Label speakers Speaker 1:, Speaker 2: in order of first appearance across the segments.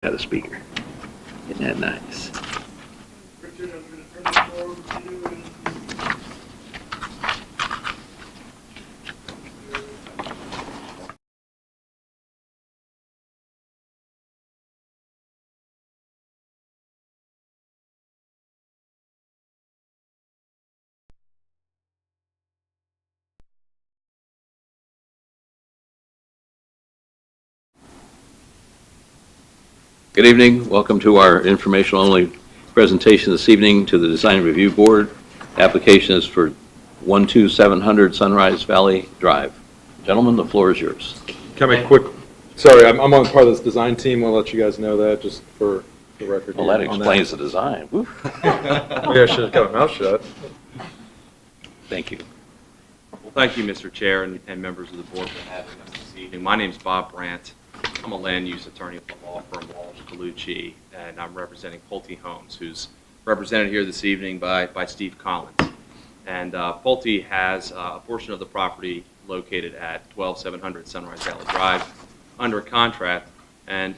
Speaker 1: Got a speaker. Isn't that nice?
Speaker 2: Richard, I'm going to turn the floor over to you.
Speaker 1: Good evening. Welcome to our informational-only presentation this evening to the Design Review Board. Application is for 12700 Sunrise Valley Drive. Gentlemen, the floor is yours.
Speaker 3: Can I make quick? Sorry, I'm on part of this design team. I'll let you guys know that just for the record.
Speaker 1: Well, that explains the design. Woo.
Speaker 3: Maybe I should have kept my mouth shut.
Speaker 1: Thank you.
Speaker 4: Well, thank you, Mr. Chair and members of the board for having us this evening. My name is Bob Brandt. I'm a land use attorney at the law firm Walsh Colucci, and I'm representing Pulte Homes, who's represented here this evening by Steve Collins. And Pulte has a portion of the property located at 12700 Sunrise Valley Drive under contract, and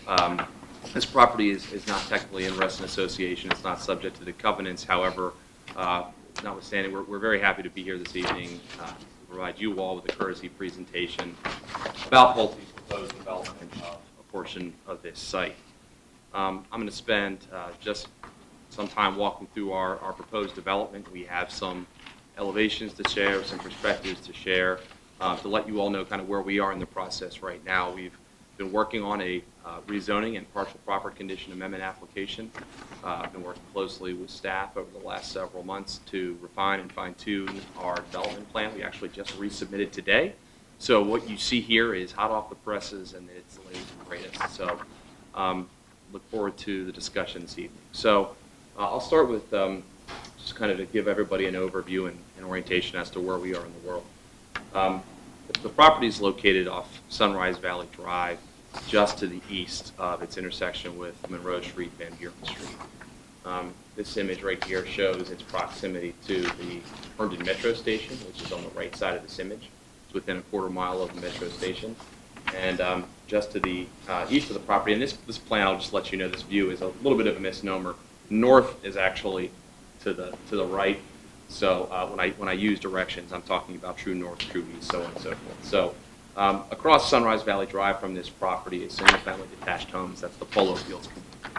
Speaker 4: this property is not technically in Reston Association. It's not subject to the covenants. However, notwithstanding, we're very happy to be here this evening to provide you all with a courtesy presentation about Pulte's proposed development of a portion of this site. I'm going to spend just some time walking through our proposed development. We have some elevations to share, some perspectives to share, to let you all know kind of where we are in the process right now. We've been working on a rezoning and partial proper condition amendment application. I've been working closely with staff over the last several months to refine and fine-tune our development plan. We actually just resubmitted today. So what you see here is hot off the presses, and it's the latest and greatest. So look forward to the discussion this evening. So I'll start with just kind of to give everybody an overview and orientation as to where we are in the world. The property is located off Sunrise Valley Drive, just to the east of its intersection with Monroe Street, Van Buren Street. This image right here shows its proximity to the Herndon Metro Station, which is on the right side of this image. It's within a quarter mile of the Metro Station. And just to the east of the property, and this plan, I'll just let you know, this view is a little bit of a misnomer. North is actually to the right. So when I use directions, I'm talking about true north, true east, so on and so forth. So across Sunrise Valley Drive from this property is single-family detached homes. That's the Polo Fields.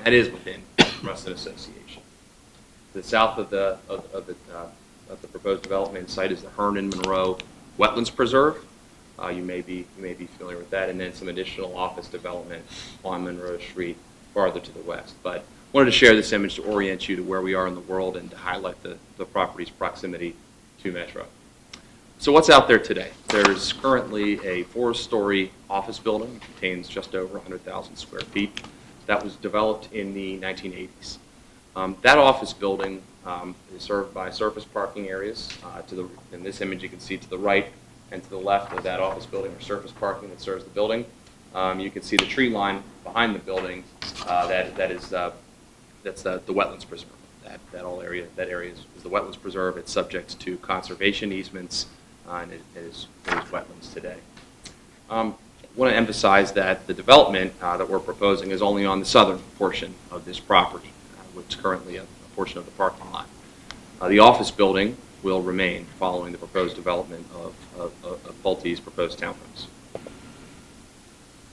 Speaker 4: That is within Reston Association. To the south of the proposed development site is the Herndon Monroe Wetlands Preserve. You may be familiar with that, and then some additional office development on Monroe Street farther to the west. But wanted to share this image to orient you to where we are in the world and to highlight the property's proximity to Metro. So what's out there today? There's currently a 4-story office building. It contains just over 100,000 square feet. That was developed in the 1980s. That office building is served by surface parking areas. In this image you can see to the right and to the left of that office building are surface parking that serves the building. You can see the tree line behind the building that's the wetlands preserve. That area is the wetlands preserve. It's subject to conservation easements, and it is wetlands today. I want to emphasize that the development that we're proposing is only on the southern portion of this property, which is currently a portion of the parking lot. The office building will remain following the proposed development of Pulte's proposed townhomes.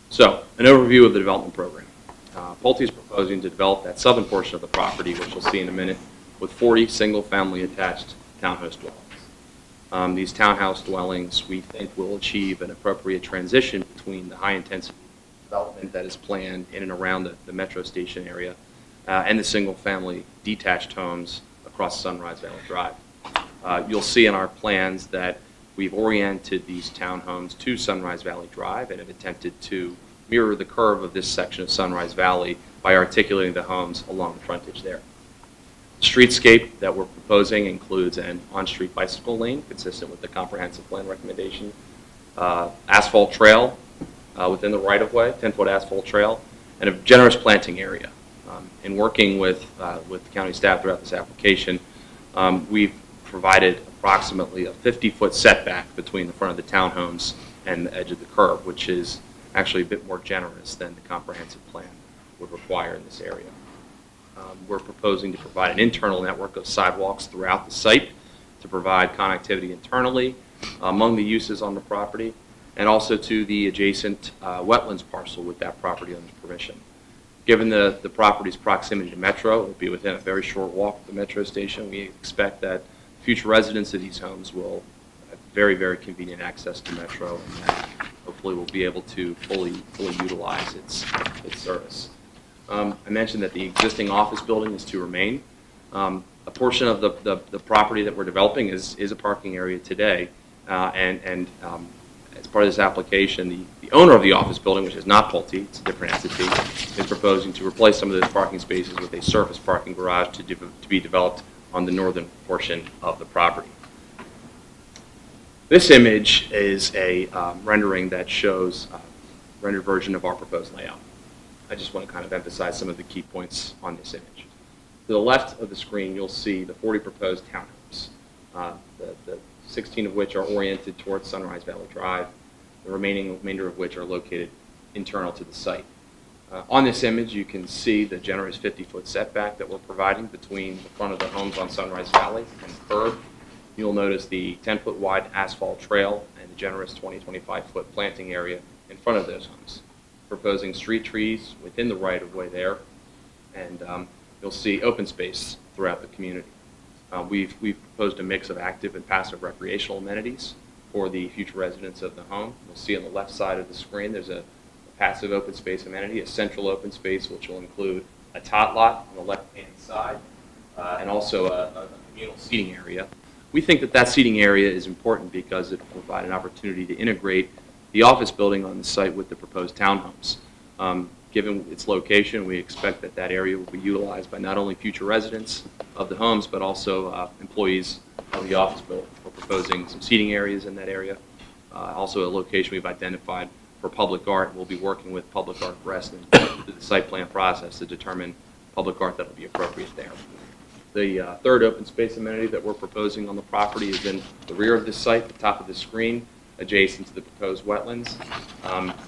Speaker 4: So, an overview of the development program. Pulte is proposing to develop that southern portion of the property, which you'll see in a minute, with 40 single-family attached townhouse dwellings. These townhouse dwellings, we think, will achieve an appropriate transition between the high-intensity development that is planned in and around the Metro Station area and the single-family detached homes across Sunrise Valley Drive. You'll see in our plans that we've oriented these townhomes to Sunrise Valley Drive and have attempted to mirror the curve of this section of Sunrise Valley by articulating the homes along the frontage there. The streetscape that we're proposing includes an on-street bicycle lane consistent with the comprehensive plan recommendation, asphalt trail within the right-of-way, 10-foot asphalt trail, and a generous planting area. In working with county staff throughout this application, we've provided approximately a 50-foot setback between the front of the townhomes and the edge of the curb, which is actually a bit more generous than the comprehensive plan. would require in this area. We're proposing to provide an internal network of sidewalks throughout the site to provide connectivity internally among the uses on the property and also to the adjacent wetlands parcel with that property owner's permission. Given the property's proximity to Metro, it will be within a very short walk of the Metro station. We expect that future residents of these homes will have very, very convenient access to Metro and that hopefully will be able to fully utilize its service. I mentioned that the existing office building is to remain. A portion of the property that we're developing is a parking area today, and as part of this application, the owner of the office building, which is not Pulte, it's a different entity, is proposing to replace some of those parking spaces with a surface parking garage to be developed on the northern portion of the property. This image is a rendering that shows a rendered version of our proposed layout. I just want to kind of emphasize some of the key points on this image. To the left of the screen, you'll see the 40 proposed townhomes, the 16 of which are oriented towards Sunrise Valley Drive, the remainder of which are located internal to the site. On this image, you can see the generous 50-foot setback that we're providing between the front of the homes on Sunrise Valley and the curb. You'll notice the 10-foot wide asphalt trail and the generous 25-foot planting area in front of those homes. Proposing street trees within the right-of-way there, and you'll see open space throughout the community. We've proposed a mix of active and passive recreational amenities for the future residents of the home. You'll see on the left side of the screen there's a passive open space amenity, a central open space which will include a tot lot on the left-hand side and also a communal seating area. We think that seating area is important because it will provide an opportunity to integrate the office building on the site with the proposed townhomes. Given its location, we expect that area will be utilized by not only future residents of the homes, but also employees of the office building. We're proposing some seating areas in that area. Also a location we've identified for public art. We'll be working with Public Art Reston through the site plan process to determine public art that will be appropriate there. The third open space amenity that we're proposing on the property is in the rear of this site, the top of the screen, adjacent to the proposed wetlands.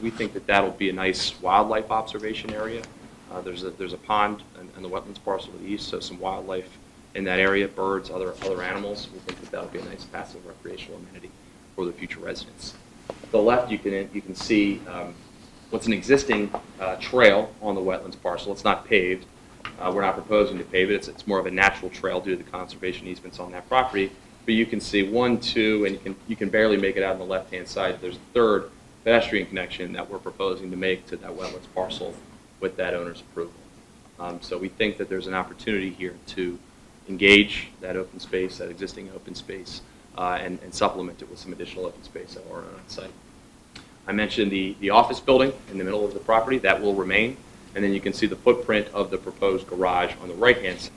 Speaker 4: We think that will be a nice wildlife observation area. There's a pond in the wetlands parcel to the east, so some wildlife in that area, birds, other animals. We think that will be a nice passive recreational amenity for the future residents. To the left, you can see what's an existing trail on the wetlands parcel. It's not paved. We're not proposing to pave it. It's more of a natural trail due to the conservation easements on that property. But you can see 1, 2, and you can barely make it out on the left-hand side. There's a third pedestrian connection that we're proposing to make to that wetlands parcel with that owner's approval. So we think that there's an opportunity here to engage that open space, that existing open space, and supplement it with some additional open space that are on site. I mentioned the office building in the middle of the property. That will remain. And then you can see the footprint of the proposed garage on the right-hand side.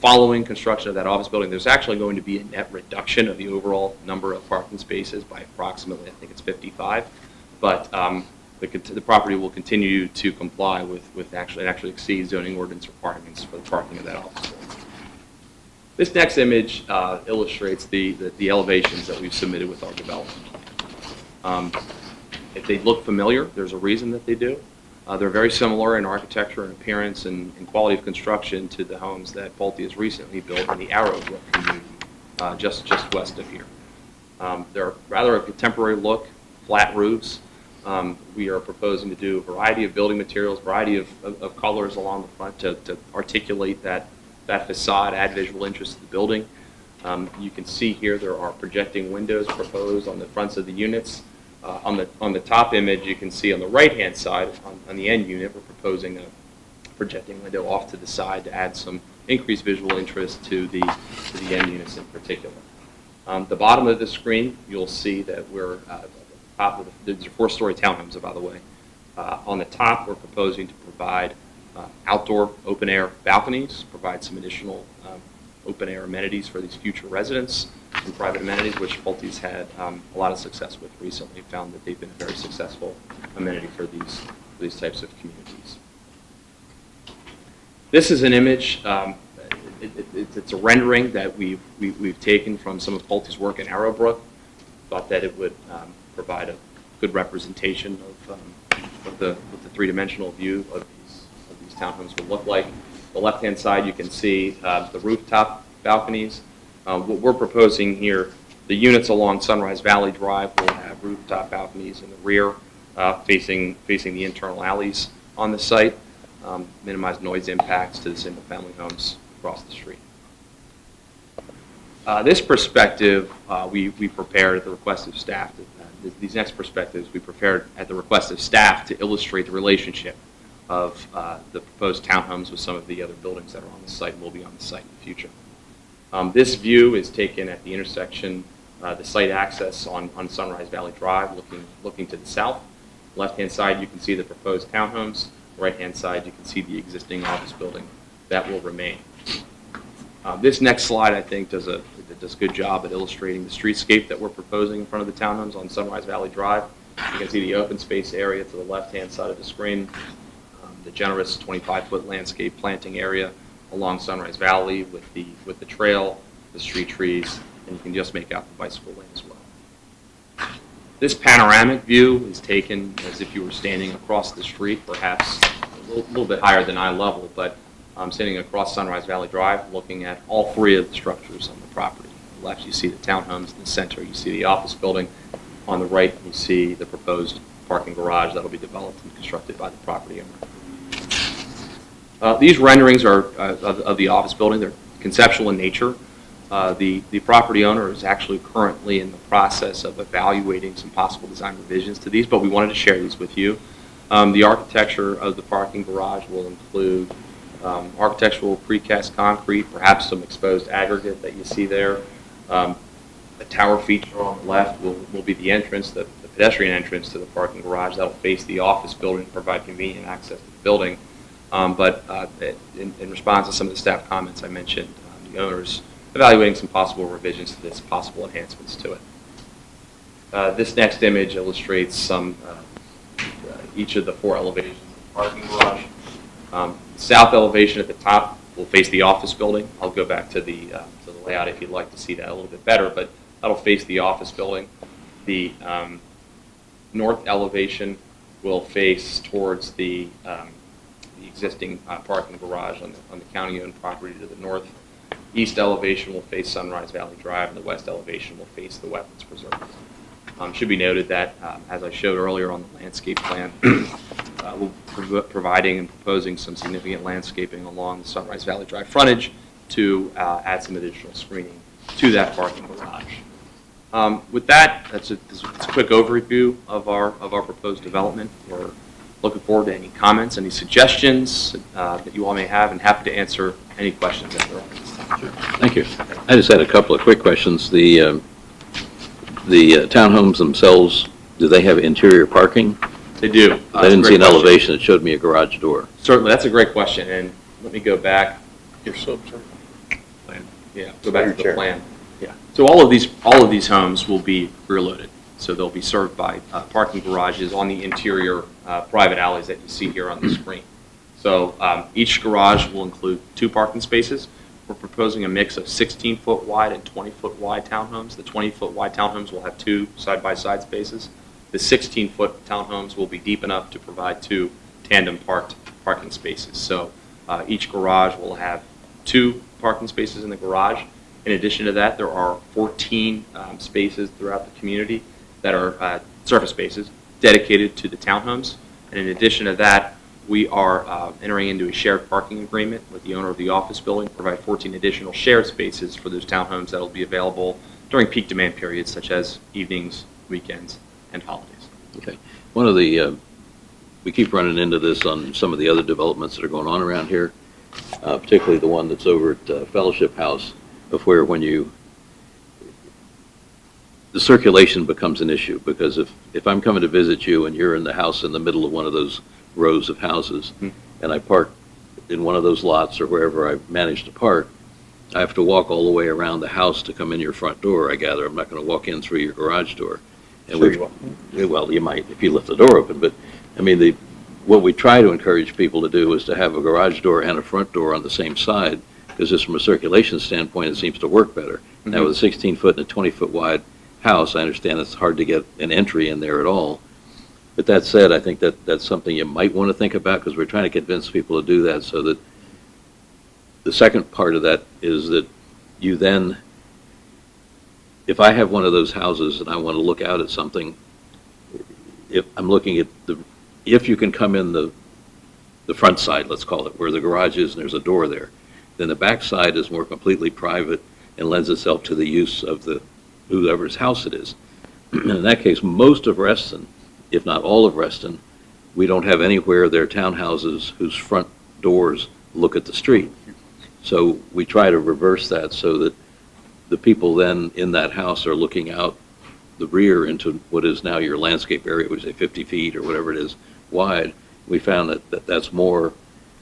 Speaker 4: Following construction of that office building, there's actually going to be a net reduction of the overall number of parking spaces by approximately, I think it's 55. But the property will continue to comply with actually exceed zoning ordinance requirements for the parking of that office building. This next image illustrates the elevations that we've submitted with our development plan. If they look familiar, there's a reason that they do. They're very similar in architecture and appearance and quality of construction to the homes that Pulte has recently built in the Arrowbrook community, just west of here. They're rather a contemporary look, flat roofs. We are proposing to do a variety of building materials, variety of colors along the front to articulate that facade, add visual interest to the building. You can see here there are projecting windows proposed on the fronts of the units. On the top image, you can see on the right-hand side, on the end unit, we're proposing a projecting window off to the side to add some increased visual interest to the end units in particular. The bottom of the screen, you'll see that we're top of these are 4-story townhomes, by the way. On the top, we're proposing to provide outdoor open-air balconies, provide some additional open-air amenities for these future residents, and private amenities, which Pulte's had a lot of success with recently. Found that they've been a very successful amenity for these types of communities. This is an image. It's a rendering that we've taken from some of Pulte's work in Arrowbrook. Thought that it would provide a good representation of the three-dimensional view of these townhomes will look like. The left-hand side, you can see the rooftop balconies. What we're proposing here, the units along Sunrise Valley Drive will have rooftop balconies in the rear, facing the internal alleys on the site, minimize noise impacts to the single-family homes across the street. This perspective we prepared at the request of staff. These next perspectives we prepared at the request of staff to illustrate the relationship of the proposed townhomes with some of the other buildings that are on the site and will be on the site in the future. This view is taken at the intersection, the site access on Sunrise Valley Drive, looking to the south. Left-hand side, you can see the proposed townhomes. Right-hand side, you can see the existing office building that will remain. This next slide, I think, does a good job at illustrating the streetscape that we're proposing in front of the townhomes on Sunrise Valley Drive. You can see the open space area to the left-hand side of the screen, the generous 25-foot landscape planting area along Sunrise Valley with the trail, the street trees, and you can just make out the bicycle lane as well. This panoramic view is taken as if you were standing across the street, perhaps a little bit higher than eye level, but standing across Sunrise Valley Drive, looking at all three of the structures on the property. On the left, you see the townhomes. In the center, you see the office building. On the right, you see the proposed parking garage that will be developed and constructed by the property owner. These renderings are of the office building. They're conceptual in nature. The property owner is actually currently in the process of evaluating some possible design revisions to these, but we wanted to share these with you. The architecture of the parking garage will include architectural precast concrete, perhaps some exposed aggregate that you see there. The tower feature on the left will be the entrance, the pedestrian entrance to the parking garage. That will face the office building to provide convenient access to the building. But in response to some of the staff comments I mentioned, the owner's evaluating some possible revisions to this, possible enhancements to it. This next image illustrates each of the four elevations of the parking garage. South elevation at the top will face the office building. I'll go back to the layout if you'd like to see that a little bit better, but that'll face the office building. The north elevation will face towards the existing parking garage on the county-owned property to the north. East elevation will face Sunrise Valley Drive, and the west elevation will face the wetlands preserve. Should be noted that, as I showed earlier on the landscape plan, we're providing and proposing some significant landscaping along the Sunrise Valley Drive frontage to add some additional screening to that parking garage. With that, that's a quick overview of our proposed development. We're looking forward to any comments, any suggestions that you all may have, and happy to answer any questions that there are.
Speaker 1: Thank you. I just had a couple of quick questions. The townhomes themselves, do they have interior parking?
Speaker 4: They do.
Speaker 1: I didn't see an elevation that showed me a garage door.
Speaker 4: Certainly, that's a great question, and let me go back.
Speaker 3: You're so sorry.
Speaker 4: Yeah, go back to the plan. Yeah. So all of these homes will be rear loaded. So they'll be served by parking garages on the interior private alleys that you see here on the screen. So each garage will include 2 parking spaces. We're proposing a mix of 16-foot wide and 20-foot wide townhomes. The 20-foot wide townhomes will have 2 side-by-side spaces. The 16-foot townhomes will be deep enough to provide 2 tandem parking spaces. So each garage will have 2 parking spaces in the garage. In addition to that, there are 14 spaces throughout the community that are surface spaces dedicated to the townhomes. And in addition to that, we are entering into a shared parking agreement with the owner of the office building to provide 14 additional shared spaces for those townhomes that will be available during peak demand periods such as evenings, weekends, and holidays.
Speaker 1: Okay. One of the, we keep running into this on some of the other developments that are going on around here, particularly the one that's over at Fellowship House, of where when the circulation becomes an issue, because if I'm coming to visit you and you're in the house in the middle of one of those rows of houses, and I park in one of those lots or wherever I manage to park, I have to walk all the way around the house to come in your front door, I gather. I'm not going to walk in through your garage door. And well, you might if you left the door open, but I mean, what we try to encourage people to do is to have a garage door and a front door on the same side, because just from a circulation standpoint, it seems to work better. Now, with a 16-foot and a 20-foot wide house, I understand it's hard to get an entry in there at all. But that said, I think that's something you might want to think about, because we're trying to convince people to do that, so that the second part of that is that you then, if I have one of those houses and I want to look out at something, if I'm looking at if you can come in the front side, let's call it, where the garage is and there's a door there, then the back side is more completely private and lends itself to the use of whoever's house it is. In that case, most of Reston, if not all of Reston, we don't have anywhere there townhouses whose front doors look at the street. So we try to reverse that so that the people then in that house are looking out the rear into what is now your landscape area, which is 50 feet or whatever it is wide. We found that's more,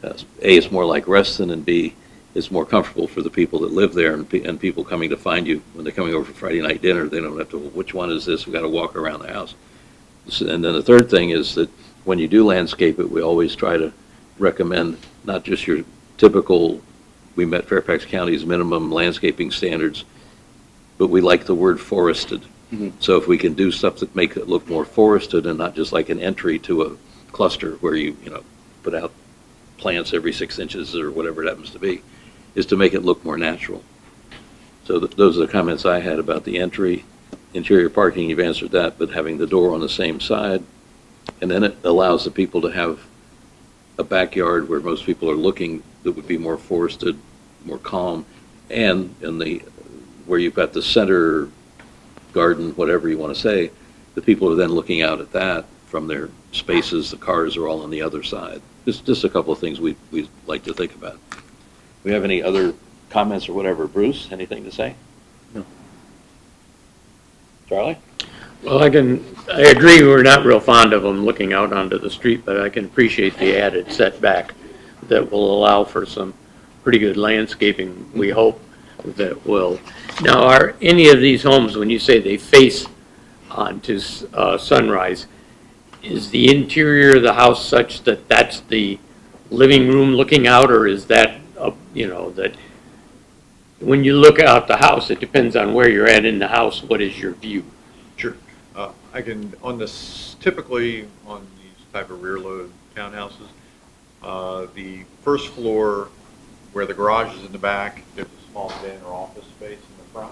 Speaker 1: A, it's more like Reston, and B, it's more comfortable for the people that live there, and people coming to find you when they're coming over for Friday night dinner. They don't have to, well, which one is this? We've got to walk around the house. And then the third thing is that when you do landscape it, we always try to recommend not just your typical, we met Fairfax County's minimum landscaping standards, but we like the word forested.
Speaker 5: Mhm.
Speaker 1: So if we can do stuff that make it look more forested and not just like an entry to a cluster where you put out plants every 6 inches or whatever it happens to be, is to make it look more natural. So those are the comments I had about the entry. Interior parking, you've answered that, but having the door on the same side, and then it allows the people to have a backyard where most people are looking that would be more forested, more calm, and where you've got the center garden, whatever you want to say, the people are then looking out at that from their spaces. The cars are all on the other side. Just a couple of things we like to think about. Do we have any other comments or whatever? Bruce, anything to say?
Speaker 5: No.
Speaker 1: Charlie?
Speaker 6: Well, I agree we're not real fond of them looking out onto the street, but I can appreciate the added setback that will allow for some pretty good landscaping, we hope that will. Now, are any of these homes, when you say they face onto Sunrise, is the interior of the house such that that's the living room looking out, or is that, that when you look out the house, it depends on where you're at in the house, what is your view?
Speaker 5: Sure. I can, typically on these type of rear load townhouses, the first floor where the garage is in the back, there's a small den or office space in the front.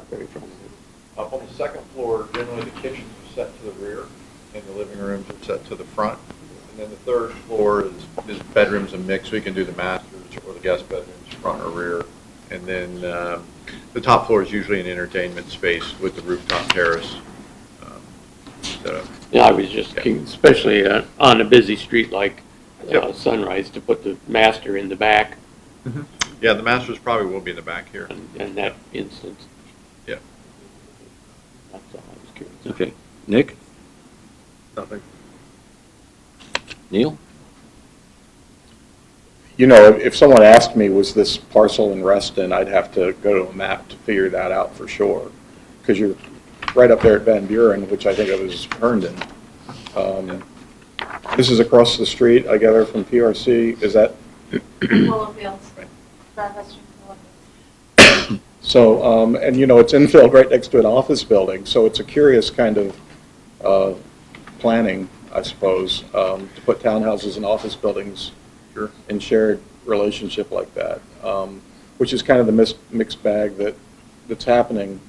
Speaker 5: Up on the second floor, generally the kitchens are set to the rear and the living rooms are set to the front. And then the third floor is bedrooms and mix. We can do the masters or the guest bedrooms, front or rear. And then the top floor is usually an entertainment space with the rooftop terrace.
Speaker 6: Yeah, I was just thinking, especially on a busy street like Sunrise, to put the master in the back.
Speaker 5: Mm-hmm. Yeah, the masters probably will be in the back here.
Speaker 6: In that instance.
Speaker 5: Yeah.
Speaker 6: That's all I was curious.
Speaker 1: Okay. Nick?
Speaker 3: Nothing.
Speaker 1: Neil?
Speaker 7: If someone asked me, was this parcel in Reston, I'd have to go to a map to figure that out for sure. Because you're right up there at Van Buren, which I think it was Herndon. This is across the street, I gather, from PRC. Is that?
Speaker 8: Polo Fields.
Speaker 5: Right.
Speaker 8: Western Polo Fields.
Speaker 7: So, and it's infilled right next to an office building, so it's a curious kind of planning, I suppose, to put townhouses and office buildings in shared relationship like that, which is kind of the mixed bag that's happening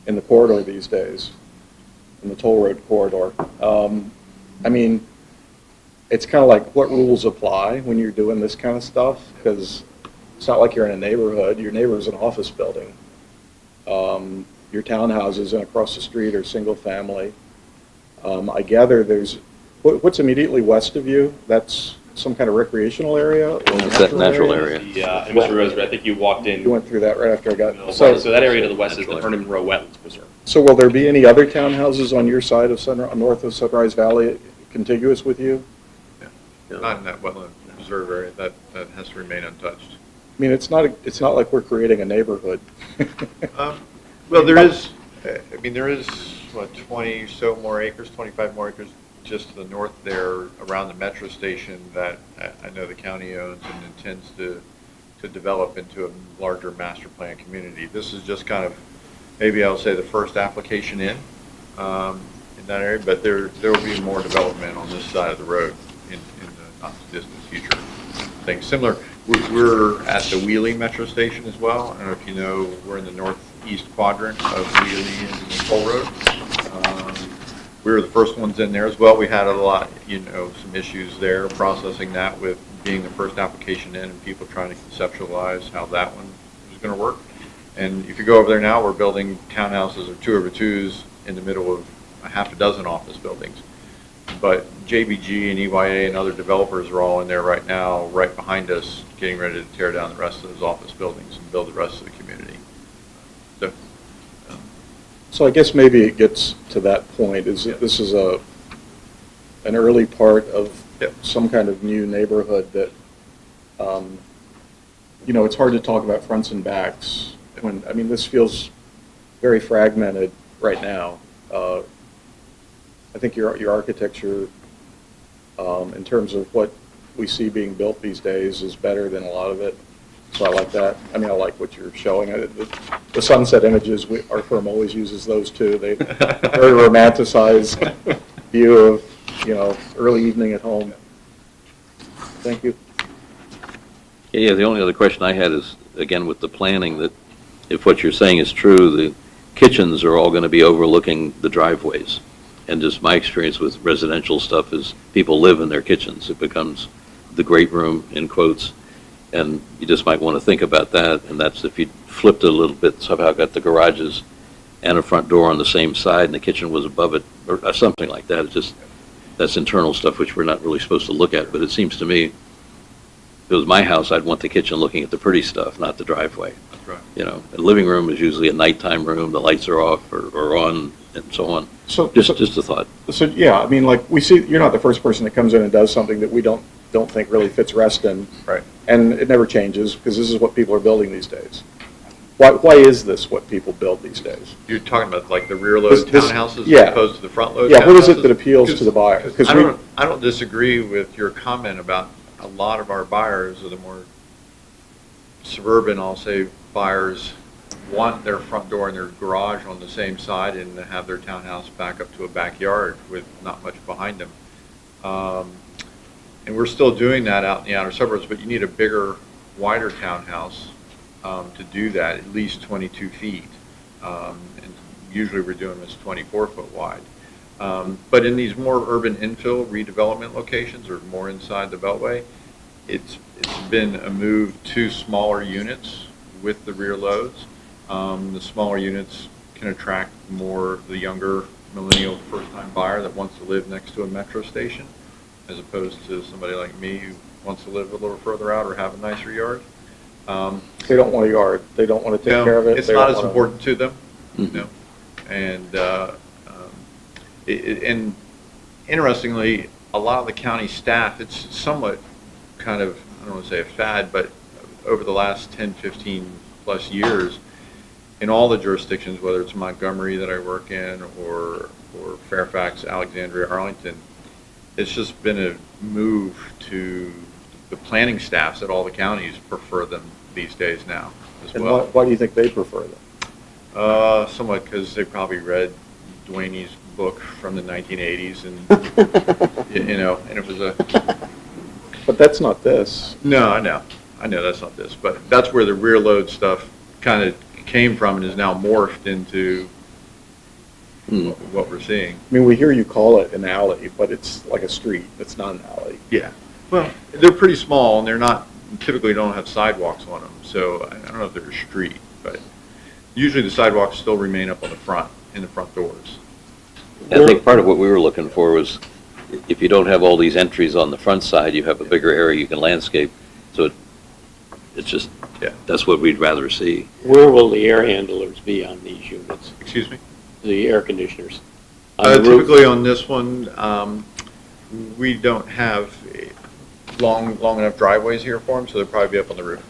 Speaker 7: in the corridor these days, in the toll road corridor. I mean, it's kind of like what rules apply when you're doing this kind of stuff, because it's not like you're in a neighborhood. Your neighbor's an office building. Your townhouses and across the street are single family. I gather there's, what's immediately west of you? That's some kind of recreational area? Or
Speaker 1: It's that natural area.
Speaker 4: And Mr. Roseberry, I think you walked in.
Speaker 7: You went through that right after I got.
Speaker 4: So that area to the west is the Herndon Row Wetlands Preserve.
Speaker 7: So will there be any other townhouses on your side of north of Sunrise Valley contiguous with you?
Speaker 5: Not in that wetland preserve area. That has to remain untouched.
Speaker 7: I mean, it's not like we're creating a neighborhood.
Speaker 5: Well, there is, what, 20 so more acres, 25 more acres just to the north there around the metro station that I know the county owns and intends to develop into a larger master plan community. This is just kind of, maybe I'll say the first application in. in that area, but there will be more development on this side of the road in the not too distant future. Things similar, we're at the Wheeling Metro Station as well. I don't know if you know, we're in the northeast quadrant of Wheeling and Toll Road. We were the first ones in there as well. We had a lot, some issues there processing that with being the first application in and people trying to conceptualize how that one was going to work. And if you go over there now, we're building townhouses or 2-over-2s in the middle of a half a dozen office buildings. But JBG and EYA and other developers are all in there right now, right behind us, getting ready to tear down the rest of those office buildings and build the rest of the community.
Speaker 7: So I guess maybe it gets to that point, is that this is an early part of some kind of new neighborhood that, it's hard to talk about fronts and backs when, this feels very fragmented right now. I think your architecture, in terms of what we see being built these days, is better than a lot of it. So I like that. I like what you're showing. The sunset images, our firm always uses those too. They very romanticized view of, early evening at home. Thank you.
Speaker 1: Yeah, the only other question I had is, again, with the planning, that if what you're saying is true, the kitchens are all going to be overlooking the driveways. And just my experience with residential stuff is people live in their kitchens. It becomes the great room, in quotes. And you just might want to think about that, and that's if you flipped it a little bit, somehow got the garages and a front door on the same side, and the kitchen was above it, or something like that. It's just, that's internal stuff which we're not really supposed to look at, but it seems to me, if it was my house, I'd want the kitchen looking at the pretty stuff, not the driveway.
Speaker 5: That's right.
Speaker 1: The living room is usually a nighttime room, the lights are off or on, and so on. Just a thought.
Speaker 7: So, yeah, we see, you're not the first person that comes in and does something that we don't think really fits Reston.
Speaker 5: Right.
Speaker 7: And it never changes, because this is what people are building these days. Why is this what people build these days?
Speaker 5: You're talking about like the rear load townhouses
Speaker 7: yeah.
Speaker 5: as opposed to the front load
Speaker 7: Yeah,
Speaker 5: townhouses?
Speaker 7: what is it that appeals to the buyer? Because
Speaker 5: I don't disagree with your comment about a lot of our buyers, or the more suburban, I'll say, buyers want their front door and their garage on the same side and to have their townhouse back up to a backyard with not much behind them. And we're still doing that out in the outer suburbs, but you need a bigger, wider townhouse to do that, at least 22 feet. And usually we're doing this 24-foot wide. But in these more urban infill redevelopment locations, or more inside the Beltway, it's been a move to smaller units with the rear loads. The smaller units can attract more the younger millennial first-time buyer that wants to live next to a metro station, as opposed to somebody like me who wants to live a little further out or have a nicer yard.
Speaker 7: they don't want a yard. They don't want to take care of it.
Speaker 5: It's
Speaker 7: They
Speaker 5: not
Speaker 7: don't
Speaker 5: as
Speaker 7: wanna-
Speaker 5: important to them,
Speaker 1: Mhm.
Speaker 5: And and interestingly, a lot of the county staff, it's somewhat kind of, I don't want to say a fad, but over the last 10, 15 plus years, in all the jurisdictions, whether it's Montgomery that I work in, or Fairfax, Alexandria, Arlington, it's just been a move to the planning staffs at all the counties prefer them these days now as
Speaker 7: And
Speaker 5: well.
Speaker 7: why do you think they prefer them?
Speaker 5: Somewhat because they probably read Duane's book from the 1980s, and and it was a.
Speaker 7: But that's not this.
Speaker 5: No, I know that's not this, but that's where the rear load stuff kind of came from and is now morphed into what we're seeing.
Speaker 7: We hear you call it an alley, but it's like a street. It's not an alley.
Speaker 5: Yeah. Well, they're pretty small, and they're not, typically don't have sidewalks on them, so I don't know if they're a street, but usually the sidewalks still remain up on the front, in the front doors.
Speaker 1: I think part of what we were looking for was, if you don't have all these entries on the front side, you have a bigger area you can landscape, so it's just, that's what we'd rather see.
Speaker 6: Where will the air handlers be on these units,
Speaker 5: Excuse me?
Speaker 6: the air conditioners? On the roof?
Speaker 5: Typically on this one, we don't have long enough driveways here for them, so they'll probably be up on the roof.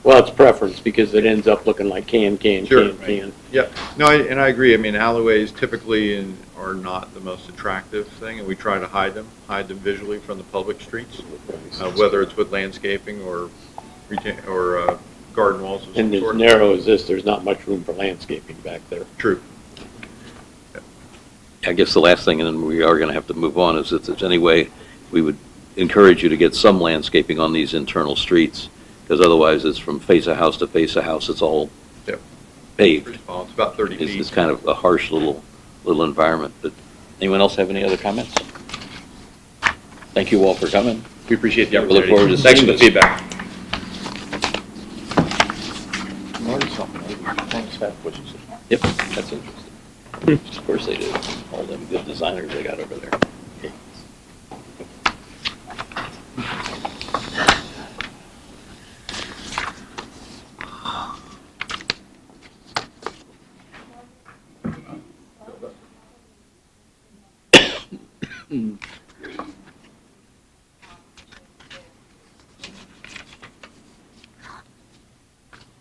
Speaker 6: Well, it's preference, because it ends up looking like can.
Speaker 5: Sure. Yeah, no, and I agree. Alleyways typically are not the most attractive thing, and we try to hide them visually from the public streets, whether it's with landscaping or garden walls of some
Speaker 6: And as
Speaker 5: sort.
Speaker 6: narrow as this, there's not much room for landscaping back there.
Speaker 5: True.
Speaker 1: I guess the last thing, and then we are going to have to move on, is if there's any way we would encourage you to get some landscaping on these internal streets, because otherwise it's from face of house to face of house, it's all
Speaker 5: Yep.
Speaker 1: paved.
Speaker 5: Pretty small. It's about 30 feet.
Speaker 1: It's kind of a harsh little environment. But anyone else have any other comments? Thank you all for coming.
Speaker 4: We appreciate the
Speaker 1: We look
Speaker 4: opportunity.
Speaker 1: forward to
Speaker 4: Thanks for
Speaker 1: seeing
Speaker 4: the
Speaker 1: this.
Speaker 4: feedback.
Speaker 1: Yep, that's interesting. Of course they do. All them good designers they got over there. Okay.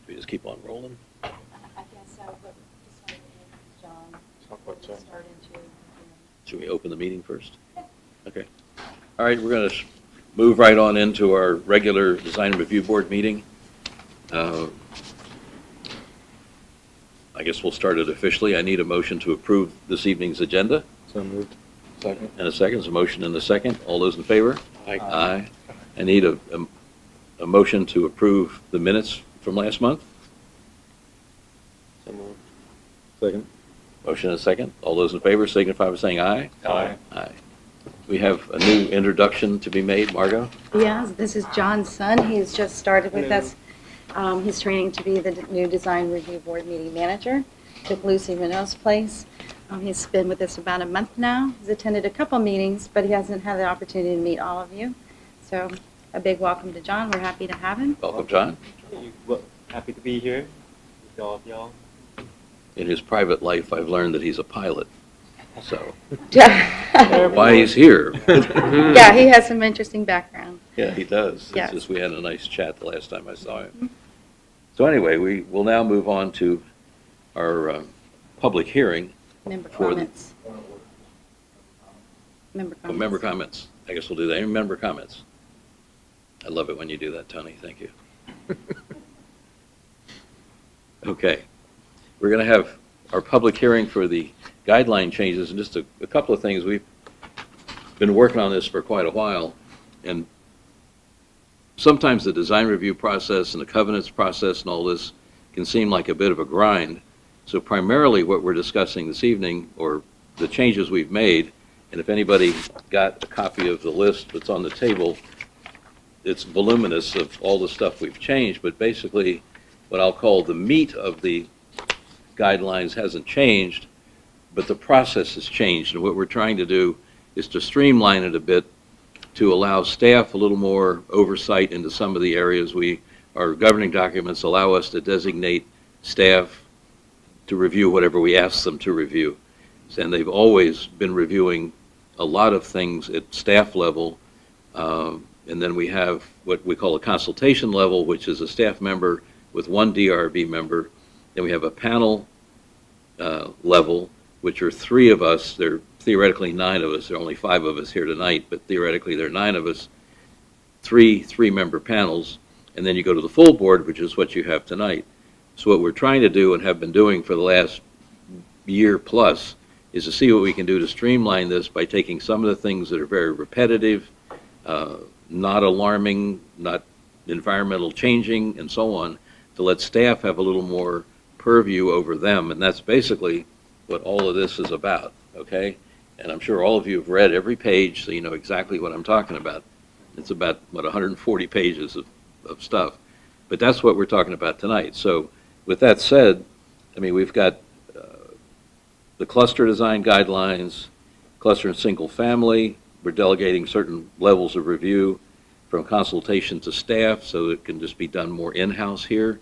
Speaker 1: We just keep on rolling.
Speaker 8: I guess so, but just wanted to, John, start into.
Speaker 1: Should we open the meeting first? Okay. All right, we're going to move right on into our regular Design and Review Board meeting. I guess we'll start it officially. I need a motion to approve this evening's agenda.
Speaker 3: So moved. Second.
Speaker 1: And a second, so a motion and a second. All those in favor?
Speaker 6: Aye.
Speaker 1: Aye. I need a motion to approve the minutes from last month.
Speaker 3: Second.
Speaker 1: Motion and a second. All those in favor signify by saying aye.
Speaker 3: Aye.
Speaker 1: Aye. We have a new introduction to be made. Margot?
Speaker 8: Yes, this is John's son. He's just started with us. He's training to be the new Design Review Board meeting manager. Took Lucy Renault's place. He's been with us about a month now. He's attended a couple meetings, but he hasn't had the opportunity to meet all of you. So a big welcome to John. We're happy to have him.
Speaker 1: Welcome, John.
Speaker 9: Happy to be here with all of y'all.
Speaker 1: In his private life, I've learned that he's a pilot. So,
Speaker 8: Yeah,
Speaker 1: why he's here?
Speaker 8: he has some interesting background.
Speaker 1: Yeah, he does.
Speaker 8: Yes.
Speaker 1: It's just we had a nice chat the last time I saw him. So anyway, we will now move on to our public hearing.
Speaker 8: Member
Speaker 1: For the-
Speaker 8: comments. Member
Speaker 1: Oh,
Speaker 8: comments.
Speaker 1: member comments. I guess we'll do that. Any member comments? I love it when you do that, Tony. Thank you. Okay. We're going to have our public hearing for the guideline changes, and just a couple of things. We've been working on this for quite a while, and sometimes the design review process and the covenants process and all this can seem like a bit of a grind. So primarily what we're discussing this evening, or the changes we've made, and if anybody got a copy of the list that's on the table, it's voluminous of all the stuff we've changed, but basically what I'll call the meat of the guidelines hasn't changed, but the process has changed. And what we're trying to do is to streamline it a bit to allow staff a little more oversight into some of the areas. Our governing documents allow us to designate staff to review whatever we ask them to review. And they've always been reviewing a lot of things at staff level. And then we have what we call a consultation level, which is a staff member with one DRB member. Then we have a panel level, which are 3 of us. There are theoretically 9 of us. There are only 5 of us here tonight, but theoretically there are 9 of us. 3 3-member panels. And then you go to the full board, which is what you have tonight. So what we're trying to do and have been doing for the last year plus is to see what we can do to streamline this by taking some of the things that are very repetitive, not alarming, not environmental changing, and so on, to let staff have a little more purview over them. And that's basically what all of this is about, okay? And I'm sure all of you have read every page, so you know exactly what I'm talking about. It's about, 140 pages of stuff. But that's what we're talking about tonight. So with that said, I mean, we've got the cluster design guidelines, cluster and single family. We're delegating certain levels of review from consultation to staff so it can just be done more in-house here.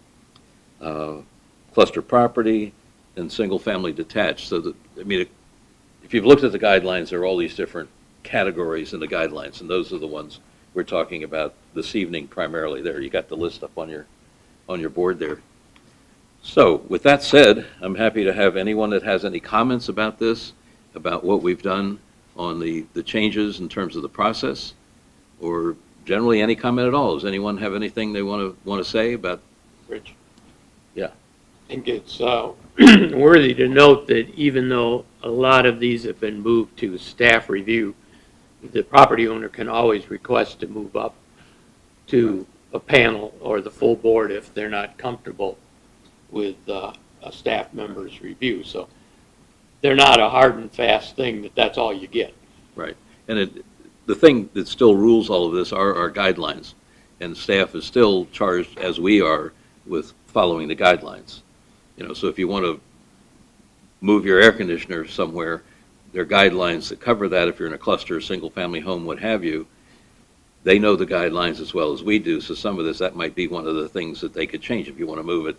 Speaker 1: Cluster property and single family detached. So that, I mean, if you've looked at the guidelines, there are all these different categories in the guidelines, and those are the ones we're talking about this evening primarily. There, you got the list up on your board there. So with that said, I'm happy to have anyone that has any comments about this, about what we've done on the changes in terms of the process, or generally any comment at all. Does anyone have anything they want to say about?
Speaker 6: Rich?
Speaker 1: Yeah.
Speaker 6: I think it's worthy to note that even though a lot of these have been moved to staff review. The property owner can always request to move up to a panel or the full board if they're not comfortable with a staff member's review. So they're not a hard and fast thing that that's all you get.
Speaker 1: Right. And the thing that still rules all of this are our guidelines. And staff is still charged, as we are, with following the guidelines. So if you want to move your air conditioner somewhere, there are guidelines that cover that. If you're in a cluster, single-family home, what have you, they know the guidelines as well as we do. So some of this, that might be one of the things that they could change. If you want to move it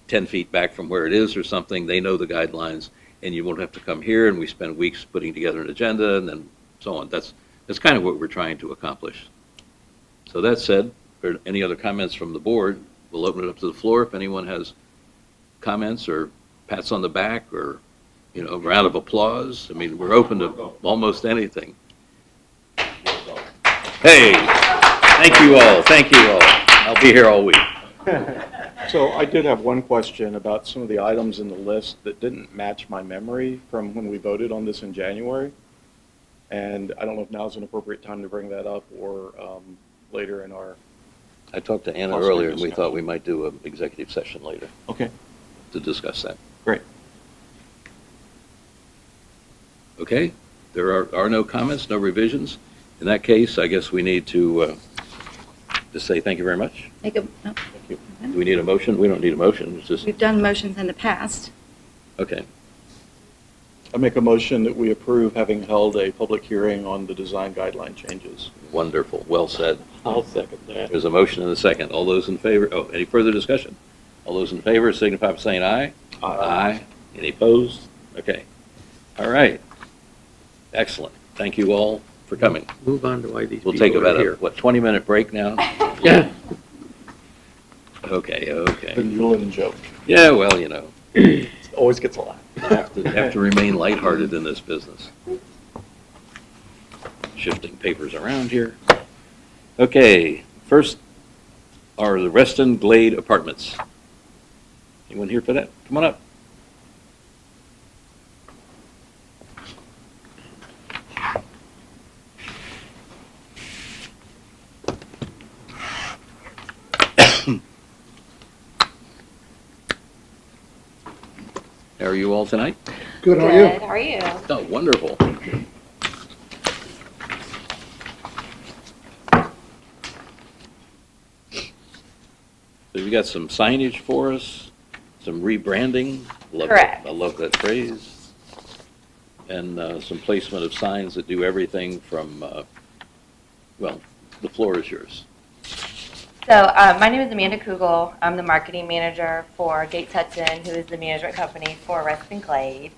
Speaker 1: 10 feet back from where it is or something, they know the guidelines, and you won't have to come here, and we spend weeks putting together an agenda, and then so on. That's kind of what we're trying to accomplish. So that said, are there any other comments from the board? We'll open it up to the floor if anyone has comments or pats on the back or, round of applause. I mean, we're open to almost anything. Hey, thank you all. Thank you all. I'll be here all week.
Speaker 7: So I did have one question about some of the items in the list that didn't match my memory from when we voted on this in January. And I don't know if now's an appropriate time to bring that up or later in our...
Speaker 1: I talked to Anna
Speaker 7: Cluster
Speaker 1: earlier, and we
Speaker 7: discussion.
Speaker 1: thought we might do an executive session later
Speaker 7: Okay,
Speaker 1: to discuss that.
Speaker 7: great.
Speaker 1: Okay? There are no comments, no revisions. In that case, I guess we need to just say thank you very much.
Speaker 8: Make a, oh,
Speaker 7: Thank you.
Speaker 1: Do we need a motion? We don't need a motion. It's just,
Speaker 8: we've done motions in the past.
Speaker 1: okay.
Speaker 7: I make a motion that we approve having held a public hearing on the design guideline changes.
Speaker 1: Wonderful. Well said.
Speaker 6: I'll second that.
Speaker 1: There's a motion and a second. All those in favor, any further discussion? All those in favor signify by saying aye. Aye. Any opposed? Okay. All right. Excellent. Thank you all for coming.
Speaker 6: Move on to why these
Speaker 1: We'll take
Speaker 6: people
Speaker 1: about
Speaker 6: are
Speaker 1: a,
Speaker 6: here.
Speaker 1: 20-minute break now?
Speaker 6: Yeah.
Speaker 1: Okay,
Speaker 7: The
Speaker 1: okay.
Speaker 7: Newland joke.
Speaker 1: Yeah, well,
Speaker 7: Always gets a laugh.
Speaker 1: have to remain lighthearted in this business. Shifting papers around here. Okay, first are the Reston Glade Apartments. Anyone here for that? Come on up. How are you all tonight?
Speaker 2: Good, how are you?
Speaker 10: How are you?
Speaker 1: Oh, wonderful. So you got some signage for us, some rebranding.
Speaker 10: Correct.
Speaker 1: I love that phrase. And some placement of signs that do everything from, well, the floor is yours.
Speaker 10: So my name is Amanda Kugel. I'm the marketing manager for Gates Hudson, who is the management company for Reston Glade.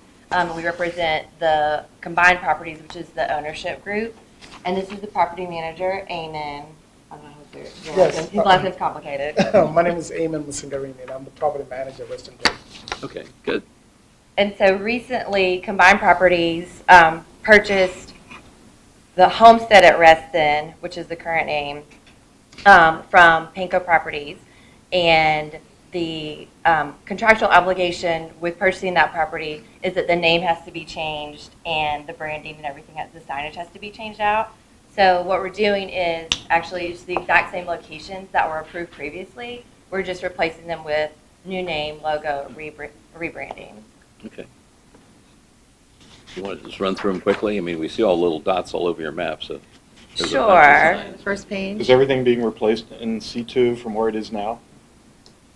Speaker 10: We represent the combined properties, which is the ownership group. And this is the property manager, Eamon. I don't know how to say it. His last name's complicated.
Speaker 2: My name is Eamon Musingarini, and I'm the property manager at Reston Glade.
Speaker 1: Okay, good.
Speaker 10: And so recently, Combined Properties purchased the homestead at Reston, which is the current name, from Panko Properties. And the contractual obligation with purchasing that property is that the name has to be changed and the branding and everything, the signage has to be changed out. So what we're doing is actually it's the exact same locations that were approved previously. We're just replacing them with new name, logo, rebranding.
Speaker 1: Okay. You want to just run through them quickly? I mean, we see all little dots all over your map, so. there's a bunch of
Speaker 10: Sure.
Speaker 1: signs.
Speaker 8: First page.
Speaker 7: Is everything being replaced in C2 from where it is now?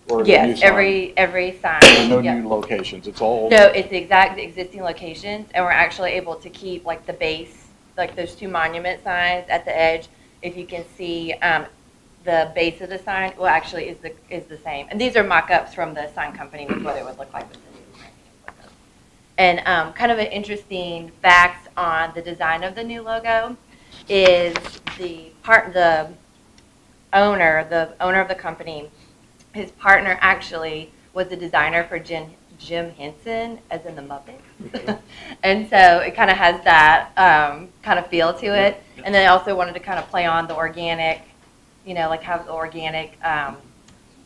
Speaker 7: Or is it a new
Speaker 10: Yes,
Speaker 7: sign?
Speaker 10: every sign.
Speaker 7: There are no
Speaker 10: Yep.
Speaker 7: new locations, it's all...
Speaker 10: No, it's the exact existing locations, and we're actually able to keep like the base, like those two monument signs at the edge. If you can see, the base of the sign, well, actually is the same. And these are mock-ups from the sign company with what it would look like with the new branding and logo. And kind of an interesting fact on the design of the new logo is the owner of the company. His partner actually was the designer for Jim Henson, as in the Muppets. And so it kind of has that kind of feel to it. And then I also wanted to kind of play on the organic, like have the organic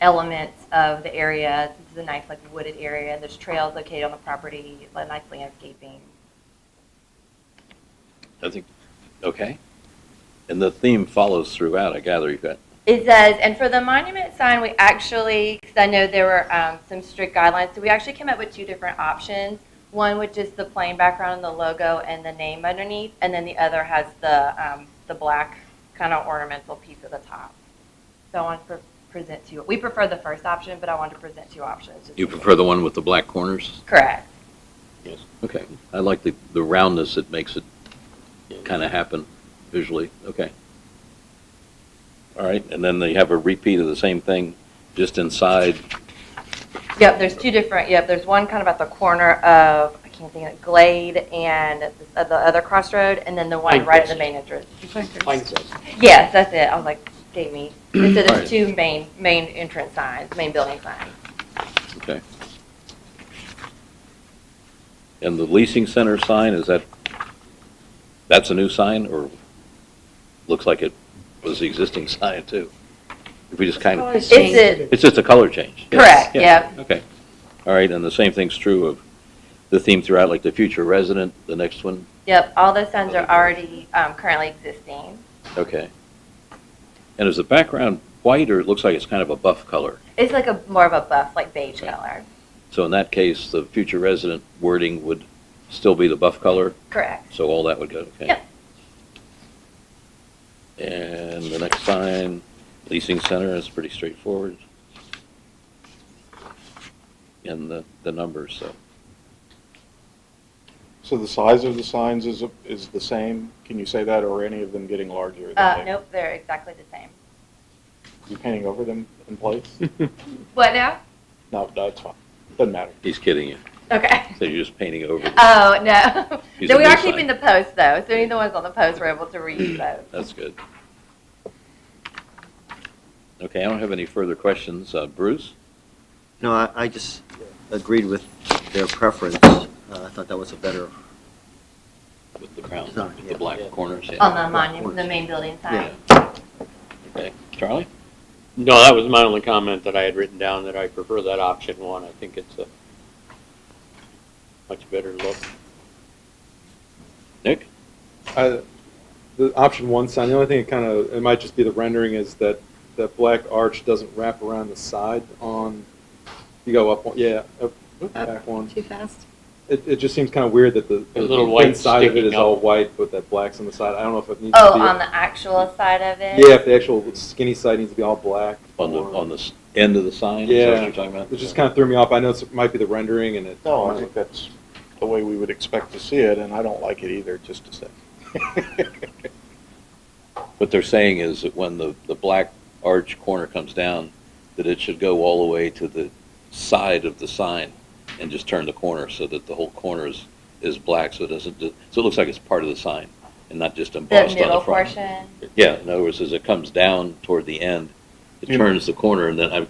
Speaker 10: elements of the area. This is a nice like wooded area. There's trails located on the property, nice landscaping.
Speaker 1: I think, okay. And the theme follows throughout, I gather you've got,
Speaker 10: It does, and for the monument sign, we actually, because I know there were some strict guidelines, so we actually came up with two different options. One with just the plain background and the logo and the name underneath, and then the other has the black kind of ornamental piece at the top. So I want to present two. We prefer the first option, but I want to present two options. just
Speaker 1: you
Speaker 10: in
Speaker 1: prefer
Speaker 10: case.
Speaker 1: the one with the black corners?
Speaker 10: Correct.
Speaker 1: Yes. Okay, I like the roundness that makes it kind of happen visually, okay. All right, and then they have a repeat of the same thing, just inside,
Speaker 10: Yep, there's two different, there's one kind of at the corner of, I can't think of it, Glade and the other crossroad, and then the one right at the main entrance. Yes, that's it. I was like, gave me. So
Speaker 1: Right.
Speaker 10: there's two main entrance signs, main building signs.
Speaker 1: okay. And the leasing center sign, that's a new sign, or looks like it was the existing sign too? If we just kind of,
Speaker 10: It's a,
Speaker 1: it's just a color change?
Speaker 10: correct,
Speaker 1: Yeah,
Speaker 10: yep.
Speaker 1: okay. All right, and the same thing's true of the theme throughout, like the future resident, the next one?
Speaker 10: Yep, all those signs are already currently existing.
Speaker 1: Okay. And is the background white, or it looks like it's kind of a buff color?
Speaker 10: It's like more of a buff, like beige
Speaker 1: Okay.
Speaker 10: color.
Speaker 1: So in that case, the future resident wording would still be the buff color,
Speaker 10: Correct.
Speaker 1: so all that would go, okay?
Speaker 10: Yep.
Speaker 1: And the next sign, leasing center, is pretty straightforward. And the numbers, so.
Speaker 7: So the size of the signs is the same? Can you say that, or are any of them getting larger?
Speaker 10: Nope, they're exactly the same.
Speaker 7: You painting over them in place?
Speaker 10: What now?
Speaker 7: No, it's fine. Doesn't matter.
Speaker 1: He's kidding you.
Speaker 10: Okay.
Speaker 1: So you're just painting over.
Speaker 10: Oh, no.
Speaker 1: These
Speaker 10: No,
Speaker 1: are
Speaker 10: we
Speaker 1: new
Speaker 10: are
Speaker 1: signs.
Speaker 10: keeping the posts, though, so any of the ones on the post, we're able to reuse those.
Speaker 1: That's good. Okay, I don't have any further questions. Bruce?
Speaker 9: No, I just agreed with their preference. I thought that was a better,
Speaker 1: With the crown,
Speaker 9: Sorry,
Speaker 1: with the
Speaker 9: yeah.
Speaker 1: black corners,
Speaker 10: On
Speaker 1: yeah.
Speaker 10: the monument, the main building sign.
Speaker 1: Okay, Charlie?
Speaker 6: No, that was my only comment that I had written down, that I prefer that option one. I think it's a much better look.
Speaker 1: Nick?
Speaker 3: The option one sign, the only thing it might just be the rendering, is that that black arch doesn't wrap around the side on, you go up one, back one.
Speaker 8: Too fast.
Speaker 3: It just seems kind of weird that the
Speaker 6: little white
Speaker 3: inside of it
Speaker 6: sticking
Speaker 3: is
Speaker 6: up.
Speaker 3: all white, but that black's on the side. I don't know if it needs to
Speaker 10: Oh,
Speaker 3: be.
Speaker 10: on the actual side of it?
Speaker 3: Yeah, if the actual skinny side needs to be all black.
Speaker 1: On
Speaker 3: or-
Speaker 1: the end of the sign? Is that
Speaker 3: Yeah,
Speaker 1: what you're talking about?
Speaker 3: it just kind of threw me off. I know it might be the rendering, and it.
Speaker 7: No, I think that's the way we would expect to see it, and I don't like it either, just to say.
Speaker 1: What they're saying is that when the black arch corner comes down, that it should go all the way to the side of the sign and just turn the corner so that the whole corner is black, so it doesn't, so it looks like it's part of the sign and not just
Speaker 10: The
Speaker 1: embossed on
Speaker 10: middle
Speaker 1: the front.
Speaker 10: portion?
Speaker 1: Yeah, in other words, as it comes down toward the end, it
Speaker 3: You-
Speaker 1: turns the corner, and then I'm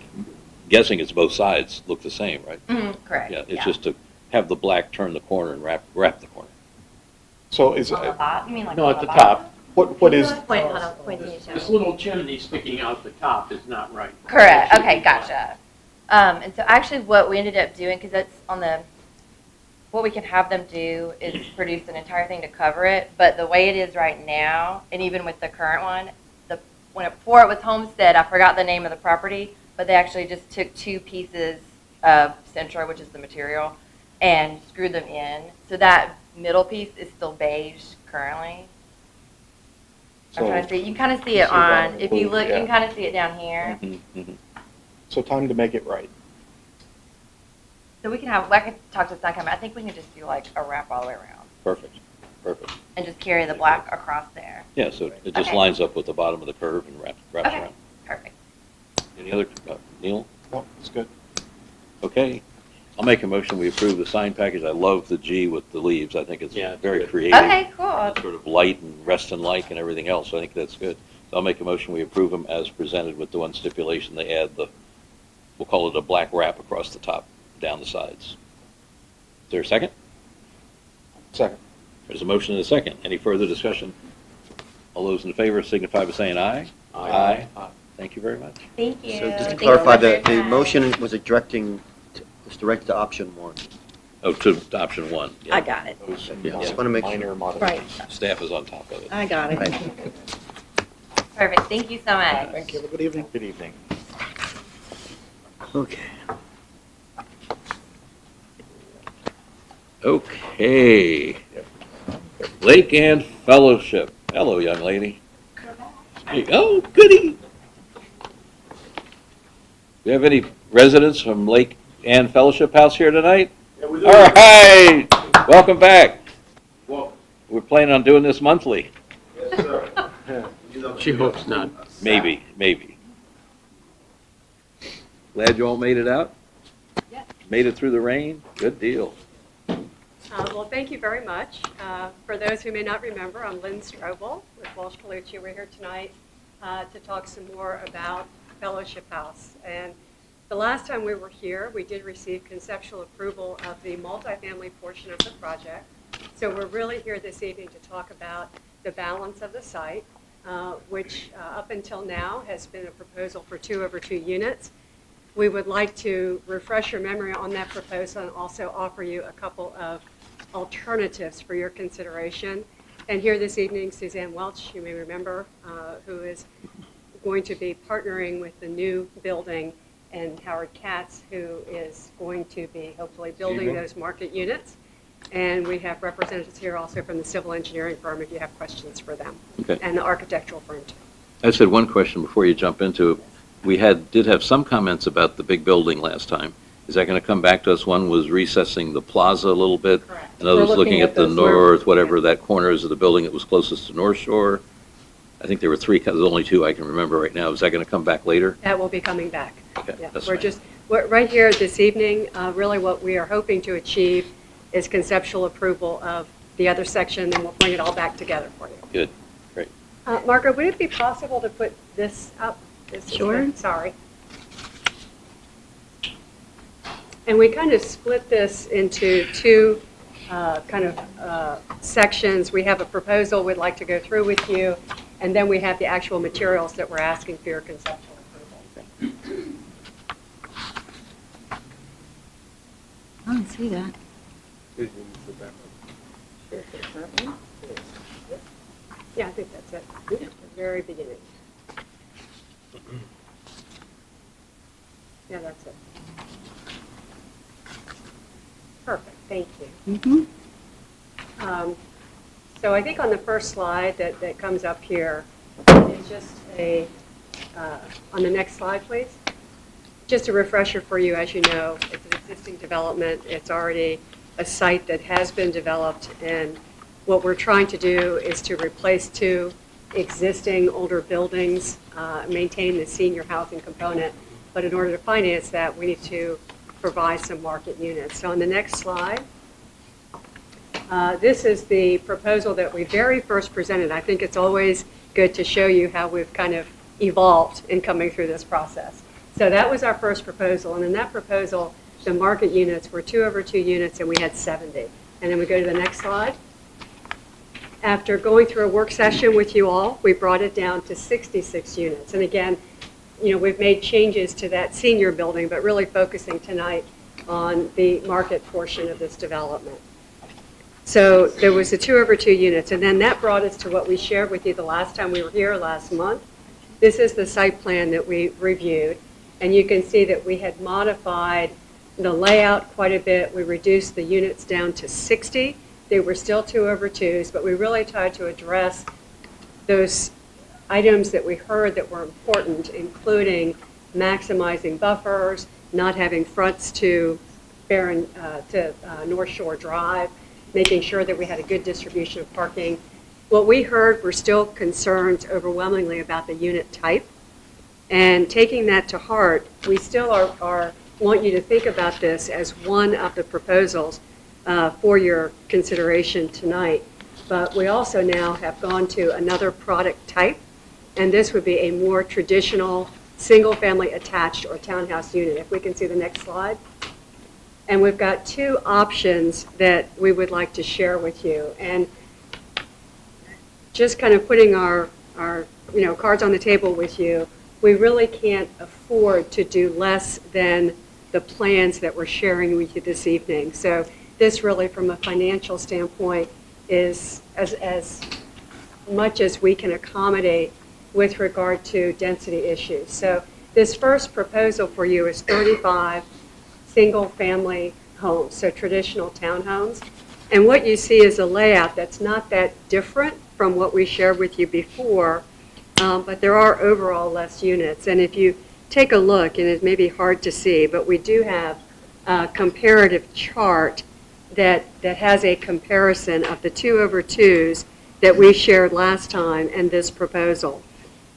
Speaker 1: guessing it's both sides look the same, right?
Speaker 10: Correct.
Speaker 1: Yeah, it's just to have the black turn the corner and wrap the corner.
Speaker 7: So is,
Speaker 10: On the bottom? You mean like
Speaker 6: No,
Speaker 10: on
Speaker 6: at the
Speaker 10: bottom?
Speaker 6: top.
Speaker 7: what is,
Speaker 10: Point, hold on, pointing you
Speaker 6: This
Speaker 10: to.
Speaker 6: little chimney sticking out the top is not right.
Speaker 10: Correct,
Speaker 6: It should
Speaker 10: okay,
Speaker 6: be flat.
Speaker 10: gotcha. And so actually what we ended up doing, because that's on the, what we can have them do is produce an entire thing to cover it, but the way it is right now, and even with the current one, before it was Homestead, I forgot the name of the property, but they actually just took two pieces of Centra, which is the material, and screwed them in. So that middle piece is still beige currently. I'm
Speaker 7: So-
Speaker 10: trying to see, you can kind of see
Speaker 7: You
Speaker 10: it
Speaker 7: see it on
Speaker 10: on,
Speaker 7: the
Speaker 10: if you
Speaker 7: blue,
Speaker 10: look, you
Speaker 7: yeah.
Speaker 10: can kind of see it down here.
Speaker 1: Mhm, mhm.
Speaker 7: so time to make it right.
Speaker 10: So we can have, I could talk to Sun, I think we can just do like a wrap all the way around
Speaker 1: Perfect, perfect.
Speaker 10: and just carry the black across there.
Speaker 1: Yeah, so it just
Speaker 10: Okay.
Speaker 1: lines up with the bottom of the curve and wraps
Speaker 10: Okay.
Speaker 1: around.
Speaker 10: Perfect.
Speaker 1: Any other, Neil?
Speaker 7: No, it's good.
Speaker 1: Okay, I'll make a motion, we approve the sign package. I love the G with the leaves, I think it's
Speaker 6: Yeah, it's
Speaker 1: very
Speaker 6: good.
Speaker 1: creative.
Speaker 10: Okay, cool.
Speaker 1: It's sort of light and Reston-like and everything else, so I think that's good. So I'll make a motion, we approve them as presented with the one stipulation, they add we'll call it a black wrap across the top, down the sides. Is there a second?
Speaker 7: Second.
Speaker 1: There's a motion and a second. Any further discussion? All those in favor signify by saying aye.
Speaker 6: Aye.
Speaker 1: Thank you very much.
Speaker 10: Thank you.
Speaker 9: so just to
Speaker 10: Thank you
Speaker 9: clarify,
Speaker 10: so much for
Speaker 9: the
Speaker 10: your time.
Speaker 9: motion was directed to option one.
Speaker 1: Oh, to option one. Yeah.
Speaker 8: I got it.
Speaker 9: Just want to make sure.
Speaker 8: Right.
Speaker 1: Staff is on top of it.
Speaker 8: I got it.
Speaker 10: Perfect, thank you so much.
Speaker 7: Thank you. Have a good evening.
Speaker 9: Good evening. Okay.
Speaker 1: Okay. Lake and Fellowship. Hello, young lady. Oh, goody. Do you have any residents from Lake and Fellowship House here tonight?
Speaker 2: Yeah, we do.
Speaker 1: All right, welcome back. We're planning on doing this monthly.
Speaker 2: Yes, sir.
Speaker 6: She hopes not.
Speaker 1: Maybe. Glad you all made it out?
Speaker 11: Yeah.
Speaker 1: Made it through the rain? Good deal.
Speaker 11: Well, thank you very much. For those who may not remember, I'm Lynn Strobel with Walsh Colucci. We're here tonight to talk some more about Fellowship House. And the last time we were here, we did receive conceptual approval of the multifamily portion of the project. So we're really here this evening to talk about the balance of the site, which up until now has been a proposal for 2 over 2 units. We would like to refresh your memory on that proposal and also offer you a couple of alternatives for your consideration. And here this evening, Suzanne Welch, you may remember, who is going to be partnering with the new building, and Howard Katz, who is going to be hopefully building those market units. And we have representatives here also from the civil engineering firm if you have questions for them,
Speaker 1: Okay.
Speaker 11: and the architectural firm too.
Speaker 1: I just had one question before you jump into it. We did have some comments about the big building last time. Is that going to come back to us? One was recessing the plaza a little bit.
Speaker 11: Correct.
Speaker 1: Another was
Speaker 11: We're
Speaker 1: looking
Speaker 11: looking
Speaker 1: at
Speaker 11: at
Speaker 1: the
Speaker 11: those
Speaker 1: north, whatever that corner is of the building that was closest to North Shore. I think there were 3, there's only 2 I can remember right now. Is that going to come back later?
Speaker 11: That will be coming back.
Speaker 1: Okay,
Speaker 11: Yeah,
Speaker 1: that's
Speaker 11: we're
Speaker 1: fine.
Speaker 11: right here this evening, really what we are hoping to achieve is conceptual approval of the other section, and we'll bring it all back together for you.
Speaker 1: Good, great.
Speaker 11: Margaret, would it be possible to put this up?
Speaker 8: Sure.
Speaker 11: Sorry. And we kind of split this into 2 sections. We have a proposal we'd like to go through with you, and then we have the actual materials that we're asking for your conceptual approval.
Speaker 8: I don't see that.
Speaker 11: Yeah, I think that's it. At the very beginning. Yeah, that's it. Perfect, thank you.
Speaker 8: Mm-hmm.
Speaker 11: So I think on the first slide that comes up here is just on the next slide, please. Just a refresher for you, as you know, it's an existing development. It's already a site that has been developed, and what we're trying to do is to replace 2 existing older buildings, maintain the senior housing component, but in order to finance that, we need to provide some market units. So on the next slide, this is the proposal that we very first presented. I think it's always good to show you how we've kind of evolved in coming through this process. So that was our first proposal, and in that proposal, the market units were 2 over 2 units, and we had 70. And then we go to the next slide. After going through a work session with you all, we brought it down to 66 units. And again, we've made changes to that senior building, but really focusing tonight on the market portion of this development. So there was the 2 over 2 units, and then that brought us to what we shared with you the last time we were here last month. This is the site plan that we reviewed, and you can see that we had modified the layout quite a bit. We reduced the units down to 60. They were still 2 over 2s, but we really tried to address those items that we heard that were important, including maximizing buffers, not having fronts to North Shore Drive, making sure that we had a good distribution of parking. What we heard were still concerns overwhelmingly about the unit type. And taking that to heart, we still want you to think about this as one of the proposals for your consideration tonight. But we also now have gone to another product type, and this would be a more traditional single-family attached or townhouse unit. If we can see the next slide. And we've got 2 options that we would like to share with you. And just kind of putting our cards on the table with you, we really can't afford to do less than the plans that we're sharing with you this evening. So this really, from a financial standpoint, is as much as we can accommodate with regard to density issues. So this first proposal for you is 35 single-family homes, so traditional townhomes. And what you see is a layout that's not that different from what we shared with you before, but there are overall less units. And if you take a look, and it may be hard to see, but we do have a comparative chart that has a comparison of the 2/2s that we shared last time and this proposal.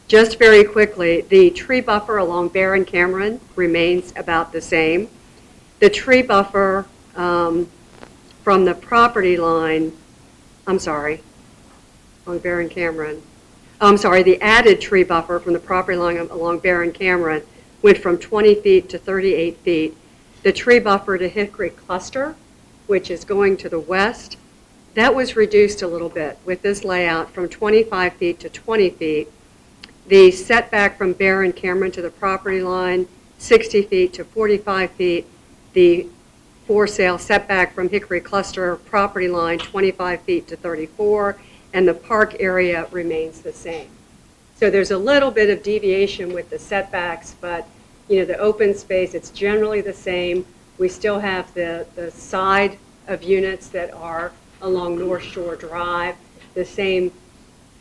Speaker 11: Just very quickly, the tree buffer along Barron Cameron remains about the same. The tree buffer from the property line, I'm sorry, along Barron Cameron, I'm sorry, the added tree buffer from the property line along Barron Cameron went from 20 feet to 38 feet. The tree buffer to Hickory Cluster, which is going to the west, that was reduced a little bit with this layout from 25 feet to 20 feet. The setback from Barron Cameron to the property line, 60 feet to 45 feet. The for sale setback from Hickory Cluster property line, 25 feet to 34, and the park area remains the same. So there's a little bit of deviation with the setbacks, but the open space, it's generally the same. We still have the side of units that are along North Shore Drive, the same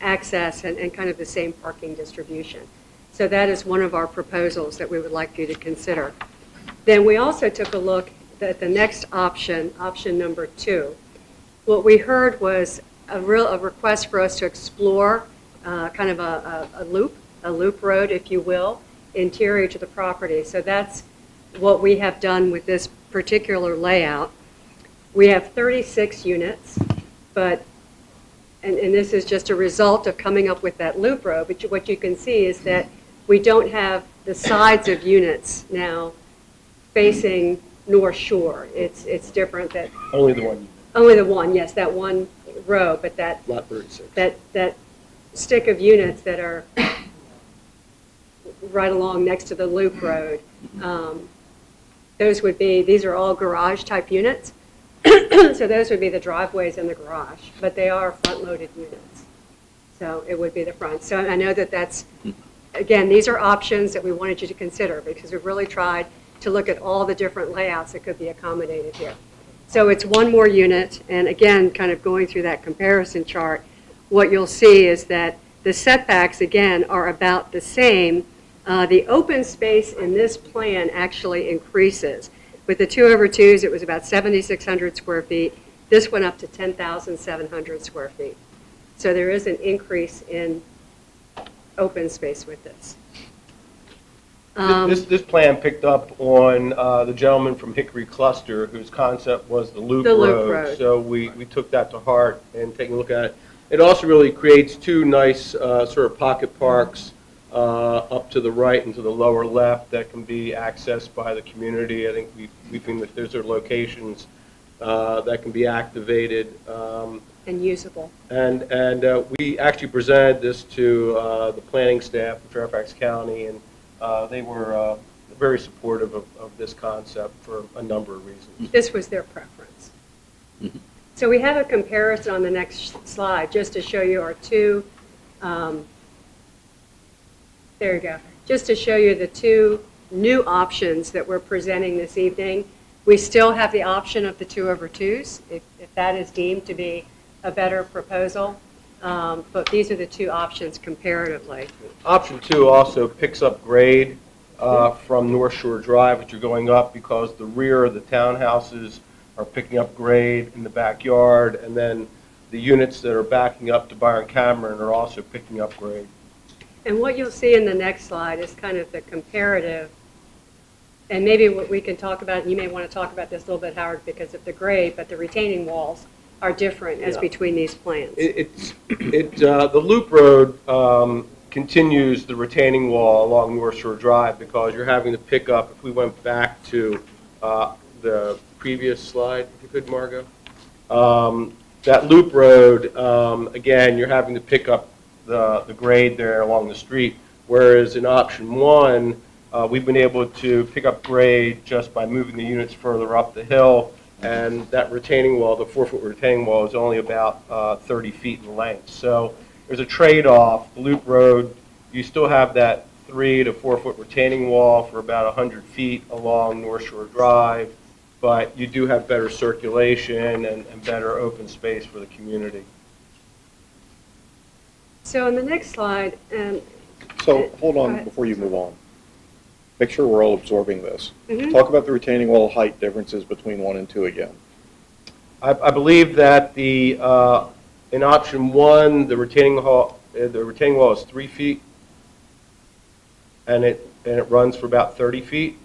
Speaker 11: access and kind of the same parking distribution. So that is one of our proposals that we would like you to consider. Then we also took a look at the next option, option number 2. What we heard was a request for us to explore kind of a loop road, if you will, interior to the property. So that's what we have done with this particular layout. We have 36 units, but, and this is just a result of coming up with that loop road, but what you can see is that we don't have the sides of units now facing North Shore. It's different that.
Speaker 12: Only the one.
Speaker 11: Only the one, yes, that one row, but that.
Speaker 12: Lot 36.
Speaker 11: That stick of units that are right along next to the loop road. Those would be, these are all garage type units. So those would be the driveways and the garage, but they are front-loaded units. So it would be the front. So I know that that's, again, these are options that we wanted you to consider because we've really tried to look at all the different layouts that could be accommodated here. So it's one more unit, and again, kind of going through that comparison chart, what you'll see is that the setbacks, again, are about the same. The open space in this plan actually increases. With the 2/2s, it was about 7,600 square feet. This went up to 10,700 square feet. So there is an increase in open space with this.
Speaker 12: This plan picked up on the gentleman from Hickory Cluster whose concept was the loop road. So we took that to heart and taking a look at it. It also really creates two nice sort of pocket parks up to the right and to the lower left that can be accessed by the community. I think we think that those are locations that can be activated.
Speaker 11: And usable.
Speaker 12: And we actually presented this to the planning staff of Fairfax County, and they were very supportive of this concept for a number of reasons.
Speaker 11: This was their preference.
Speaker 1: Mm-hmm.
Speaker 11: So we have a comparison on the next slide just to show you our two, there you go, just to show you the two new options that we're presenting this evening. We still have the option of the 2/2s, if that is deemed to be a better proposal, but these are the two options comparatively.
Speaker 12: Option 2 also picks up grade from North Shore Drive as you're going up because the rear of the townhouses are picking up grade in the backyard, and then the units that are backing up to Byron Cameron are also picking up grade.
Speaker 11: And what you'll see in the next slide is kind of the comparative, and maybe what we can talk about, and you may want to talk about this a little bit, Howard, because of the grade, but the retaining walls are different as between these plans.
Speaker 12: The loop road continues the retaining wall along North Shore Drive because you're having to pick up, if we went back to the previous slide, if you could, Margot, that loop road, again, you're having to pick up the grade there along the street, whereas in option 1, we've been able to pick up grade just by moving the units further up the hill and that retaining wall, the 4-foot retaining wall, is only about 30 feet in length. So there's a trade-off. The loop road, you still have that 3 to 4-foot retaining wall for about 100 feet along North Shore Drive, but you do have better circulation and better open space for the community.
Speaker 11: So on the next slide,
Speaker 7: So, hold
Speaker 11: Go
Speaker 7: on
Speaker 11: ahead.
Speaker 7: before you move on. Make sure we're all absorbing this.
Speaker 11: Mhm.
Speaker 7: Talk about the retaining wall height differences between 1 and 2 again.
Speaker 12: I believe that in option 1, the retaining wall is 3 feet, and it runs for about 30 feet.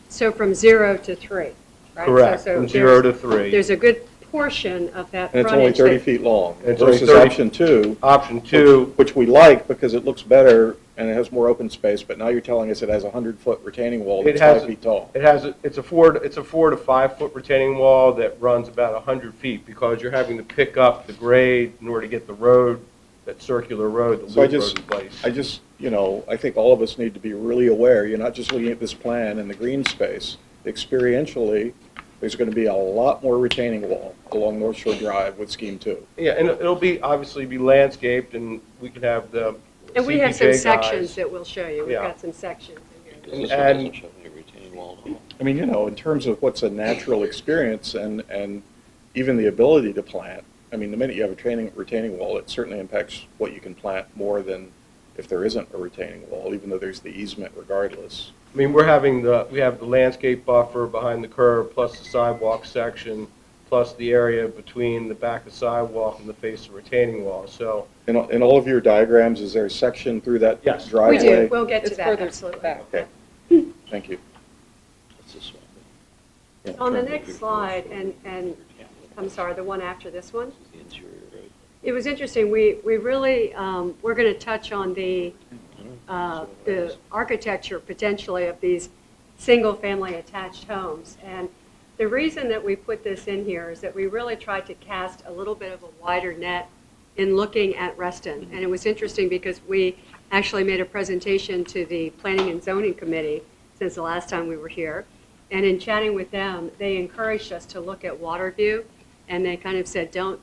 Speaker 11: so from 0 to 3, right?
Speaker 12: Correct,
Speaker 11: So
Speaker 12: from 0
Speaker 11: there's-
Speaker 12: to 3.
Speaker 11: There's a good portion of that
Speaker 7: And it's
Speaker 11: front
Speaker 7: only
Speaker 11: edge
Speaker 7: 30
Speaker 11: that-
Speaker 7: feet long
Speaker 12: It's only
Speaker 7: versus
Speaker 12: 30
Speaker 7: option 2,
Speaker 12: Option 2,
Speaker 7: which we like because it looks better and it has more open space, but now you're telling us it has a 100-foot retaining wall
Speaker 12: It
Speaker 7: that's
Speaker 12: has
Speaker 7: 5 feet tall.
Speaker 12: it's a 4 to 5 foot retaining wall that runs about 100 feet because you're having to pick up the grade in order to get the road, that circular road, the
Speaker 7: So
Speaker 12: loop road in place.
Speaker 7: I think all of us need to be really aware, you're not just looking at this plan and the green space. Experientially, there's going to be a lot more retaining wall along North Shore Drive with Scheme 2.
Speaker 12: Yeah, and it'll obviously be landscaped, and we can have the
Speaker 11: And we have some
Speaker 12: CPJ
Speaker 11: sections
Speaker 12: guys.
Speaker 11: that we'll show you. We've
Speaker 12: Yeah.
Speaker 11: got some sections in here.
Speaker 1: This one
Speaker 12: And-
Speaker 1: doesn't show any retaining wall at all.
Speaker 7: I mean, in terms of what's a natural experience and even the ability to plant, I mean, the minute you have a retaining wall, it certainly impacts what you can plant more than if there isn't a retaining wall, even though there's the easement regardless.
Speaker 12: I mean, we have the landscape buffer behind the curb, plus the sidewalk section, plus the area between the back of sidewalk and the face of retaining wall, so.
Speaker 7: In all of your diagrams, is there a section through that
Speaker 12: Yes.
Speaker 11: We
Speaker 7: driveway?
Speaker 11: do, we'll get to
Speaker 13: It's
Speaker 11: that,
Speaker 13: further
Speaker 11: absolutely.
Speaker 13: back.
Speaker 7: Okay, thank you.
Speaker 1: That's this one.
Speaker 7: Yeah.
Speaker 11: On the next slide, and I'm sorry, the one after this one,
Speaker 1: The interior, right?
Speaker 11: it was interesting, we really, we're going to touch on the architecture potentially of these single-family attached homes. And the reason that we put this in here is that we really tried to cast a little bit of a wider net in looking at Reston. And it was interesting because we actually made a presentation to the Planning and Zoning Committee since the last time we were here. And in chatting with them, they encouraged us to look at water view, and they kind of said, don't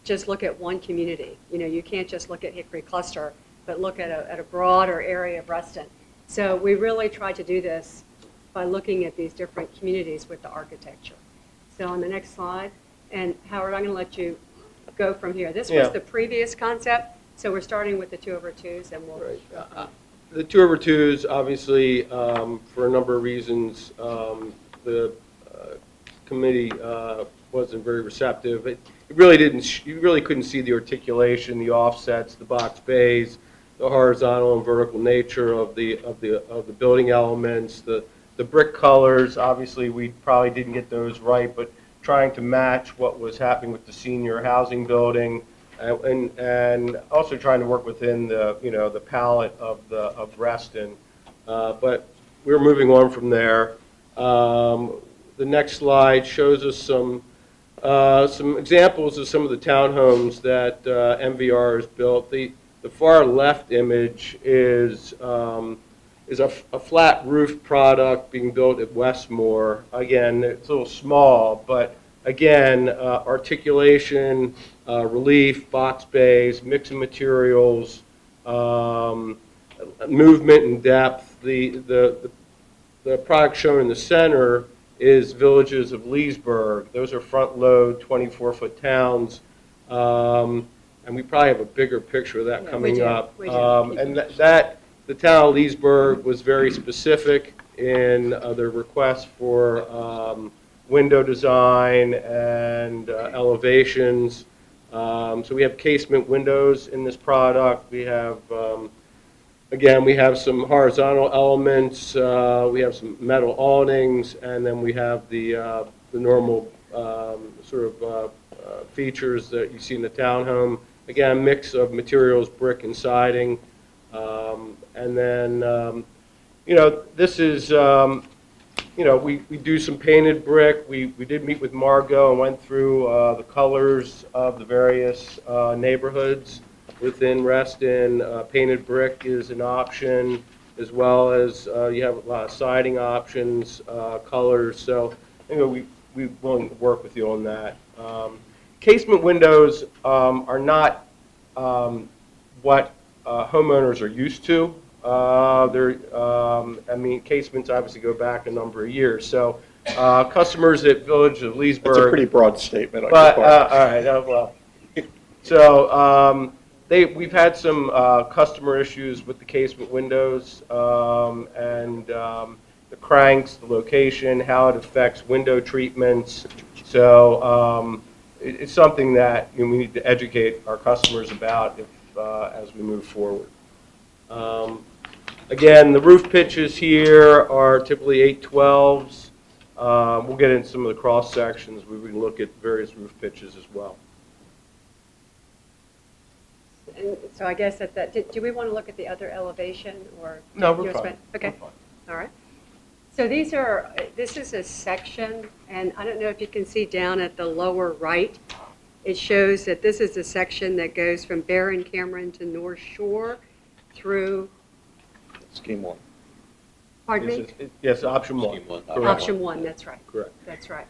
Speaker 11: just look at one community. You can't just look at Hickory Cluster, but look at a broader area of Reston. So we really tried to do this by looking at these different communities with the architecture. So on the next slide, and Howard, I'm going to let you go from here. This was
Speaker 12: Yeah.
Speaker 11: the previous concept, so we're starting with the 2/2s, and we'll.
Speaker 12: Right. The 2/2s, obviously, for a number of reasons, the committee wasn't very receptive. It really didn't. You really couldn't see the articulation, the offsets, the box bays, the horizontal and vertical nature of the building elements, the brick colors. Obviously, we probably didn't get those right, but trying to match what was happening with the senior housing building. And also trying to work within the palette of Reston, but we're moving on from there. The next slide shows us some examples of some of the townhomes that MVR has built. The far left image is a flat roof product being built at Westmore. Again, it's a little small, but again, articulation, relief, box bays, mix of materials, movement and depth. The product shown in the center is Villages of Leesburg. Those are front-load, 24-foot towns. And we probably have a bigger picture of that coming up.
Speaker 11: We do.
Speaker 12: And the town of Leesburg was very specific in their request for window design and elevations. So we have casement windows in this product. We have, again, we have some horizontal elements. We have some metal awnings, and then we have the normal features that you see in the townhome. Again, a mix of materials, brick and siding. And then, this is, we do some painted brick. We did meet with Margot and went through the colors of the various neighborhoods within Reston. Painted brick is an option, as well as you have a lot of siding options, colors. So, we're willing to work with you on that. Casement windows are not what homeowners are used to. I mean, casements obviously go back a number of years. So customers at Village of Leesburg.
Speaker 7: That's a pretty broad statement on
Speaker 12: But,
Speaker 7: your part.
Speaker 12: all right, well. So we've had some customer issues with the casement windows and the cranks, the location, how it affects window treatments. So it's something that we need to educate our customers about as we move forward. Again, the roof pitches here are typically 8/12s. We'll get into some of the cross sections. We can look at various roof pitches as well.
Speaker 11: And so I guess at that, do we want to look at the other elevation or?
Speaker 12: No, we're
Speaker 11: you're
Speaker 12: fine.
Speaker 11: spent- Okay,
Speaker 12: We're fine.
Speaker 11: all right. So this is a section, and I don't know if you can see down at the lower right, it shows that this is a section that goes from Barron Cameron to North Shore through,
Speaker 7: Scheme 1.
Speaker 11: pardon me?
Speaker 12: Yes, option one.
Speaker 1: Scheme one.
Speaker 12: Correct.
Speaker 11: Option 1, that's right.
Speaker 12: Correct.
Speaker 11: That's right.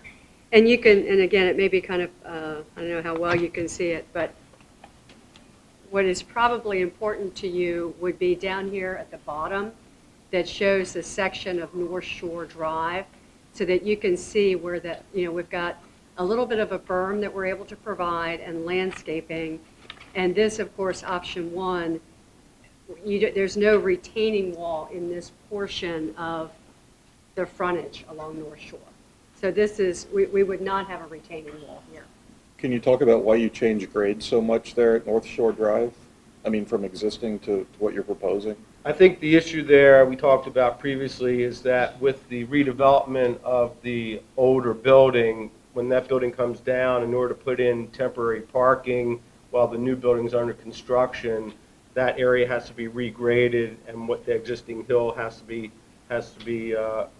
Speaker 11: And you can, and again, it may be kind of, I don't know how well you can see it, but what is probably important to you would be down here at the bottom that shows the section of North Shore Drive so that you can see where that, we've got a little bit of a berm that we're able to provide and landscaping. And this, of course, option 1, there's no retaining wall in this portion of the frontage along North Shore. So this is, we would not have a retaining wall here.
Speaker 7: Can you talk about why you changed grade so much there at North Shore Drive? I mean, from existing to what you're proposing?
Speaker 12: I think the issue there we talked about previously is that with the redevelopment of the older building, when that building comes down, in order to put in temporary parking while the new building's under construction, that area has to be regraded, and what the existing hill has to be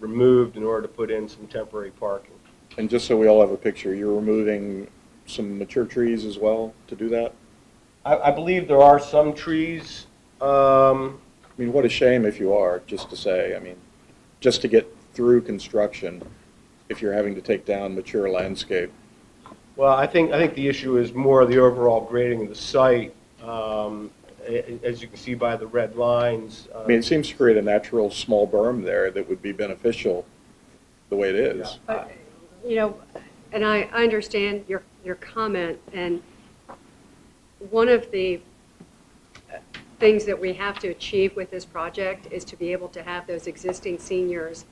Speaker 12: removed in order to put in some temporary parking.
Speaker 7: And just so we all have a picture, you're removing some mature trees as well to do that?
Speaker 12: I believe there are some trees.
Speaker 7: I mean, what a shame if you are, just to say, I mean, just to get through construction, if you're having to take down mature landscape.
Speaker 12: Well, I think the issue is more the overall grading of the site. As you can see by the red lines.
Speaker 7: I mean, it seems to create a natural small berm there that would be beneficial the way it is.
Speaker 11: But, and I understand your comment, and one of the things that we have to achieve with this project is to be able to have those existing seniors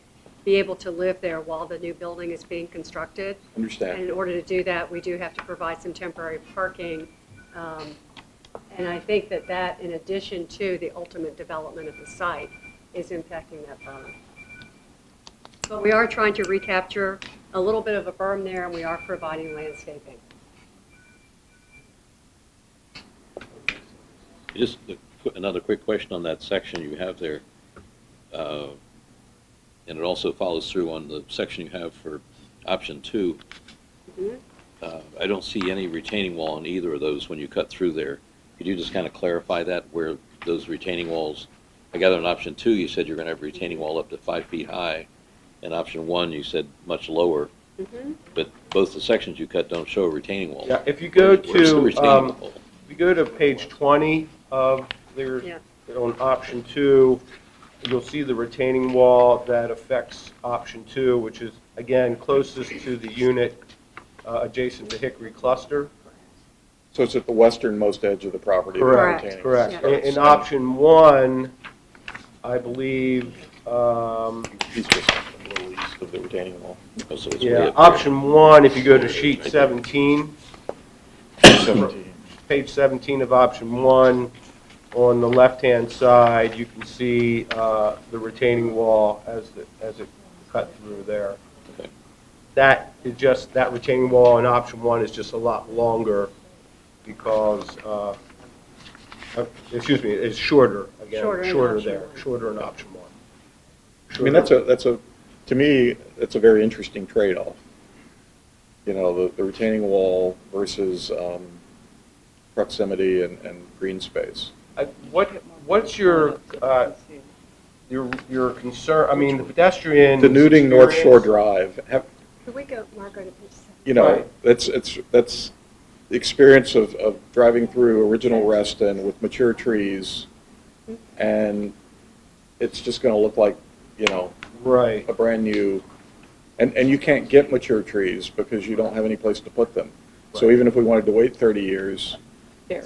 Speaker 11: be able to live there while the new building is being constructed.
Speaker 7: Understand.
Speaker 11: And in order to do that, we do have to provide some temporary parking. And I think that in addition to the ultimate development of the site, is impacting that berm. But we are trying to recapture a little bit of a berm there, and we are providing landscaping.
Speaker 1: Just another quick question on that section you have there. And it also follows through on the section you have for option 2.
Speaker 11: Mm-hmm.
Speaker 1: I don't see any retaining wall on either of those when you cut through there. Could you just kind of clarify that, where those retaining walls, I gather in option 2 you said you're going to have a retaining wall up to 5 feet high, and option 1 you said much lower,
Speaker 11: Mm-hmm.
Speaker 1: but both the sections you cut don't show a retaining wall.
Speaker 12: Yeah, if you go
Speaker 1: Where's the retaining wall?
Speaker 12: if you go to page 20 of their, on option 2, you'll see the retaining wall that affects option 2, which is, again, closest to the unit adjacent to Hickory Cluster.
Speaker 7: So it's at the westernmost edge of the property.
Speaker 11: Correct.
Speaker 7: retaining.
Speaker 12: Correct.
Speaker 11: Yeah.
Speaker 12: In option 1, I believe,
Speaker 7: He's just a little east of the retaining wall.
Speaker 1: Oh, so it's way
Speaker 12: yeah,
Speaker 1: up there.
Speaker 12: option 1, if you go to sheet 17,
Speaker 7: 17.
Speaker 12: page 17 of option 1, on the left-hand side, you can see the retaining wall as it cut through there.
Speaker 1: Okay.
Speaker 12: That is just, that retaining wall in option 1 is just a lot longer because, excuse me, it's shorter, again,
Speaker 11: Shorter in
Speaker 12: shorter
Speaker 11: option
Speaker 12: there,
Speaker 11: one.
Speaker 12: shorter in option 1.
Speaker 7: I mean, to me, that's a very interesting trade-off. You know, the retaining wall versus proximity and green space.
Speaker 12: What's your concern, I mean, the pedestrian.
Speaker 7: Denuding North Shore
Speaker 12: experience-
Speaker 7: Drive,
Speaker 11: Could we go, Margaret,
Speaker 7: you know,
Speaker 12: Right.
Speaker 7: that's the experience of driving through original Reston with mature trees, and it's just going to look like, you know,
Speaker 12: Right.
Speaker 7: a brand new, and you can't get mature trees because you don't have any place to put them. So
Speaker 12: Right.
Speaker 7: even if we wanted to wait 30 years,
Speaker 13: There,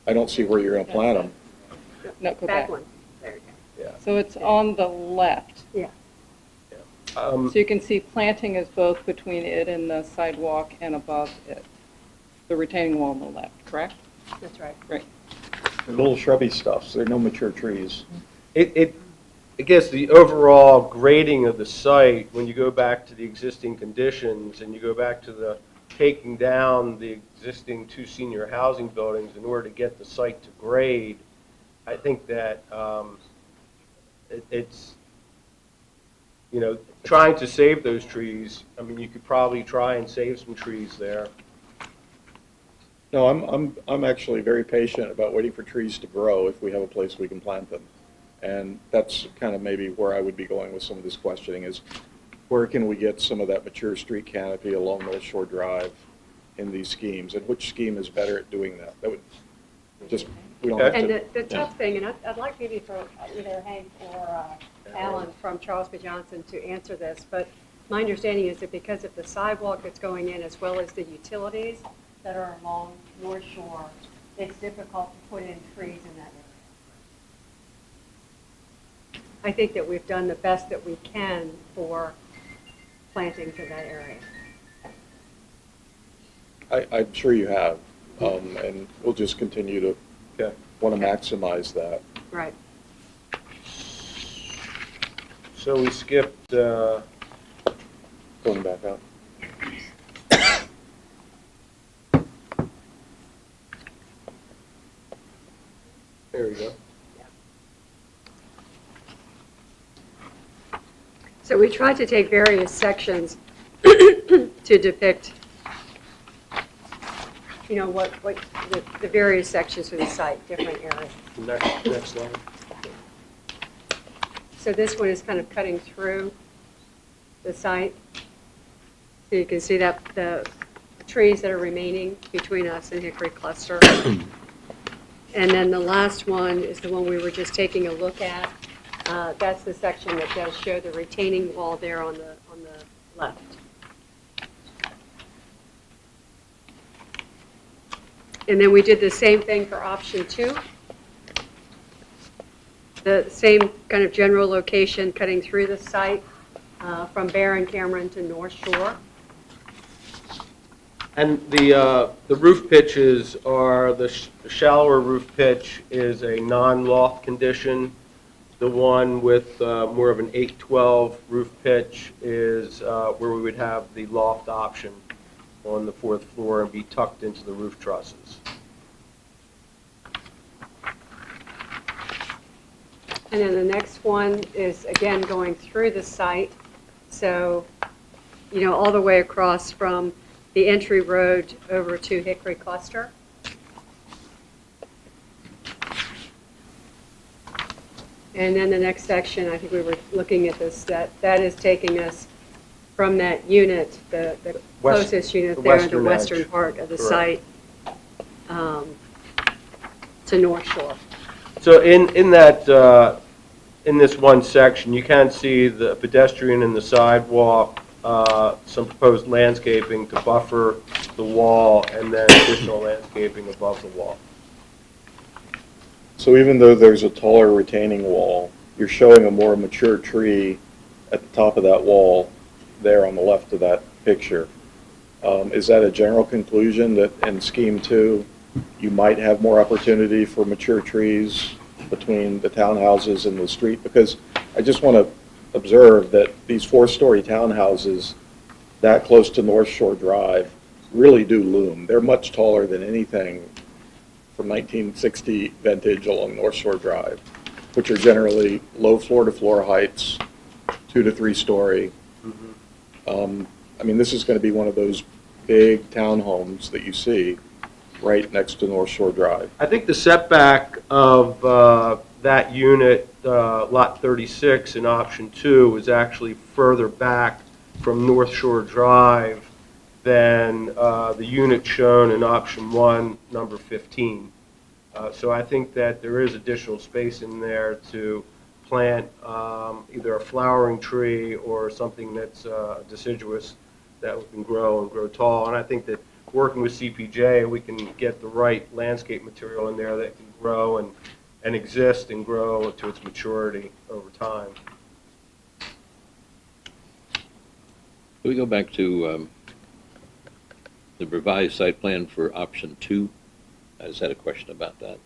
Speaker 7: I don't see where you're going to plant them.
Speaker 13: no, go
Speaker 11: Back
Speaker 13: back.
Speaker 11: one. There you go.
Speaker 13: So it's on the left.
Speaker 12: Um,
Speaker 13: So you can see planting is both between it and the sidewalk and above it. The retaining wall on the left, correct?
Speaker 11: That's right.
Speaker 13: Right.
Speaker 7: Little shrubby stuff, so there are no mature trees.
Speaker 12: I guess the overall grading of the site, when you go back to the existing conditions and you go back to the taking down the existing 2 senior housing buildings in order to get the site to grade, I think that it's, you know, trying to save those trees. I mean, you could probably try and save some trees there.
Speaker 7: No, I'm actually very patient about waiting for trees to grow if we have a place we can plant them. And that's kind of maybe where I would be going with some of this questioning is, where can we get some of that mature street canopy along North Shore Drive in these schemes? And which scheme is better at doing that? That would just, we don't have
Speaker 11: And
Speaker 7: to.
Speaker 11: the tough thing, and I'd like maybe for either Hank or Alan from Charles B. Johnson to answer this, but my understanding is that because of the sidewalk that's going in as well as the utilities that are along North Shore, it's difficult to put in trees in that area. I think that we've done the best that we can for planting to that area.
Speaker 7: I'm sure you have, and we'll just continue to
Speaker 12: Okay.
Speaker 7: want to maximize that.
Speaker 11: Right.
Speaker 12: So we skipped,
Speaker 7: Going back up.
Speaker 12: there we go.
Speaker 11: So we tried to take various sections to depict, you know, what the various sections of the site, different areas.
Speaker 12: Next slide.
Speaker 11: So this one is kind of cutting through the site. So you can see that the trees that are remaining between us and Hickory Cluster. And then the last one is the one we were just taking a look at. That's the section that does show the retaining wall there on the left. And then we did the same thing for option 2. The same kind of general location cutting through the site from Barron Cameron to North Shore.
Speaker 12: And the roof pitches are, the shallower roof pitch is a non-loft condition. The one with more of an 8-12 roof pitch is where we would have the loft option on the 4th floor and be tucked into the roof trusses.
Speaker 11: And then the next one is, again, going through the site. So, you know, all the way across from the entry road over to Hickory Cluster. And then the next section, I think we were looking at this, that is taking us from that unit, the closest unit there, the western part of the site, to North Shore.
Speaker 12: So in that, in this one section, you can see the pedestrian and the sidewalk, some proposed landscaping to buffer the wall, and then additional landscaping above the wall.
Speaker 7: So even though there's a taller retaining wall, you're showing a more mature tree at the top of that wall there on the left of that picture. Is that a general conclusion that in Scheme 2, you might have more opportunity for mature trees between the townhouses and the street? Because I just want to observe that these 4-story townhouses that close to North Shore Drive really do loom. They're much taller than anything from 1960 vintage along North Shore Drive, which are generally low floor-to-floor heights, 2 to 3 story. I mean, this is going to be one of those big townhomes that you see right next to North Shore Drive.
Speaker 12: I think the setback of that unit, lot 36 in option 2, is actually further back from North Shore Drive than the unit shown in option 1, number 15. So I think that there is additional space in there to plant either a flowering tree or something that's deciduous that can grow and grow tall. And I think that working with CPJ, we can get the right landscape material in there that can grow and exist and grow to its maturity over time.
Speaker 1: Can we go back to the revised site plan for option 2? I just had a question about that.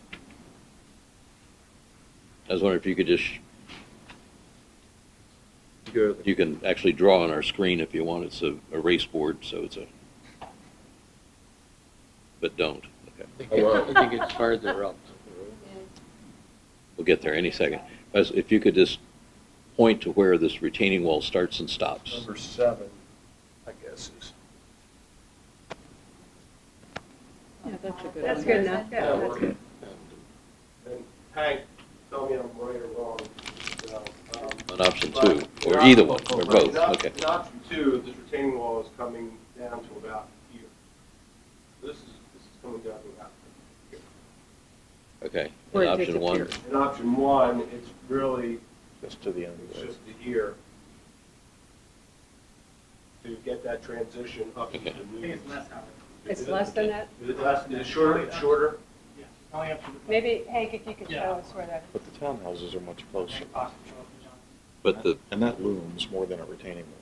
Speaker 1: I was wondering if you could just, you can actually draw on our screen if you want. It's a erase board, so it's a, but don't. Okay.
Speaker 6: I think it's farther up.
Speaker 1: We'll get there any second. If you could just point to where this retaining wall starts and stops.
Speaker 12: Number 7, I guess, is.
Speaker 13: Yeah, that's a good.
Speaker 11: That's good enough, yeah, that's good.
Speaker 12: And Hank, tell me I'm right or wrong. So,
Speaker 1: On option 2, or either one, or both,
Speaker 12: In
Speaker 1: okay.
Speaker 12: option 2, this retaining wall is coming down to about here. This is coming down to about here.
Speaker 1: Okay,
Speaker 11: Where
Speaker 1: and
Speaker 11: it
Speaker 1: option 1,
Speaker 11: disappears.
Speaker 12: In option 1, it's really,
Speaker 7: Just to the end
Speaker 12: it's
Speaker 7: of it.
Speaker 12: just to here. To get that transition up to
Speaker 1: Okay.
Speaker 12: the
Speaker 2: I
Speaker 12: new.
Speaker 2: think it's less, Howard.
Speaker 11: It's less than that?
Speaker 12: Is it less, is it shorter? Shorter?
Speaker 2: Yeah, only up to the.
Speaker 11: Maybe, Hank, if you could show
Speaker 2: Yeah.
Speaker 11: us where that.
Speaker 7: But the townhouses are much closer.
Speaker 1: but the,
Speaker 7: And that looms more than a retaining wall.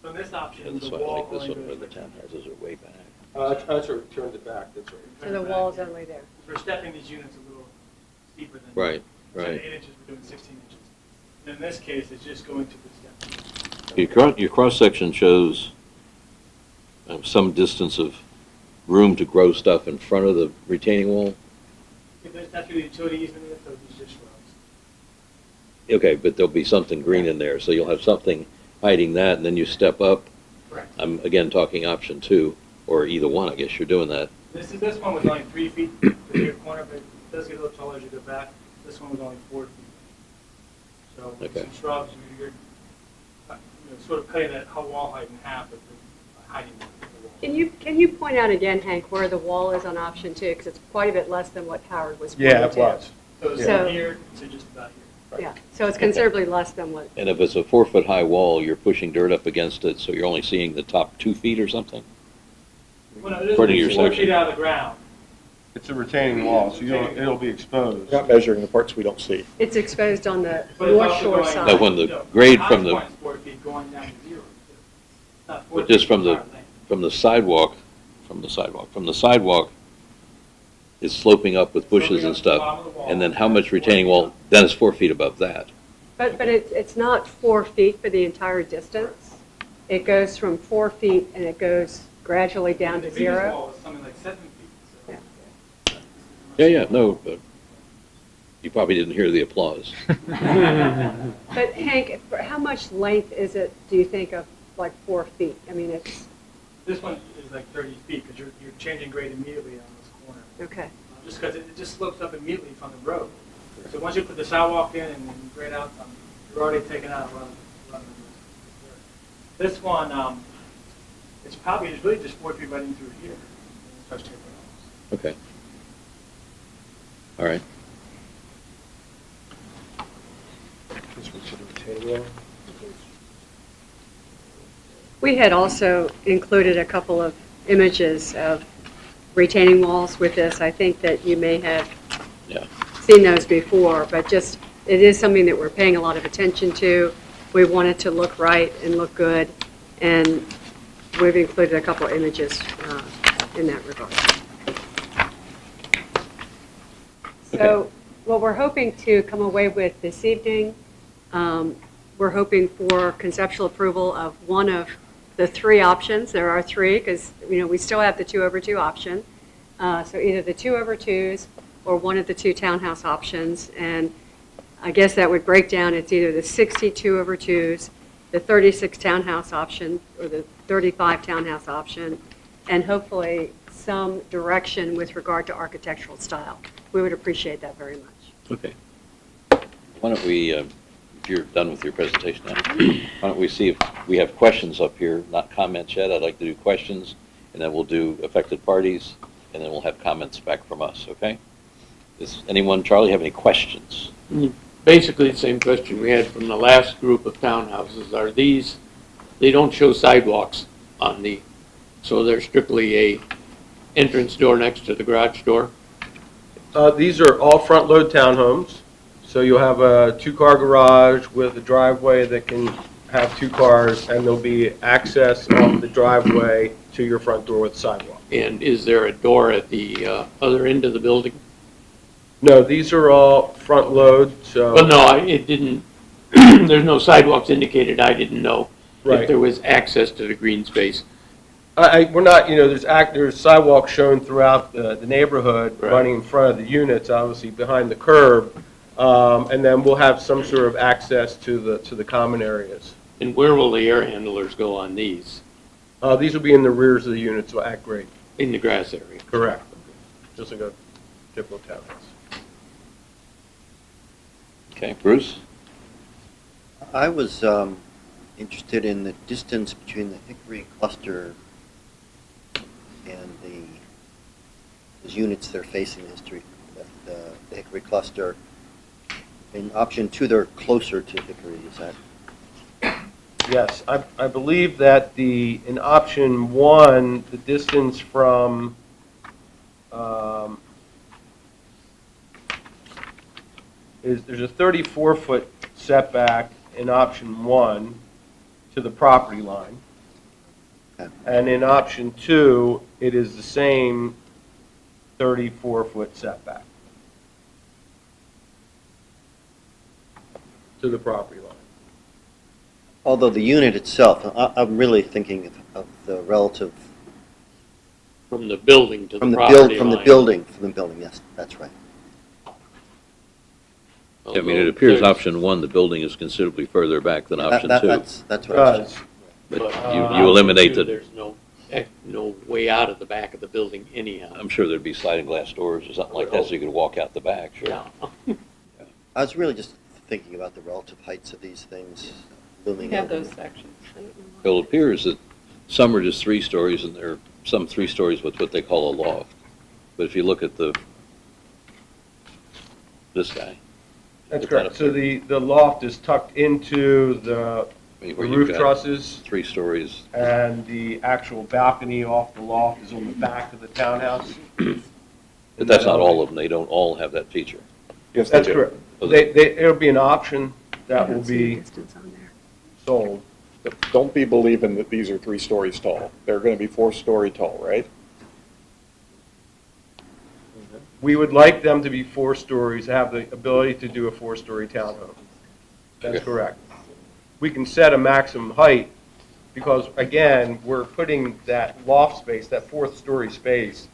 Speaker 2: So in this option,
Speaker 1: and
Speaker 2: the
Speaker 1: so I
Speaker 2: wall
Speaker 1: like this
Speaker 2: only
Speaker 1: one where
Speaker 2: goes
Speaker 1: the townhouses are way back.
Speaker 12: That's right, turns it back, that's right.
Speaker 11: So the wall's only there.
Speaker 2: We're stepping these units a little steeper than.
Speaker 1: Right,
Speaker 2: Instead of
Speaker 1: right.
Speaker 2: 8 inches, we're doing 16 inches. And in this case, it's just going to the step.
Speaker 1: Your cross-section shows some distance of room to grow stuff in front of the retaining wall.
Speaker 2: If that's where the utility easement is, so it's just shrubs.
Speaker 1: Okay, but there'll be something green in there, so you'll have something hiding that, and then you step up.
Speaker 2: Correct.
Speaker 1: I'm, again, talking option 2, or either one, I guess you're doing that.
Speaker 2: This one was only 3 feet to your corner, but it does get a little taller as you go back. This one was only 4 feet. So with
Speaker 1: Okay.
Speaker 2: some shrubs, you're sort of cutting that whole wall height in half with hiding the wall.
Speaker 11: Can you point out again, Hank, where the wall is on option 2? Because it's quite a bit less than what Howard was pointing to.
Speaker 12: Yeah, it was.
Speaker 2: So it's
Speaker 11: So-
Speaker 2: from here to just about here.
Speaker 11: Yeah, so it's considerably less than what,
Speaker 1: And if it's a 4-foot-high wall, you're pushing dirt up against it, so you're only seeing the top 2 feet or something?
Speaker 2: Well, no, it
Speaker 1: According to
Speaker 2: is
Speaker 1: your
Speaker 2: 4
Speaker 1: section.
Speaker 2: feet out of the ground.
Speaker 12: It's a retaining wall, so it'll be exposed.
Speaker 7: You're not measuring the parts we don't see.
Speaker 11: it's exposed on the
Speaker 2: But it's
Speaker 11: north
Speaker 2: also
Speaker 11: shore
Speaker 2: going-
Speaker 11: side.
Speaker 1: But when the grade from the-
Speaker 2: high point is 4 feet going down to 0. It's not 4
Speaker 1: But just
Speaker 2: feet
Speaker 1: from the
Speaker 2: entire length.
Speaker 1: from the sidewalk is sloping up with bushes
Speaker 2: Sloping
Speaker 1: and
Speaker 2: up to the
Speaker 1: stuff,
Speaker 2: bottom of the wall.
Speaker 1: and then how much retaining wall, then it's 4 feet above that.
Speaker 11: But it's not 4 feet for the entire distance. It goes from 4 feet and it goes gradually down to
Speaker 2: The previous
Speaker 11: 0.
Speaker 2: wall was something like 7 feet. So.
Speaker 1: Yeah, no, but you probably didn't hear the applause.
Speaker 11: But Hank, how much length is it, do you think, of like 4 feet? I mean, it's,
Speaker 2: This one is like 30 feet because you're changing grade immediately on this corner.
Speaker 11: okay.
Speaker 2: Just because it just slopes up immediately from the road. So once you put the sidewalk in and then grade out, you're already taking out a lot of the dirt. This one, it's probably, it's really just 4 feet right in through here. And it starts tapering off.
Speaker 1: Okay. All right.
Speaker 11: We had also included a couple of images of retaining walls with this. I think that you may have
Speaker 1: Yeah.
Speaker 11: seen those before, but just, it is something that we're paying a lot of attention to. We want it to look right and look good, and we've included a couple images in that regard. So what we're hoping to come away with this evening, we're hoping for conceptual approval of one of the 3 options. There are 3 because, we still have the 2/2 option. So either the 2/2s or one of the 2 townhouse options. And I guess that would break down, it's either the 62/2s, the 36 townhouse option, or the 35 townhouse option, and hopefully some direction with regard to architectural style. We would appreciate that very much.
Speaker 1: Okay. Why don't we, if you're done with your presentation now, why don't we see if we have questions up here, not comments yet. I'd like to do questions and then we'll do affected parties, and then we'll have comments back from us, okay? Does anyone, Charlie, have any questions?
Speaker 6: Basically, the same question we had from the last group of townhouses. Are these, they don't show sidewalks on the, so they're strictly a entrance door next to the garage door?
Speaker 12: These are all front-load townhomes, so you'll have a two-car garage with a driveway that can have two cars, and there'll be access off the driveway to your front door with sidewalk.
Speaker 6: And is there a door at the other end of the building?
Speaker 12: No, these are all front-load, so...
Speaker 6: Well, no, it didn't, there's no sidewalks indicated. I didn't know
Speaker 12: Right.
Speaker 6: if there was access to the green space.
Speaker 12: We're not, there's sidewalks shown throughout the neighborhood,
Speaker 6: Right.
Speaker 12: running in front of the units, obviously behind the curb, and then we'll have some sort of access to the common areas.
Speaker 6: And where will the air handlers go on these?
Speaker 12: These will be in the rears of the units, so at grade.
Speaker 6: In the grass area?
Speaker 12: Correct. Just like a typical townhouse.
Speaker 1: Okay, Bruce?
Speaker 9: I was interested in the distance between the Hickory cluster and those units that are facing the Hickory cluster. In option 2, they're closer to Hickory, is that?
Speaker 12: Yes, I believe that in option 1, the distance from, there's a 34-foot setback in option 1 to the property line.
Speaker 9: Okay.
Speaker 12: And in option 2, it is the same 34-foot setback to the property line.
Speaker 9: Although the unit itself, I'm really thinking of the relative,
Speaker 6: From the building to
Speaker 9: from
Speaker 6: the
Speaker 9: the
Speaker 6: property line?
Speaker 9: from the building, yes, that's right.
Speaker 1: I mean, it appears option 1, the building is considerably further back than option 2.
Speaker 9: That's what I was
Speaker 12: Does.
Speaker 1: But
Speaker 6: But
Speaker 1: you eliminate the,
Speaker 6: There's no way out of the back of the building anyhow.
Speaker 1: I'm sure there'd be sliding glass doors or something like that, so you could walk out the back, sure.
Speaker 6: Yeah.
Speaker 9: I was really just thinking about the relative heights of these things
Speaker 13: We
Speaker 9: looming
Speaker 13: have
Speaker 9: over
Speaker 13: those
Speaker 9: me.
Speaker 13: sections.
Speaker 1: Well, it appears that some are just 3 stories, and there are some 3 stories with what they call a loft. But if you look at this guy,
Speaker 12: That's
Speaker 1: Put that
Speaker 12: correct.
Speaker 1: up
Speaker 12: So
Speaker 1: there.
Speaker 12: the loft is tucked into the
Speaker 1: I mean,
Speaker 12: the
Speaker 1: where you've
Speaker 12: roof
Speaker 1: got
Speaker 12: trusses,
Speaker 1: 3 stories,
Speaker 12: and the actual balcony off the loft is on the back of the townhouse.
Speaker 1: but that's not all of them. They don't all have that feature.
Speaker 7: Yes,
Speaker 12: That's
Speaker 7: they do.
Speaker 12: correct. It'll be an option that will be sold.
Speaker 7: But don't be believing that these are 3 stories tall. They're going to be 4-story tall, right?
Speaker 12: We would like them to be 4 stories, have the ability to do a 4-story townhome. That's
Speaker 1: Okay.
Speaker 12: correct. We can set a maximum height, because again, we're putting that loft space, that 4th-story space,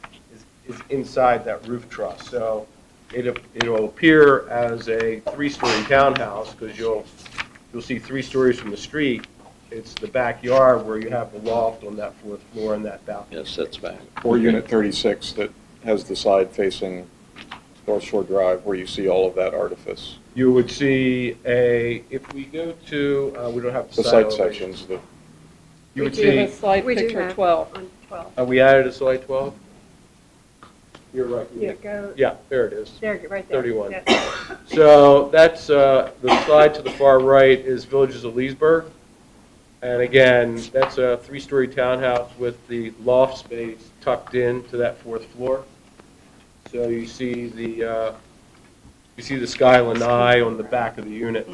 Speaker 12: is inside that roof truss. So it'll appear as a 3-story townhouse, because you'll see 3 stories from the street. It's the backyard where you have the loft on that 4th floor and that balcony.
Speaker 1: Yes, that's back.
Speaker 7: Or Unit 36 that has the side facing North Shore Drive where you see all of that artifice.
Speaker 12: You would see if we go to, we don't have
Speaker 7: The site sections,
Speaker 12: You
Speaker 13: We
Speaker 12: would
Speaker 13: do have
Speaker 12: see,
Speaker 13: slide
Speaker 11: We do
Speaker 13: picture
Speaker 11: have
Speaker 13: 12.
Speaker 11: on 12.
Speaker 12: we added a slide 12? You're right.
Speaker 11: Yeah, go,
Speaker 12: Yeah, there it is.
Speaker 11: there, right there.
Speaker 12: 31.
Speaker 11: Yeah.
Speaker 12: So that's, the slide to the far right is Villages of Leesburg. And again, that's a 3-story townhouse with the loft space tucked into that 4th floor. So you see the skyline eye on the back of the unit.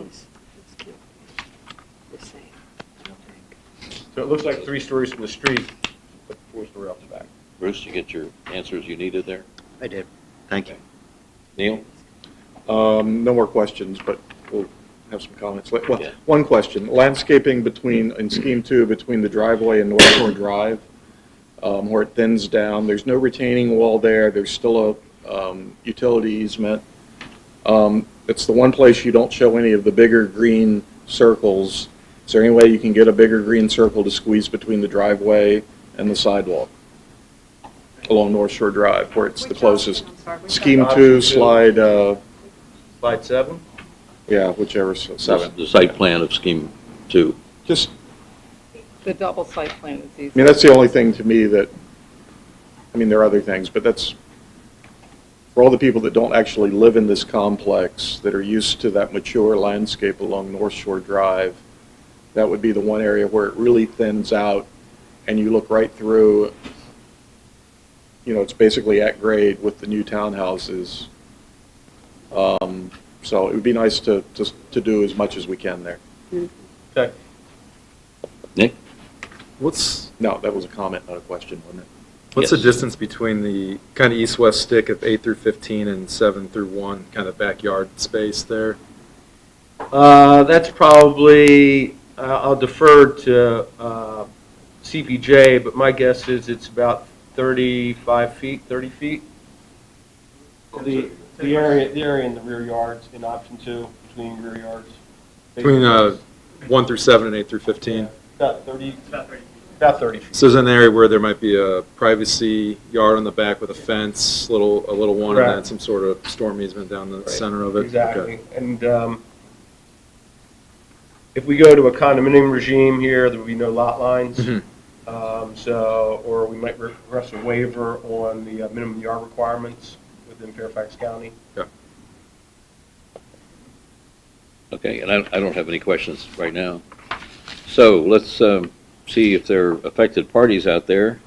Speaker 12: So it looks like 3 stories from the street, but 4-story off the back.
Speaker 1: Bruce, you get your answers you needed there?
Speaker 9: I did. Thank you.
Speaker 1: Neil?
Speaker 7: No more questions, but we'll have some comments. Well,
Speaker 1: Yeah.
Speaker 7: one question. Landscaping in Scheme 2, between the driveway and North Shore Drive, where it thins down, there's no retaining wall there. There's still a utility easement. It's the one place you don't show any of the bigger green circles. Is there any way you can get a bigger green circle to squeeze between the driveway and the sidewalk along North Shore Drive, where it's the closest?
Speaker 11: I'm sorry, which
Speaker 7: Scheme
Speaker 12: Option
Speaker 7: 2,
Speaker 12: two.
Speaker 7: slide,
Speaker 12: Slide 7?
Speaker 7: yeah, whichever, 7.
Speaker 1: The site plan of scheme 2.
Speaker 7: Just,
Speaker 13: The double site plan is
Speaker 7: I
Speaker 13: easy.
Speaker 7: mean, that's the only thing to me that I mean, there are other things, but that's, for all the people that don't actually live in this complex, that are used to that mature landscape along North Shore Drive, that would be the one area where it really thins out, and you look right through, you know, it's basically at grade with the new townhouses. So it would be nice to do as much as we can there.
Speaker 12: Okay.
Speaker 1: Nick?
Speaker 7: No, that was a comment, not a question, wasn't it?
Speaker 3: What's the
Speaker 1: Yes.
Speaker 3: distance between the kind of east-west stick of 8 through 15 and 7 through 1, kind of backyard space there?
Speaker 12: That's probably, I'll defer to CPJ, but my guess is it's about 35 feet, 30 feet. The area in the rear yards in option 2, between rear yards.
Speaker 3: Between 1 through 7 and 8 through 15?
Speaker 12: About 30,
Speaker 2: About 30 feet.
Speaker 12: about 30 feet.
Speaker 3: So there's an area where there might be a privacy yard on the back with a fence, a little one, and then
Speaker 12: Correct.
Speaker 3: some sort of storm easement down the center of it?
Speaker 12: Exactly.
Speaker 3: Okay.
Speaker 12: And if we go to a condominium regime here, there would be no lot lines.
Speaker 3: Mhm.
Speaker 12: Or we might request a waiver on the minimum yard requirements within Fairfax County.
Speaker 1: Okay, and I don't have any questions right now. So let's see if there are affected parties out there.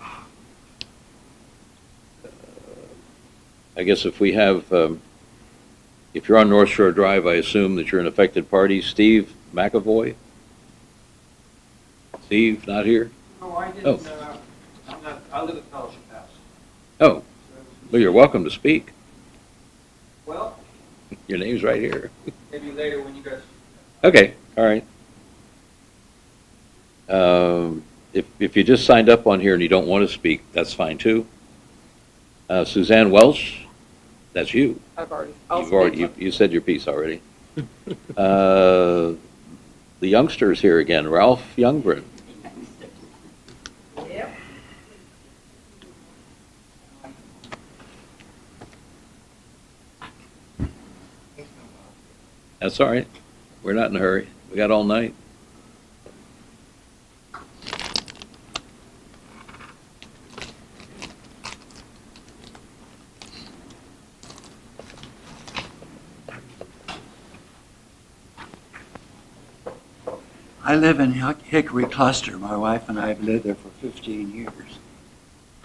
Speaker 1: I guess if we have, if you're on North Shore Drive, I assume that you're an affected party. Steve McAvoy? Steve, not here?
Speaker 14: No, I
Speaker 1: Oh.
Speaker 14: didn't, I live at Fellowship House.
Speaker 1: Oh, well, you're welcome to speak.
Speaker 14: Well,
Speaker 1: Your name's right here.
Speaker 14: maybe later when you guys.
Speaker 1: Okay, all right. If you just signed up on here and you don't want to speak, that's fine too. Suzanne Welsh, that's you.
Speaker 13: I've already,
Speaker 1: You said your piece already. The youngsters here again, Ralph Youngren.
Speaker 14: Yep.
Speaker 1: That's all right. We're not in a hurry. We got all night.
Speaker 15: I live in Hickory Cluster. My wife and I have lived there for 15 years,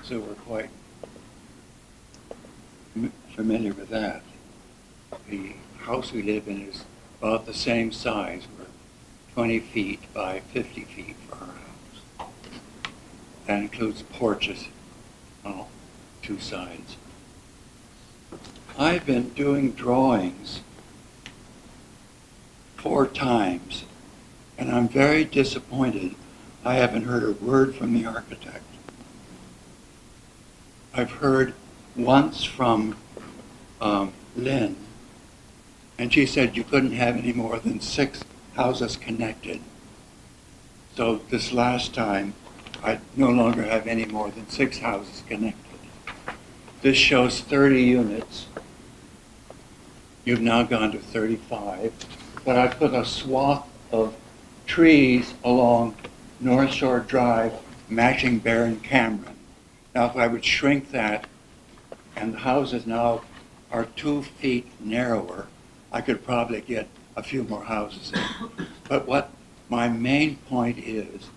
Speaker 15: so we're quite familiar with that. The house we live in is about the same size. We're 20 feet by 50 feet for our house. That includes porches on two sides. I've been doing drawings 4 times, and I'm very disappointed. I haven't heard a word from the architect. I've heard once from Lynn, and she said you couldn't have any more than 6 houses connected. So this last time, I no longer have any more than 6 houses connected. This shows 30 units. You've now gone to 35, but I put a swath of trees along North Shore Drive matching Barron Cameron. Now, if I would shrink that, and the houses now are 2 feet narrower, I could probably get a few more houses in. But what my main point is,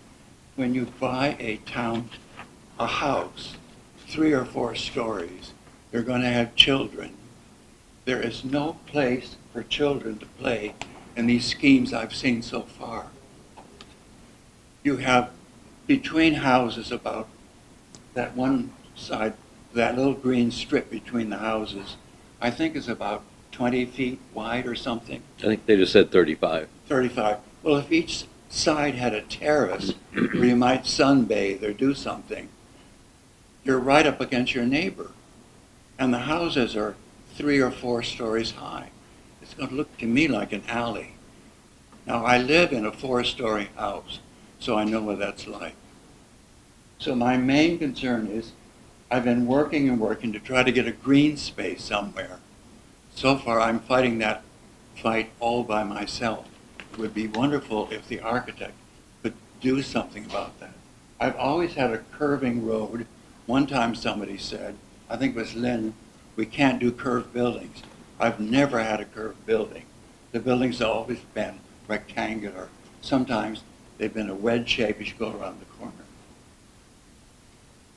Speaker 15: when you buy a house, 3 or 4 stories, you're going to have children. There is no place for children to play in these schemes I've seen so far. You have between houses about that one side, that little green strip between the houses, I think is about 20 feet wide or something.
Speaker 1: I think they just said 35.
Speaker 15: 35. Well, if each side had a terrace where you might sunbathe or do something, you're right up against your neighbor. And the houses are 3 or 4 stories high. It's going to look to me like an alley. Now, I live in a 4-story house, so I know what that's like. So my main concern is I've been working and working to try to get a green space somewhere. So far, I'm fighting that fight all by myself. It would be wonderful if the architect could do something about that. I've always had a curving road One time somebody said, I think it was Lynn, we can't do curved buildings. I've never had a curved building. The buildings have always been rectangular. Sometimes they've been a wedge shape as you go around the corner.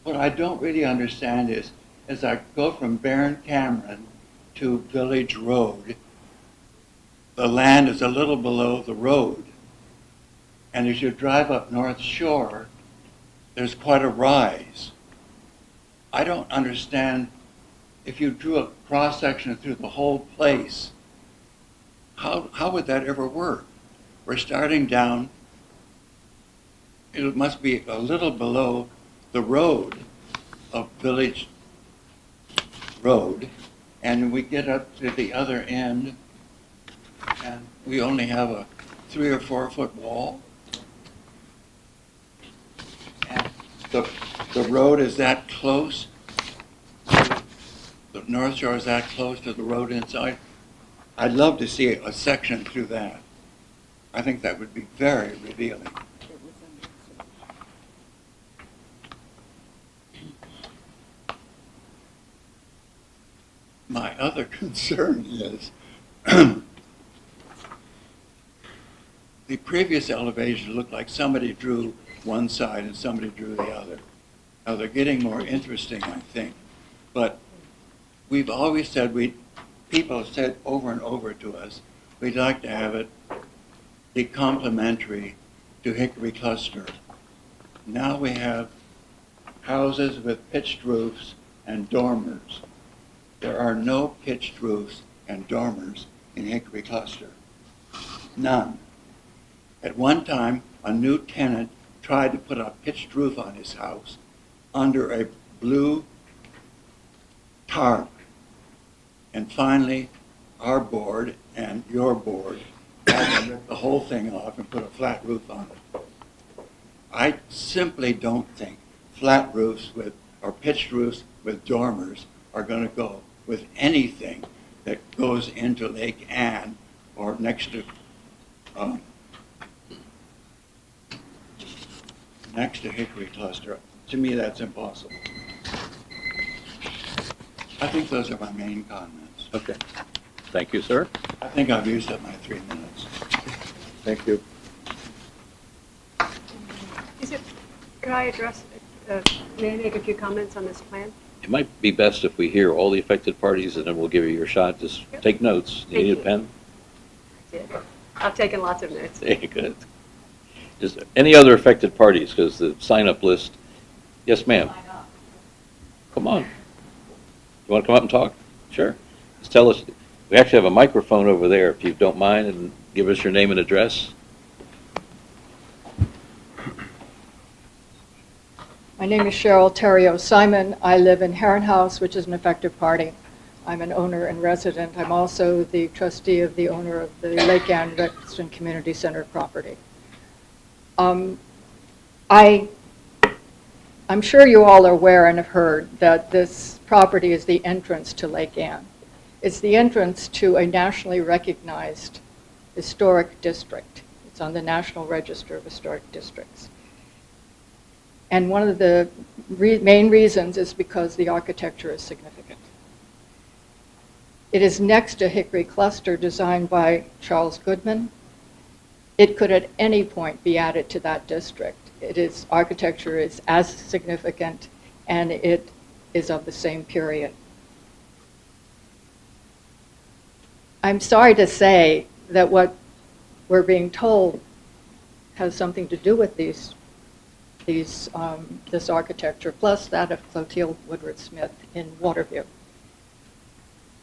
Speaker 15: What I don't really understand is, as I go from Barron Cameron to Village Road, the land is a little below the road. And as you drive up North Shore, there's quite a rise. I don't understand, if you drew a cross-section through the whole place, how would that ever work? We're starting down, it must be a little below the road of Village Road, and we get up to the other end, and we only have a 3 or 4 foot wall. And the road is that close, the North Shore is that close to the road inside. I'd love to see a section through that. I think that would be very revealing. My other concern is the previous elevation looked like somebody drew one side and somebody drew the other. Now they're getting more interesting, I think, but we've always said, people have said over and over to us, we'd like to have it be complementary to Hickory Cluster. Now we have houses with pitched roofs and dormers. There are no pitched roofs and dormers in Hickory Cluster. None. At one time, a new tenant tried to put a pitched roof on his house under a blue tarp. And finally, our board and your board had to rip the whole thing off and put a flat roof on it. I simply don't think flat roofs or pitched roofs with dormers are going to go with anything that goes into Lake Anne or next to Hickory Cluster. To me, that's impossible. I think those are my main comments.
Speaker 1: Okay. Thank you, sir.
Speaker 15: I think I've used up my 3 minutes.
Speaker 3: Thank you.
Speaker 11: Could I address, may I make a few comments on this plan?
Speaker 1: It might be best if we hear all the affected parties, and then we'll give you your shot. Just take notes. You
Speaker 11: Thank
Speaker 1: need a
Speaker 11: you.
Speaker 1: pen?
Speaker 11: I've taken lots of notes.
Speaker 1: Very good. Is there any other affected parties? Because the sign-up list, yes, ma'am. Come on. You want to come up and talk? Sure. Just tell us, we actually have a microphone over there, if you don't mind, and give us your name and address.
Speaker 13: My name is Cheryl Terrio Simon. I live in Heron House, which is an affected party. I'm an owner and resident. I'm also the trustee of the owner of the Lake Anne Reston Community Center property. I'm sure you all are aware and have heard that this property is the entrance to Lake Anne. It's the entrance to a nationally recognized historic district. It's on the National Register of Historic Districts. And one of the main reasons is because the architecture is significant. It is next to Hickory Cluster, designed by Charles Goodman. It could at any point be added to that district. Architecture is as significant, and it is of the same period. I'm sorry to say that what we're being told has something to do with this architecture, plus that of Clotilde Woodward Smith in Waterview.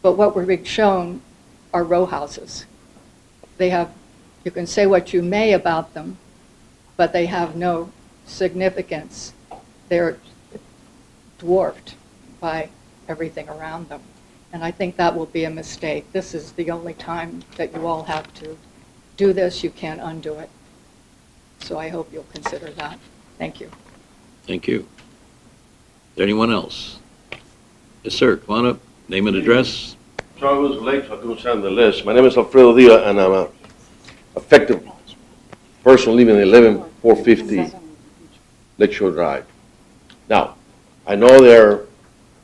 Speaker 13: But what we're being shown are row houses. You can say what you may about them, but they have no significance. They're dwarfed by everything around them. And I think that will be a mistake. This is the only time that you all have to do this. You can't undo it. So I hope you'll consider that. Thank you.
Speaker 1: Thank you. Is there anyone else? Yes, sir. Come on up. Name and address.
Speaker 16: Sorry I was late, so I couldn't sign the list. My name is Alfredo Diaz, and I'm an affected person living at 11450 Lakeshore Drive. Now, I know they're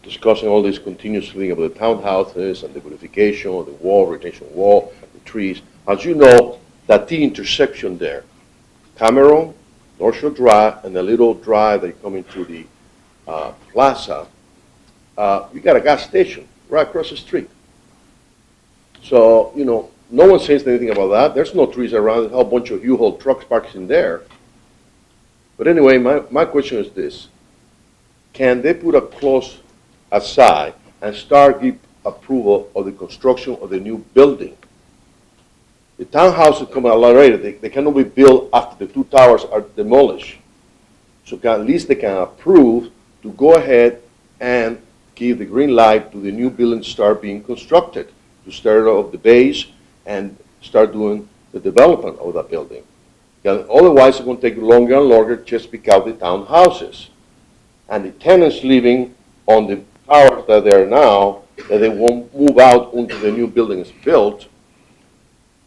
Speaker 16: discussing all this continuously about the townhouses and the beautification of the wall, retention wall, the trees. As you know, that T intersection there, Cameron, North Shore Drive, and the little drive that you come into the plaza, you got a gas station right across the street. So, you know, no one says anything about that. There's no trees around. There's a whole bunch of U-Haul trucks parked in there. But anyway, my question is this. Can they put a clause aside and start give approval of the construction of the new building? The townhouses come a lot later. They cannot be built after the two towers are demolished. So at least they can approve to go ahead and give the green light to the new building start being constructed, to start off the base and start doing the development of that building. Otherwise, it's going to take longer and longer just because the townhouses. And the tenants living on the towers that they are now, that they won't move out until the new building is built,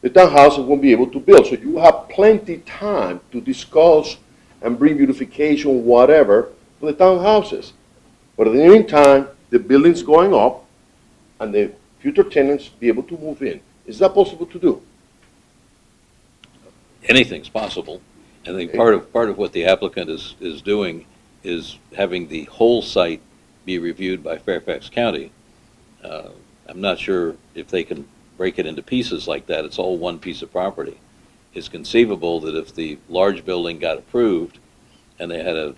Speaker 16: the townhouses won't be able to build. So you have plenty time to discuss and bring beautification, whatever, for the townhouses. But in the meantime, the building's going up, and the future tenants be able to move in. Is that possible to do?
Speaker 1: Anything's possible. I think part of what the applicant is doing is having the whole site be reviewed by Fairfax County. I'm not sure if they can break it into pieces like that. It's all one piece of property. It's conceivable that if the large building got approved and they had a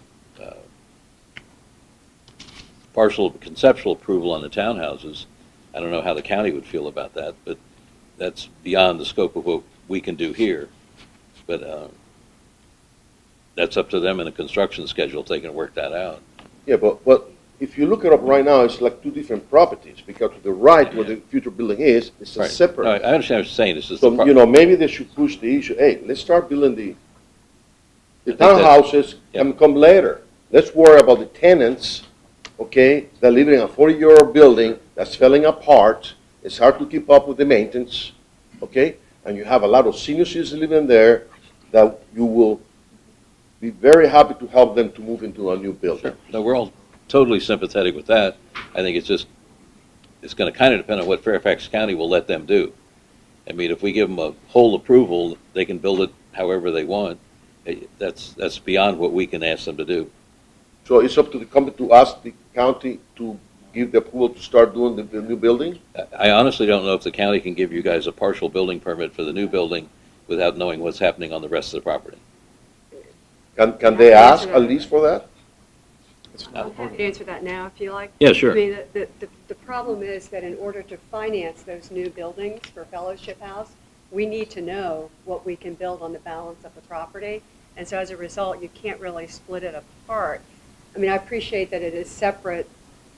Speaker 1: partial conceptual approval on the townhouses, I don't know how the county would feel about that, but that's beyond the scope of what we can do here. But that's up to them in the construction schedule if they can work that out.
Speaker 16: Yeah, but if you look it up right now, it's like two different properties, because to the right where the future building is, it's a
Speaker 1: Right.
Speaker 16: separate.
Speaker 1: No, I understand what you're saying. This is
Speaker 16: So,
Speaker 1: the
Speaker 16: you know, maybe they should push the issue, hey, let's start building the
Speaker 1: I think
Speaker 16: townhouses can come later. Let's worry about the tenants, okay, that live in a 40-year-old building that's falling apart. It's hard to keep up with the maintenance, okay? And you have a lot of senior citizens living there that you will be very happy to help them to move into a new building.
Speaker 1: Sure. No, we're all totally sympathetic with that. I think it's going to kind of depend on what Fairfax County will let them do. I mean, if we give them a whole approval, they can build it however they want. That's beyond what we can ask them to do.
Speaker 16: So it's up to the company to ask the county to give the approval to start doing the new building?
Speaker 1: I honestly don't know if the county can give you guys a partial building permit for the new building without knowing what's happening on the rest of the property.
Speaker 16: Can they ask at least for that?
Speaker 11: I'm happy to answer that now if you like.
Speaker 1: Yeah, sure.
Speaker 11: I mean, the problem is that in order to finance those new buildings for Fellowship House, we need to know what we can build on the balance of the property. And so as a result, you can't really split it apart. I mean, I appreciate that it is separate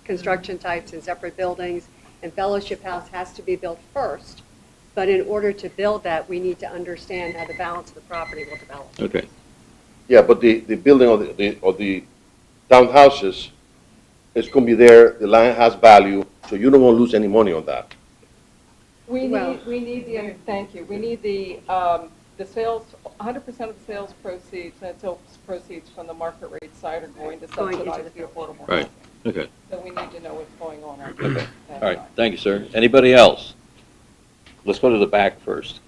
Speaker 11: construction types and separate buildings, and Fellowship House has to be built first. But in order to build that, we need to understand how the balance of the property will develop.
Speaker 1: Okay.
Speaker 16: Yeah, but the building of the townhouses is going to be there, the land has value, so you don't want to lose any money on that.
Speaker 13: We need the, thank you, we need the sales, 100% of the sales proceeds, and sales proceeds from the market rate side are going to
Speaker 11: Going into
Speaker 13: subsidize
Speaker 11: the
Speaker 13: the affordable.
Speaker 1: Right. Okay.
Speaker 13: So we need to know what's going on.
Speaker 1: Okay. All right. Thank you, sir. Anybody else? Let's go to the back first.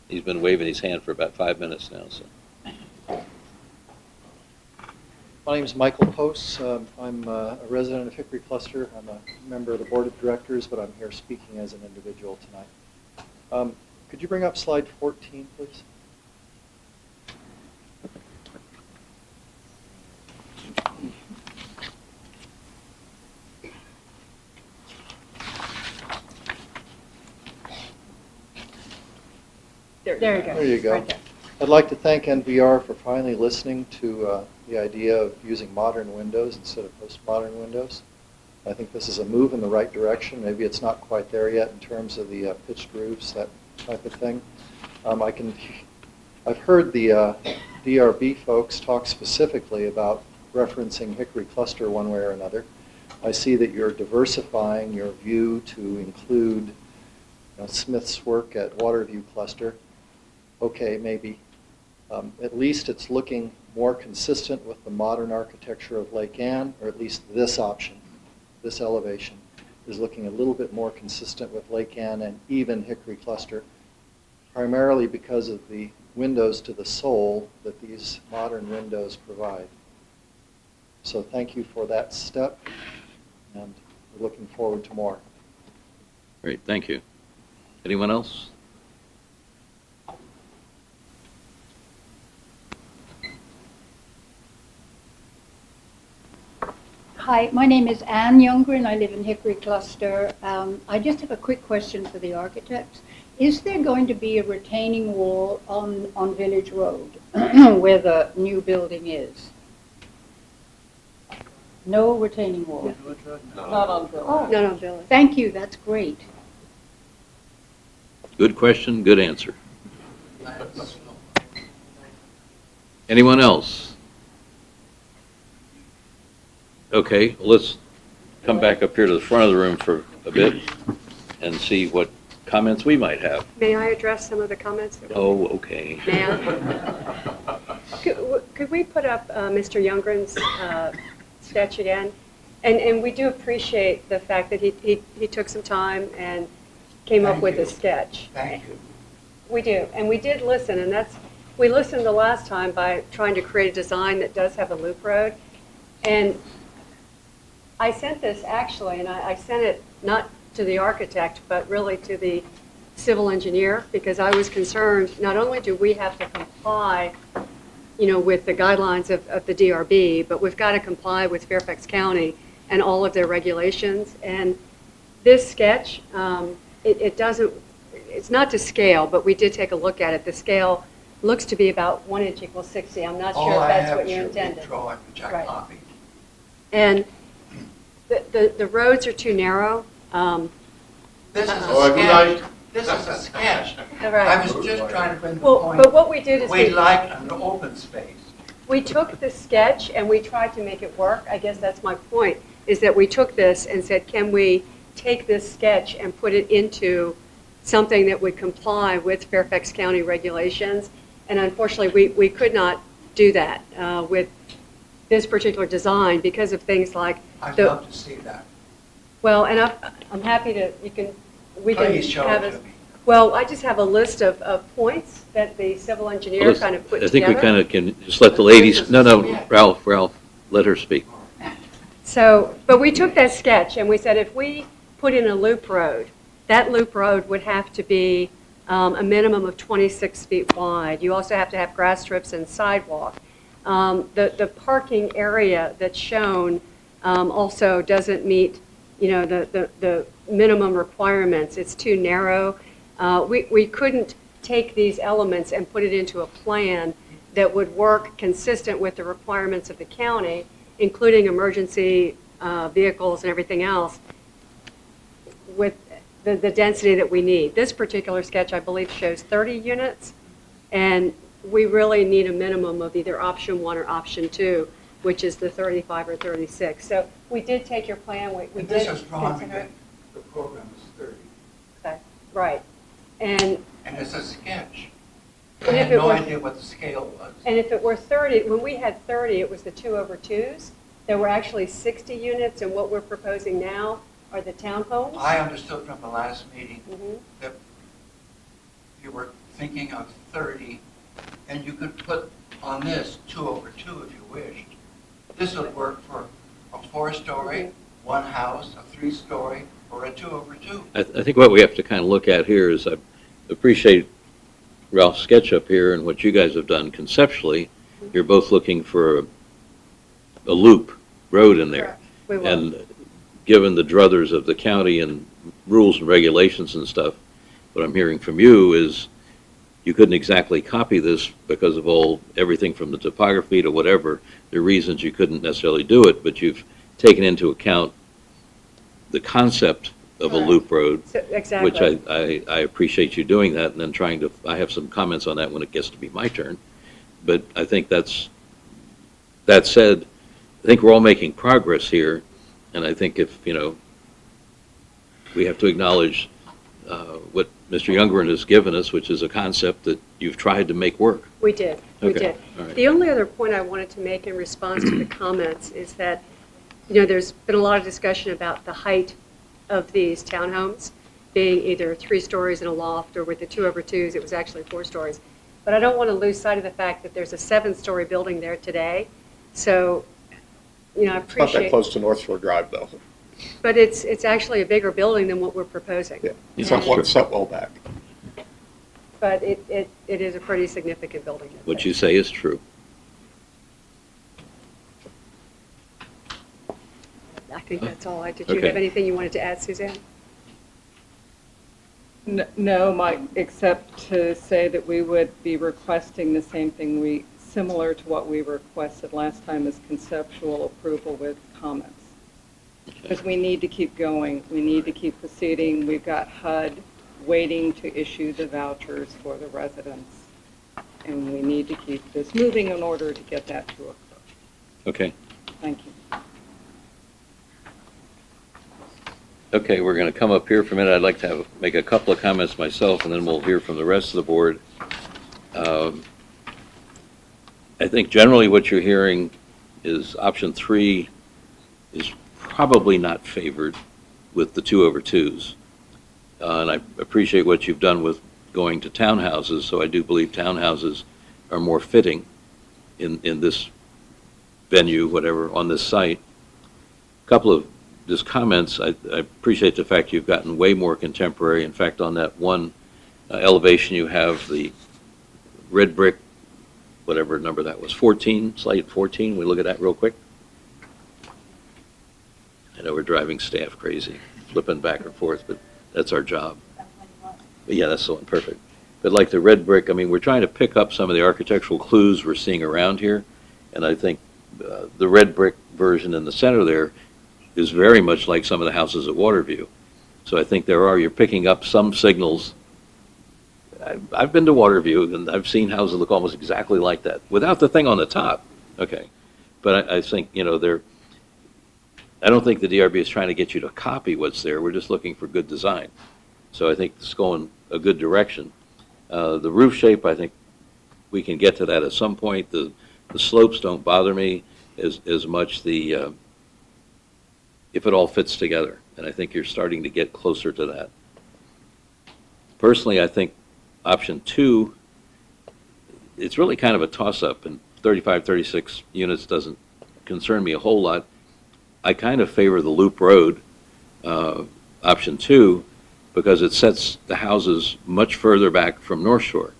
Speaker 1: He's been waving his hand for about 5 minutes now, so.
Speaker 17: My name is Michael Post. I'm a resident of Hickory Cluster. I'm a member of the board of directors, but I'm here speaking as an individual tonight. Could you bring up slide 14, please?
Speaker 11: There you go.
Speaker 17: There you go.
Speaker 11: Right there.
Speaker 17: I'd like to thank NVR for finally listening to the idea of using modern windows instead of postmodern windows. I think this is a move in the right direction. Maybe it's not quite there yet in terms of the pitched roofs, that type of thing. I've heard the DRB folks talk specifically about referencing Hickory Cluster one way or another. I see that you're diversifying your view to include Smith's work at Waterview Cluster. Okay, maybe. At least it's looking more consistent with the modern architecture of Lake Anne, or at least this option, this elevation, is looking a little bit more consistent with Lake Anne and even Hickory Cluster, primarily because of the windows to the soul that these modern windows provide. So thank you for that step, and we're looking forward to more.
Speaker 1: Great, thank you. Anyone else?
Speaker 18: Hi, my name is Ann Youngren. I live in Hickory Cluster. I just have a quick question for the architects. Is there going to be a retaining wall on Village Road where the new building is? No retaining wall?
Speaker 11: Not on Village.
Speaker 18: Oh,
Speaker 11: Not on Village.
Speaker 18: thank you, that's great.
Speaker 1: Good question, good answer. Anyone else? Okay, well, let's come back up here to the front of the room for a bit and see what comments we might have.
Speaker 11: May I address some of the comments?
Speaker 1: Oh, okay.
Speaker 11: May I? Could we put up Mr. Youngren's sketch again? And we do appreciate the fact that he took some time and came up with a sketch.
Speaker 15: Thank you.
Speaker 11: We do, and we did listen, and we listened the last time by trying to create a design that does have a loop road. And I sent this actually, and I sent it not to the architect, but really to the civil engineer, because I was concerned, not only do we have to comply, with the guidelines of the DRB, but we've got to comply with Fairfax County and all of their regulations. And this sketch, it's not to scale, but we did take a look at it. The scale looks to be about 1 inch equals 60. I'm not sure if that's what you intended.
Speaker 15: Drawing, which I copied.
Speaker 11: And the roads are too narrow.
Speaker 15: This is a sketch. This is a sketch.
Speaker 11: Right.
Speaker 15: I was just trying to bring the
Speaker 11: Well,
Speaker 15: point.
Speaker 11: but what we did is
Speaker 15: we like an open space.
Speaker 11: We took the sketch and we tried to make it work. I guess that's my point, is that we took this and said, can we take this sketch and put it into something that would comply with Fairfax County regulations? And unfortunately, we could not do that with this particular design because of things like
Speaker 15: I'd love to see that.
Speaker 11: Well, and I'm happy to, we can
Speaker 15: Please show
Speaker 11: have
Speaker 15: it
Speaker 11: a,
Speaker 15: to me.
Speaker 11: well, I just have a list of points that the civil engineer kind of put
Speaker 1: I think
Speaker 11: together.
Speaker 1: we kind of can just let the ladies, no, Ralph, let her speak.
Speaker 11: So, but we took that sketch and we said if we put in a loop road, that loop road would have to be a minimum of 26 feet wide. You also have to have grass strips and sidewalk. The parking area that's shown also doesn't meet, the minimum requirements. It's too narrow. We couldn't take these elements and put it into a plan that would work consistent with the requirements of the county, including emergency vehicles and everything else, with the density that we need. This particular sketch, I believe, shows 30 units, and we really need a minimum of either option 1 or option 2, which is the 35 or 36. So we did take your plan. We
Speaker 15: And
Speaker 11: did
Speaker 15: this is drawing
Speaker 11: consider
Speaker 15: that
Speaker 11: it.
Speaker 15: the program is 30.
Speaker 11: Okay, right. And
Speaker 15: It's a sketch.
Speaker 11: And
Speaker 15: I
Speaker 11: if
Speaker 15: had
Speaker 11: it
Speaker 15: no
Speaker 11: were-
Speaker 15: idea what the scale was.
Speaker 11: And if it were 30, when we had 30, it was the 2/2s. There were actually 60 units, and what we're proposing now are the townhomes.
Speaker 15: I understood from the last meeting
Speaker 11: Mhm.
Speaker 15: that you were thinking of 30, and you could put on this 2/2 if you wished. This would work for a 4-story, one house, a 3-story, or a 2/2.
Speaker 1: I think what we have to kind of look at here is, I appreciate Ralph's sketch up here and what you guys have done conceptually. You're both looking for a loop road in there.
Speaker 11: We will.
Speaker 1: And given the druthers of the county and rules and regulations and stuff, what I'm hearing from you is you couldn't exactly copy this because of everything from the topography to whatever. There are reasons you couldn't necessarily do it, but you've taken into account the concept of a loop road,
Speaker 11: So, exactly.
Speaker 1: which I appreciate you doing that, and then I have some comments on that when it gets to be my turn. But I think that said, I think we're all making progress here, and I think if, we have to acknowledge what Mr. Youngren has given us, which is a concept that you've tried to make work.
Speaker 11: We did, we
Speaker 1: Okay,
Speaker 11: did.
Speaker 1: all right.
Speaker 11: The only other point I wanted to make in response to the comments is that, you know, there's been a lot of discussion about the height of these townhomes being either 3 stories in a loft, or with the 2-over-2s, it was actually 4 stories. But I don't want to lose sight of the fact that there's a 7-story building there today. So, you know, I
Speaker 7: It's not that
Speaker 11: appreciate,
Speaker 7: close to North Shore Drive, though.
Speaker 11: but it's actually a bigger building than what we're proposing.
Speaker 7: Yeah, it's
Speaker 11: And-
Speaker 7: not set well back.
Speaker 11: But it is a pretty significant building.
Speaker 1: What you say is true.
Speaker 11: I think that's all. Did you
Speaker 1: Okay.
Speaker 11: have anything you wanted to add, Suzanne?
Speaker 19: No, Mike, except to say that we would be requesting the same thing, similar to what we requested last time, as conceptual approval with comments. Because we need to keep going, we need to keep proceeding. We've got HUD waiting to issue the vouchers for the residents, and we need to keep this moving in order to get that to occur.
Speaker 1: Okay.
Speaker 19: Thank you.
Speaker 1: Okay, we're going to come up here for a minute. I'd like to make a couple of comments myself, and then we'll hear from the rest of the board. I think generally what you're hearing is option 3 is probably not favored with the 2-over-2s. And I appreciate what you've done with going to townhouses, so I do believe townhouses are more fitting in this venue, whatever, on this site. A couple of just comments. I appreciate the fact you've gotten way more contemporary. In fact, on that one elevation, you have the red brick, whatever number that was, 14, slide 14. We look at that real quick. I know we're driving staff crazy, flipping back and forth, but that's our job. But yeah, that's the one, perfect. But like the red brick, I mean, we're trying to pick up some of the architectural clues we're seeing around here, and I think the red brick version in the center there is very much like some of the houses at Waterview. So I think you're picking up some signals. I've been to Waterview, and I've seen houses look almost exactly like that, without the thing on the top. Okay. But I think, you know, I don't think the DRB is trying to get you to copy what's there. We're just looking for good design. So I think it's going a good direction. The roof shape, I think we can get to that at some point. The slopes don't bother me as much. If it all fits together, and I think you're starting to get closer to that. Personally, I think option 2, it's really kind of a toss-up, and 35, 36 units doesn't concern me a whole lot. I kind of favor the loop road, option 2, because it sets the houses much further back from North Shore.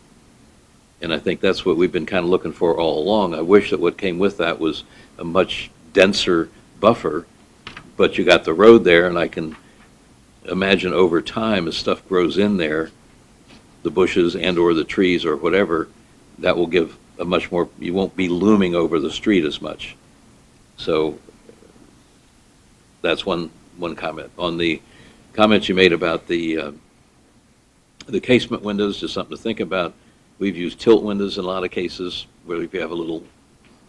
Speaker 1: And I think that's what we've been kind of looking for all along. I wish that what came with that was a much denser buffer, but you got the road there, and I can imagine over time as stuff grows in there, the bushes and or the trees or whatever, that will give a much more, you won't be looming over the street as much. So that's one comment. On the comments you made about the casement windows, just something to think about. We've used tilt windows in a lot of cases, where if you have a little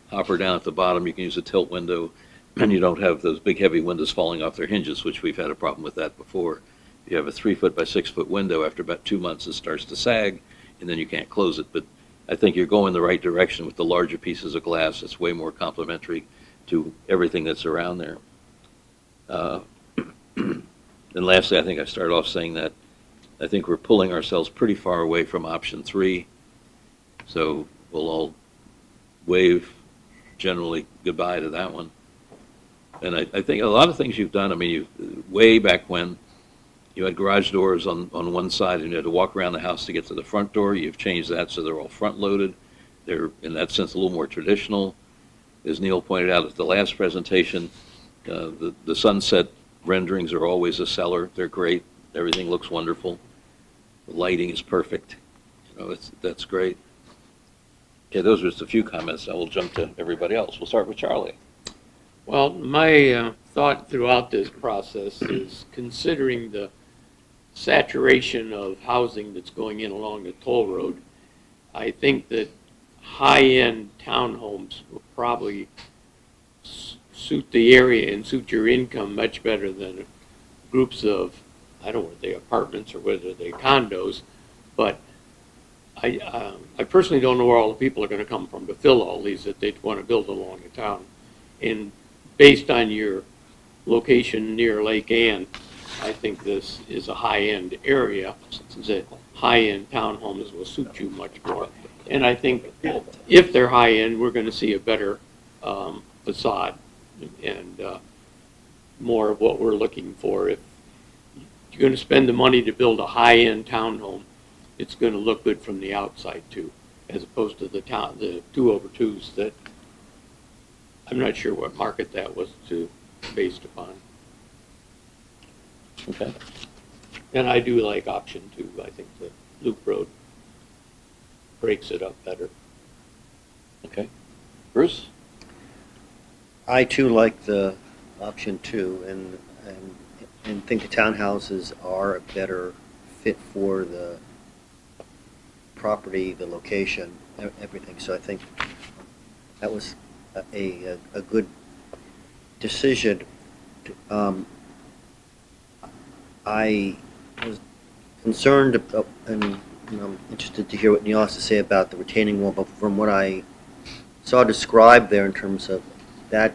Speaker 1: hopper down at the bottom, you can use a tilt window, and you don't have those big heavy windows falling off their hinges, which we've had a problem with that before. You have a 3-foot by 6-foot window, after about 2 months it starts to sag, and then you can't close it. But I think you're going the right direction with the larger pieces of glass. It's way more complementary to everything that's around there. And lastly, I think I started off saying that I think we're pulling ourselves pretty far away from option 3. So we'll all wave generally goodbye to that one. And I think a lot of things you've done, I mean, way back when you had garage doors on one side and you had to walk around the house to get to the front door, you've changed that so they're all front loaded. They're, in that sense, a little more traditional. As Neil pointed out at the last presentation, the sunset renderings are always a seller. They're great. Everything looks wonderful. The lighting is perfect. You know, that's great. Okay, those are just a few comments. I will jump to everybody else. We'll start with Charlie.
Speaker 6: Well, my thought throughout this process is, considering the saturation of housing that's going in along the toll road, I think that high-end townhomes will probably suit the area and suit your income much better than groups of I don't know whether they apartments or whether they condos, but I personally don't know where all the people are going to come from to fill all these that they want to build along the town. And based on your location near Lake Ann, I think this is a high-end area. The high-end townhomes will suit you much more. And I think if they're high-end, we're going to see a better facade and more of what we're looking for. If you're going to spend the money to build a high-end townhome, it's going to look good from the outside too, as opposed to the 2/2s that I'm not sure what market that was based upon.
Speaker 1: Okay.
Speaker 6: And I do like option 2. I think the loop road breaks it up better.
Speaker 1: Okay. Bruce?
Speaker 9: I too like the option 2 and think the townhouses are a better fit for the property, the location, everything. So I think that was a good decision. I was concerned about, and I'm interested to hear what Neil has to say about the retaining wall, but from what I saw described there in terms of that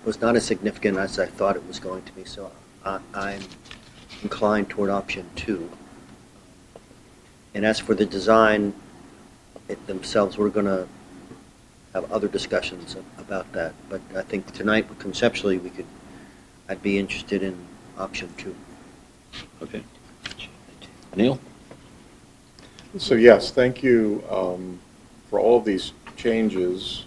Speaker 9: was not as significant as I thought it was going to be. So I'm inclined toward option 2. And as for the design themselves, we're going to have other discussions about that. But I think tonight, conceptually, I'd be interested in option 2.
Speaker 1: Okay. Neil?
Speaker 7: So yes, thank you for all of these changes.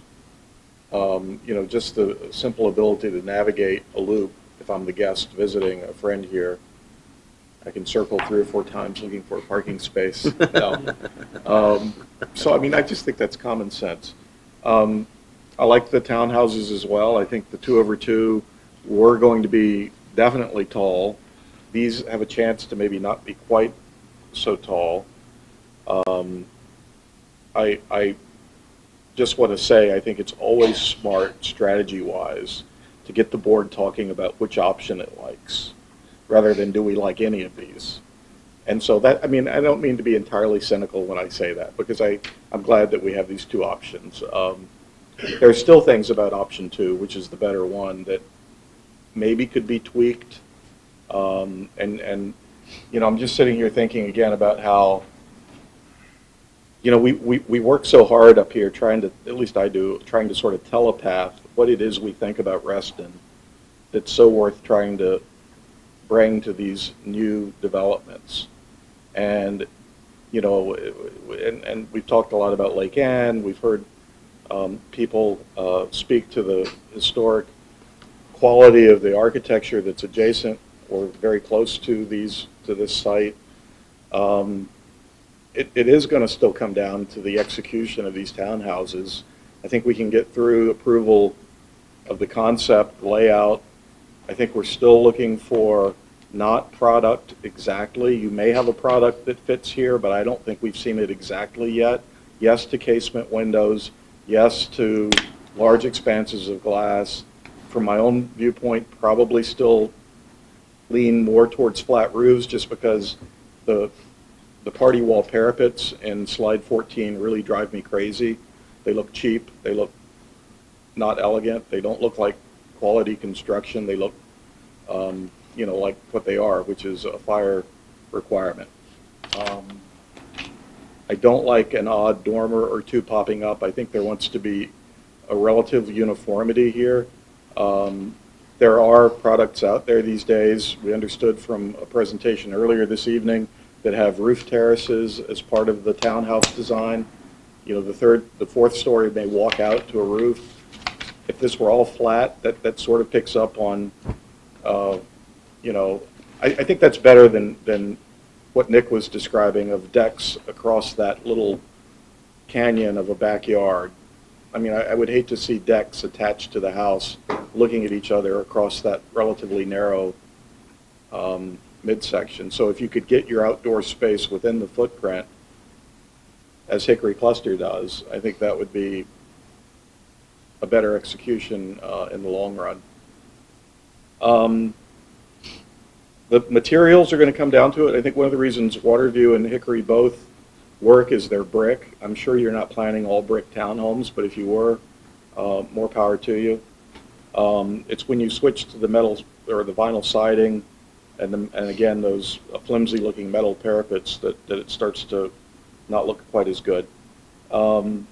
Speaker 7: Just the simple ability to navigate a loop. If I'm the guest visiting a friend here, I can circle 3 or 4 times looking for a parking space. So, I just think that's common sense. I like the townhouses as well. I think the 2/2 were going to be definitely tall. These have a chance to maybe not be quite so tall. I just want to say I think it's always smart, strategy-wise, to get the board talking about which option it likes, rather than do we like any of these. And so that, I don't mean to be entirely cynical when I say that, because I'm glad that we have these 2 options. There's still things about option 2, which is the better one, that maybe could be tweaked. I'm just sitting here thinking again about how, we work so hard up here trying to, at least I do, trying to sort of telepath what it is we think about Reston that's so worth trying to bring to these new developments. And, and we've talked a lot about Lake Ann. We've heard people speak to the historic quality of the architecture that's adjacent or very close to this site. It is going to still come down to the execution of these townhouses. I think we can get through approval of the concept layout. I think we're still looking for not product exactly. You may have a product that fits here, but I don't think we've seen it exactly yet. Yes to casement windows. Yes to large expanses of glass. From my own viewpoint, probably still lean more towards flat roofs, just because the party wall parapets in slide 14 really drive me crazy. They look cheap. They look not elegant. They don't look like quality construction. They look, like what they are, which is a fire requirement. I don't like an odd dormer or 2 popping up. I think there wants to be a relative uniformity here. There are products out there these days, we understood from a presentation earlier this evening, that have roof terraces as part of the townhouse design. The 4th story may walk out to a roof. If this were all flat, that sort of picks up on, I think that's better than what Nick was describing of decks across that little canyon of a backyard. I would hate to see decks attached to the house looking at each other across that relatively narrow midsection. So if you could get your outdoor space within the footprint, as Hickory Cluster does, I think that would be a better execution in the long run. The materials are going to come down to it. I think one of the reasons Waterview and Hickory both work is they're brick. I'm sure you're not planning all brick townhomes, but if you were, more power to you. It's when you switch to the metals or the vinyl siding and again, those flimsy-looking metal parapets that it starts to not look quite as good. And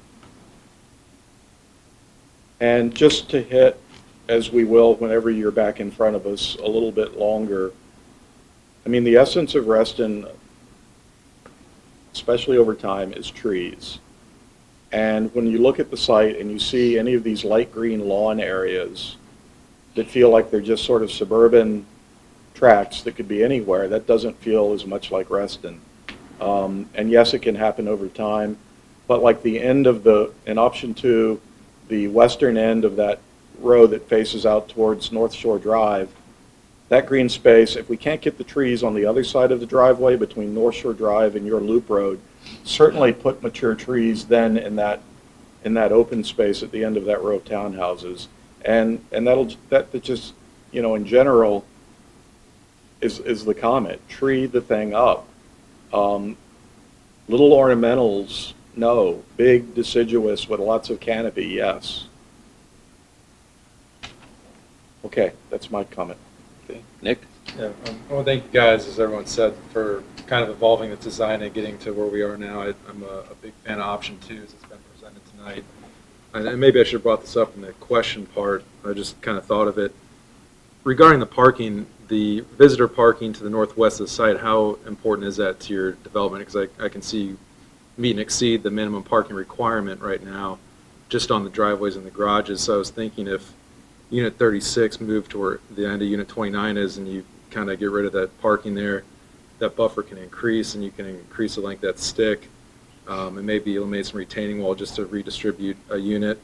Speaker 7: just to hit, as we will whenever you're back in front of us, a little bit longer, I mean, the essence of Reston, especially over time, is trees. And when you look at the site and you see any of these light green lawn areas that feel like they're just sort of suburban tracts that could be anywhere, that doesn't feel as much like Reston. And yes, it can happen over time, but like the end of in option 2, the western end of that road that faces out towards North Shore Drive, that green space, if we can't get the trees on the other side of the driveway between North Shore Drive and your loop road, certainly put mature trees then in that open space at the end of that row of townhouses. And that just, you know, in general is the comment. Tree the thing up. Little ornamentals, no. Big deciduous with lots of canopy, yes. Okay, that's my comment.
Speaker 1: Okay, Nick?
Speaker 3: Yeah, I want to thank you guys, as everyone said, for kind of evolving the design and getting to where we are now. I'm a big fan of option 2 as it's been presented tonight. And maybe I should have brought this up in the question part. I just kind of thought of it. Regarding the parking, the visitor parking to the northwest of the site, how important is that to your development? Because I can see you meet and exceed the minimum parking requirement right now just on the driveways and the garages. So I was thinking if Unit 36 moved to where the end of Unit 29 is and you kind of get rid of that parking there, that buffer can increase and you can increase the length of that stick and maybe eliminate some retaining wall just to redistribute a unit.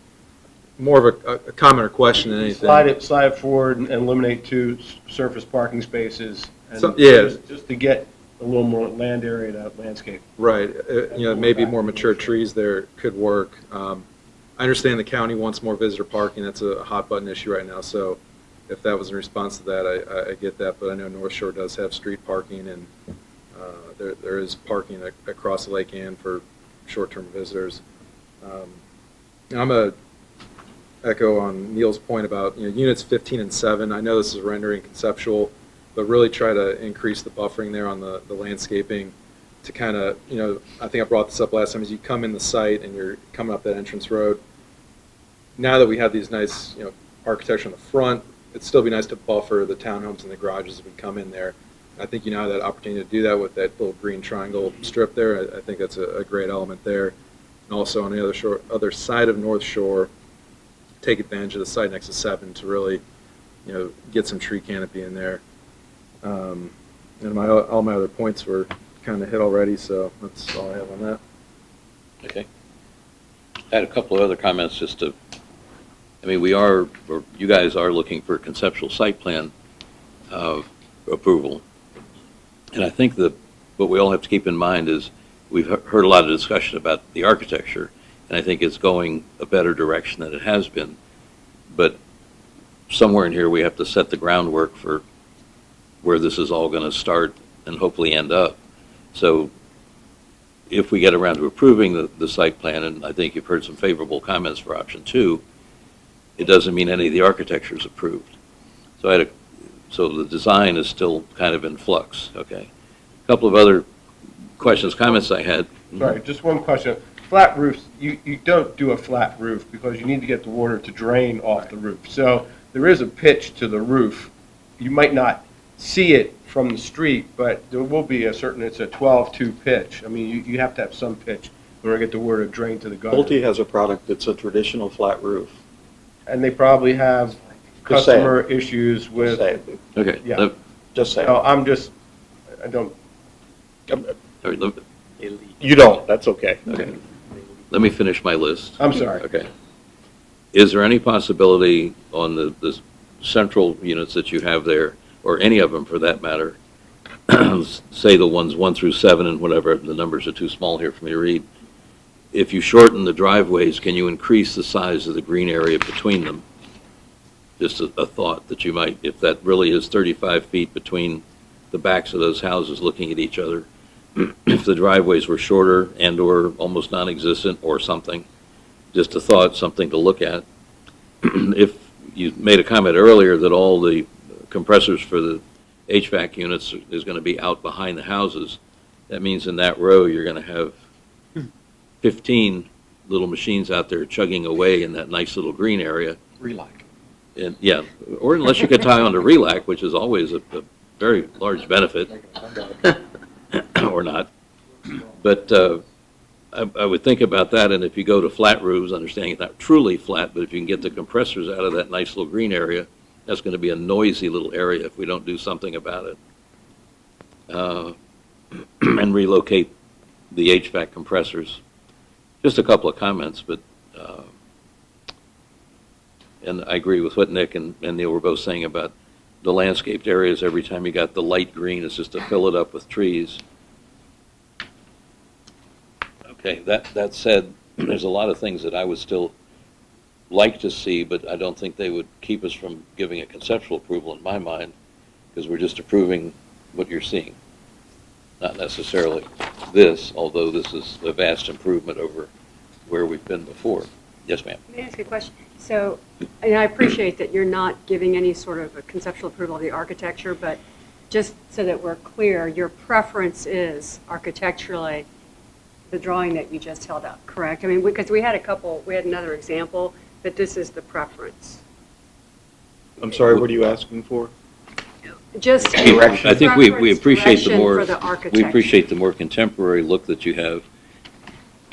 Speaker 3: More of a comment or question than anything.
Speaker 12: Slide it forward and eliminate 2 surface parking spaces. And
Speaker 1: So, yeah.
Speaker 12: Just to get a little more land area to landscape.
Speaker 1: Right. You know, maybe more mature trees there could work. I understand the county wants more visitor parking. That's a hot button issue right now. So if that was in response to that, I get that. But I know North Shore does have street parking, and there is parking across the Lake Ann for short-term visitors. I'm a echo on Neil's point about units 15 and 7. I know this is rendering conceptual, but really try to increase the buffering there on the landscaping to kind of, I think I brought this up last time, as you come in the site and you're coming up that entrance road. Now that we have these nice, architecture on the front, it'd still be nice to buffer the townhomes and the garages as we come in there. I think you now have that opportunity to do that with that little green triangle strip there. I think that's a great element there. And also on the other side of North Shore, take advantage of the site next to 7 to really, get some tree canopy in there. And all my other points were kind of hit already, so that's all I have on that. Okay. I had a couple of other comments just to, you guys are looking for conceptual site plan approval. And I think that what we all have to keep in mind is we've heard a lot of discussion about the architecture, and I think it's going a better direction than it has been. But somewhere in here we have to set the groundwork for where this is all going to start and hopefully end up. So if we get around to approving the site plan, and I think you've heard some favorable comments for option 2, it doesn't mean any of the architecture is approved. So the design is still kind of in flux, okay? A couple of other questions, comments I had.
Speaker 12: Sorry, just one question. Flat roofs, you don't do a flat roof because you need to get the water to drain off the roof. So there is a pitch to the roof. You might not see it from the street, but there will be it's a 12-2 pitch. I mean, you have to have some pitch in order to get the water to drain to the gutter.
Speaker 7: Pulte has a product that's a traditional flat roof.
Speaker 12: And they probably have customer issues with.
Speaker 1: Okay.
Speaker 12: Yeah.
Speaker 7: Just saying.
Speaker 12: No, I don't.
Speaker 7: You don't, that's okay.
Speaker 1: Okay. Let me finish my list.
Speaker 12: I'm sorry.
Speaker 1: Okay. Is there any possibility on the central units that you have there, or any of them for that matter, say the ones 1 through 7 and whatever, the numbers are too small here for me to read, if you shorten the driveways, can you increase the size of the green area between them? Just a thought that you might, if that really is 35 feet between the the backs of those houses looking at each other. If the driveways were shorter and/or almost non-existent or something, just a thought, something to look at. If you made a comment earlier that all the compressors for the HVAC units is going to be out behind the houses, that means in that row you're going to have 15 little machines out there chugging away in that nice little green area.
Speaker 7: Relac.
Speaker 1: And, yeah, or unless you could tie on to Relac, which is always a very large benefit, or not. But I would think about that, and if you go to flat roofs, understanding it's not truly flat, but if you can get the compressors out of that nice little green area, that's going to be a noisy little area if we don't do something about it. And relocate the HVAC compressors. Just a couple of comments, but and I agree with what Nick and Neil were both saying about the landscaped areas. Every time you got the light green, it's just to fill it up with trees. Okay, that said, there's a lot of things that I would still like to see, but I don't think they would keep us from giving a conceptual approval in my mind, because we're just approving what you're seeing. Not necessarily this, although this is a vast improvement over where we've been before. Yes, ma'am.
Speaker 11: Let me ask you a question. So, and I appreciate that you're not giving any sort of a conceptual approval of the architecture, but just so that we're clear, your preference is architecturally the drawing that you just held up, correct? I mean, because we had another example, but this is the preference.
Speaker 7: I'm sorry, what are you asking for?
Speaker 11: Just
Speaker 1: I think we appreciate the more,
Speaker 11: for the
Speaker 1: we
Speaker 11: architecture.
Speaker 1: appreciate the more contemporary look that you have,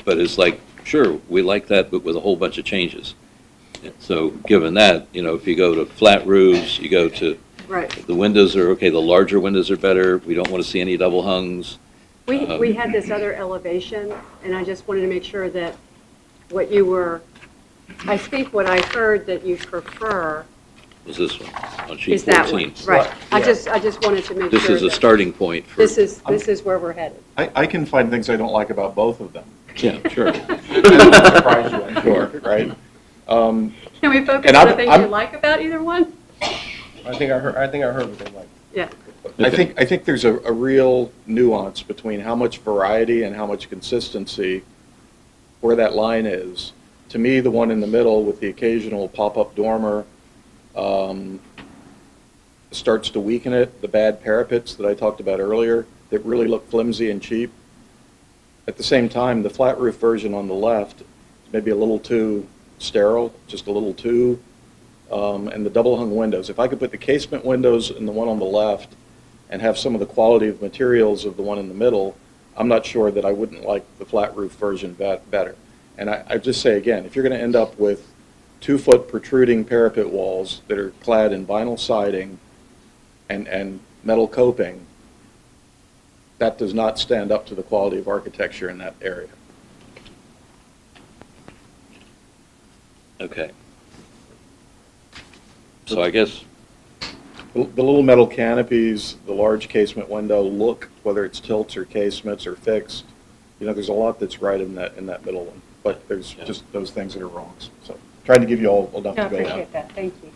Speaker 1: but it's like, sure, we like that, but with a whole bunch of changes. So given that, if you go to flat roofs, you go to,
Speaker 11: Right.
Speaker 1: the windows are, okay, the larger windows are better, we don't want to see any double hungs.
Speaker 11: We had this other elevation, and I just wanted to make sure that what you were, I think what I heard that you prefer
Speaker 1: Was this one, on sheet
Speaker 11: is that
Speaker 1: 14.
Speaker 11: one. Right. I just wanted to make sure
Speaker 1: This is a
Speaker 11: that
Speaker 1: starting point for.
Speaker 11: this is where we're headed.
Speaker 7: I can find things I don't like about both of them.
Speaker 1: Yeah, sure.
Speaker 7: That won't surprise you, I'm sure, right?
Speaker 11: Can we focus
Speaker 7: And
Speaker 11: on the things you like about either one?
Speaker 12: I think I heard what they like.
Speaker 11: Yeah.
Speaker 7: I think there's a real nuance between how much variety and how much consistency, where that line is. To me, the one in the middle with the occasional pop-up dormer starts to weaken it. The bad parapets that I talked about earlier that really look flimsy and cheap. At the same time, the flat roof version on the left is maybe a little too sterile, just a little too, and the double hung windows. If I could put the casement windows in the one on the left and have some of the quality of materials of the one in the middle, I'm not sure that I wouldn't like the flat roof version better. And I just say again, if you're going to end up with 2-foot protruding parapet walls that are clad in vinyl siding and metal coping, that does not stand up to the quality of architecture in that area.
Speaker 1: Okay. So I guess,
Speaker 7: The little metal canopies, the large casement window look, whether it's tilts or casements or fixed, there's a lot that's right in that middle one. But there's just those things that are wrong. So trying to give you all enough
Speaker 11: I
Speaker 7: to go down.
Speaker 11: appreciate that. Thank you.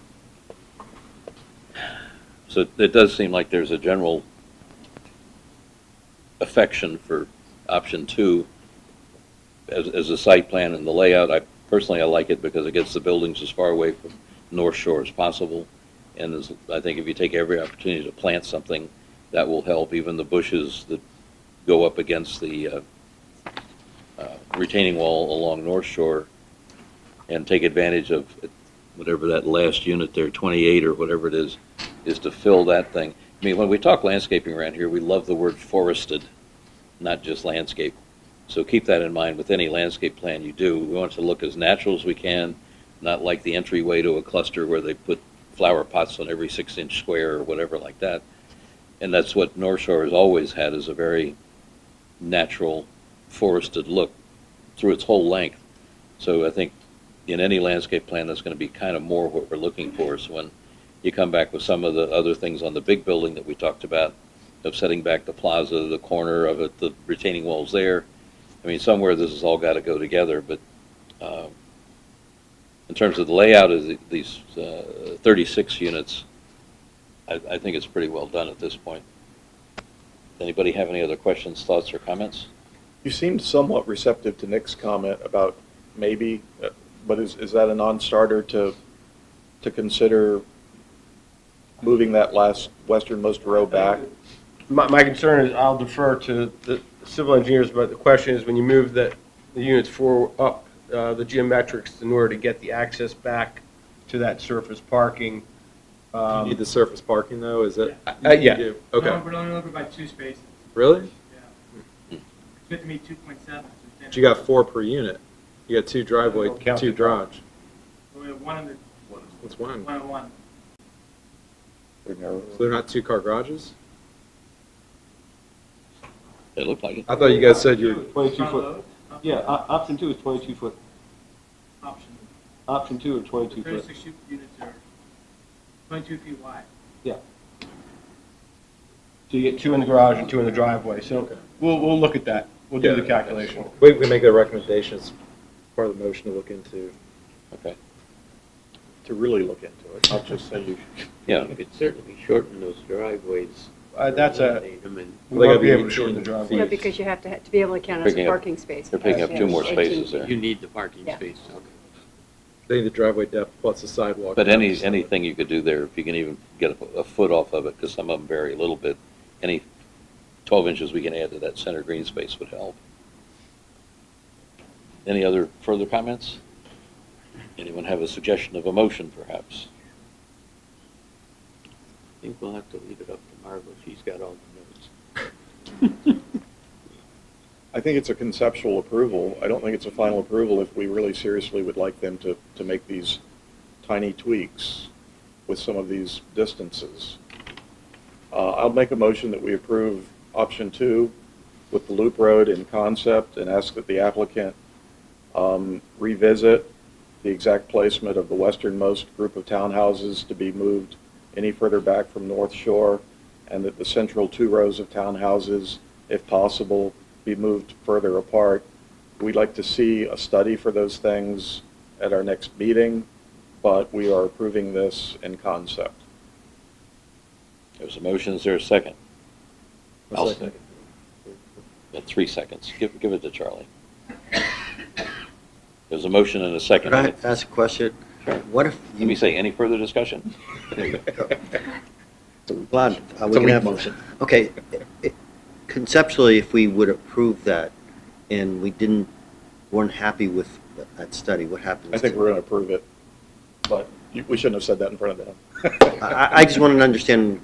Speaker 1: so it does seem like there's a general affection for option 2 as a site plan and the layout. I like it because it gets the buildings as far away from North Shore as possible. And I think if you take every opportunity to plant something, that will help. Even the bushes that go up against the retaining wall along North Shore, and take advantage of whatever that last unit there, 28 or whatever it is to fill that thing. I mean, when we talk landscaping around here, we love the word forested, not just landscape. So keep that in mind with any landscape plan you do. We want it to look as natural as we can, not like the entryway to a cluster where they put flower pots on every 6-inch square or whatever like that. And that's what North Shore has always had, is a very natural forested look through its whole length. So I think in any landscape plan, that's going to be kind of more what we're looking for. So when you come back with some of the other things on the big building that we talked about, of setting back the plaza, the corner of it, the retaining walls there, I mean, somewhere this has all got to go together. But in terms of the layout of these 36 units, I think it's pretty well done at this point. Anybody have any other questions, thoughts, or comments?
Speaker 7: You seemed somewhat receptive to Nick's comment about maybe, but is that a non-starter to consider moving that last westernmost row back?
Speaker 12: My concern is, I'll defer to the civil engineers, but the question is, when you move the units up the geometrics in order to get the access back to that surface parking.
Speaker 3: You need the surface parking, though, is it?
Speaker 12: Yeah.
Speaker 3: You do? Okay.
Speaker 2: No, we're only looking by 2 spaces.
Speaker 3: Really?
Speaker 2: Yeah. It's meant to be 2.7.
Speaker 3: But you got 4 per unit. You got 2 driveway,
Speaker 12: Count
Speaker 3: 2
Speaker 12: the
Speaker 3: garage.
Speaker 2: We have one in the,
Speaker 3: What's one?
Speaker 2: one and one.
Speaker 3: So they're not 2-car garages?
Speaker 1: They look like it.
Speaker 3: I thought you guys said you're
Speaker 12: 22
Speaker 2: Front
Speaker 12: foot.
Speaker 2: load,
Speaker 12: Yeah, option 2 is 22 foot.
Speaker 2: option.
Speaker 12: Option 2 is 22 foot.
Speaker 2: 36 units are 22 feet wide.
Speaker 12: Yeah. So you get 2 in the garage and 2 in the driveway. So we'll look at that. We'll do the calculation.
Speaker 3: We can make a recommendation as part of the motion to look into.
Speaker 1: Okay.
Speaker 7: To really look into it. I'll just say you
Speaker 1: Yeah.
Speaker 6: You could certainly shorten those driveways.
Speaker 12: That's a,
Speaker 6: eliminate them and-
Speaker 12: we won't be able to shorten the driveway.
Speaker 11: No, because you have to be able to count as a
Speaker 1: Picking up-
Speaker 11: parking space.
Speaker 1: They're picking up
Speaker 11: because
Speaker 1: 2 more
Speaker 11: it's 18
Speaker 1: spaces there.
Speaker 6: You need the parking
Speaker 11: Yeah.
Speaker 6: space, okay.
Speaker 3: They need the driveway depth plus the sidewalk.
Speaker 1: But anything you could do there, if you can even get a foot off of it, because some of them vary a little bit, any 12 inches we can add to that center green space would help. Any other further comments? Anyone have a suggestion of a motion, perhaps?
Speaker 6: I think we'll have to leave it up to Marva. She's got all the notes.
Speaker 7: I think it's a conceptual approval. I don't think it's a final approval if we really seriously would like them to make these tiny tweaks with some of these distances. I'll make a motion that we approve option 2 with the loop road in concept and ask that the applicant revisit the exact placement of the westernmost group of townhouses to be moved any further back from North Shore, and that the central 2 rows of townhouses, if possible, be moved further apart. We'd like to see a study for those things at our next meeting, but we are approving this in concept.
Speaker 1: There's a motion, is there a second?
Speaker 3: I'll second.
Speaker 1: Got 3 seconds. Give it to Charlie. There's a motion and a second.
Speaker 9: Could I ask a question?
Speaker 1: Sure.
Speaker 9: What if
Speaker 1: Let me say, any further discussion?
Speaker 9: Glad,
Speaker 3: It's
Speaker 9: we
Speaker 3: a
Speaker 9: can
Speaker 3: weak
Speaker 9: have,
Speaker 3: motion.
Speaker 9: okay, conceptually, if we would approve that and we weren't happy with that study, what happens?
Speaker 7: I think we're going to approve it, but we shouldn't have said that in front of them.
Speaker 9: I just wanted to understand.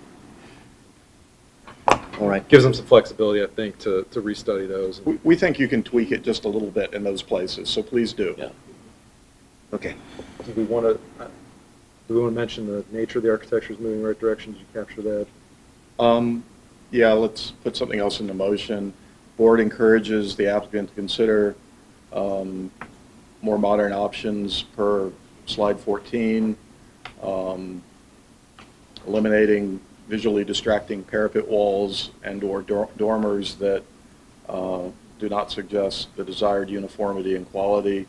Speaker 9: All right.
Speaker 3: Gives them some flexibility, I think, to restudy those.
Speaker 7: We think you can tweak it just a little bit in those places, so please do.
Speaker 1: Yeah.
Speaker 9: Okay.
Speaker 3: Do we want to mention the nature of the architecture is moving in the right direction? Did you capture that?
Speaker 7: Yeah, let's put something else in the motion. Board encourages the applicant to consider more modern options per slide 14, eliminating visually distracting parapet walls and/or dormers that do not suggest the desired uniformity and quality.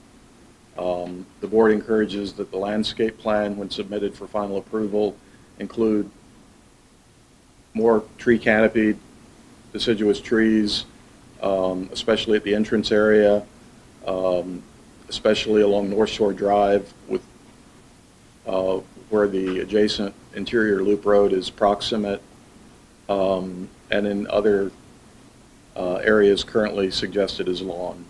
Speaker 7: The board encourages that the landscape plan, when submitted for final approval, include more tree canopied deciduous trees, especially at the entrance area, especially along North Shore Drive with where the adjacent interior loop road is proximate, and in other areas currently suggested as lawn.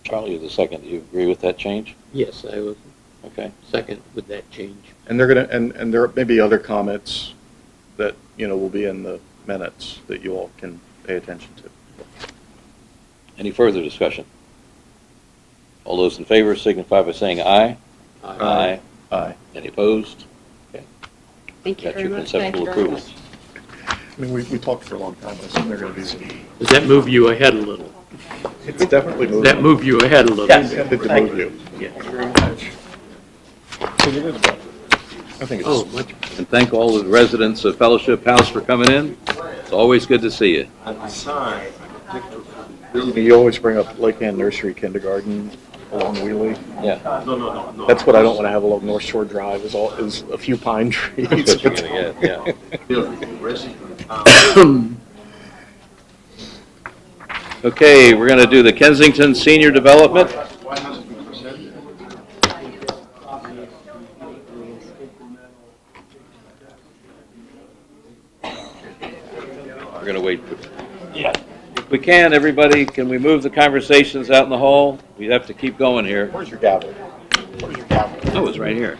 Speaker 1: Charlie, the second, do you agree with that change?
Speaker 6: Yes, I would
Speaker 1: Okay.
Speaker 6: second with that change.
Speaker 7: And they're gonna, and there may be other comments that, will be in the minutes that you all can pay attention to.
Speaker 1: Any further discussion? All those in favor signify by saying aye.
Speaker 7: Aye. Aye.
Speaker 1: Any opposed? Okay.
Speaker 11: Thank you
Speaker 1: Got
Speaker 11: very
Speaker 1: your
Speaker 11: much. Thank
Speaker 1: conceptual
Speaker 11: you very
Speaker 1: approval.
Speaker 11: much.
Speaker 7: I mean, we talked for a long time, I assume there are gonna be some.
Speaker 6: Does that move you ahead a little?
Speaker 7: It's definitely moving.
Speaker 6: Does that move you ahead a little?
Speaker 7: Yes, it did move you.
Speaker 6: Yeah.
Speaker 7: So it is better. I think
Speaker 6: Oh,
Speaker 7: it's,
Speaker 6: much.
Speaker 1: And thank all the residents of Fellowship House for coming in. It's always good to see you.
Speaker 7: you always bring up Lake Ann Nursery Kindergarten along Wheelie.
Speaker 1: Yeah.
Speaker 7: No. That's what I don't want to have along North Shore Drive is a few pine trees.
Speaker 1: That's what you're gonna get, yeah. Okay, we're going to do the Kensington Senior Development. We're going to wait. Yeah. If we can, everybody, can we move the conversations out in the hall? We have to keep going here.
Speaker 7: Where's your gavel? Where's your gavel?
Speaker 1: Oh, it's right here.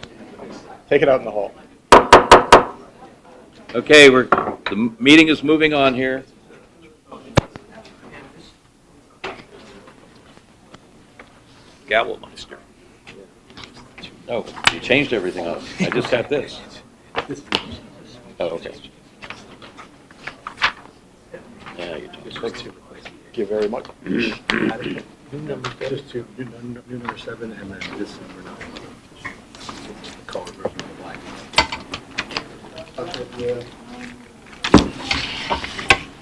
Speaker 7: Take it out in the hall.
Speaker 1: Okay, the meeting is moving on here. Gavelmeister. Oh, you changed everything up. I just got this. Oh, okay. Yeah, you just
Speaker 7: Thank you very much.
Speaker 20: Just two, new number 7 and then this number 9. The color version of the black.
Speaker 17: Yeah.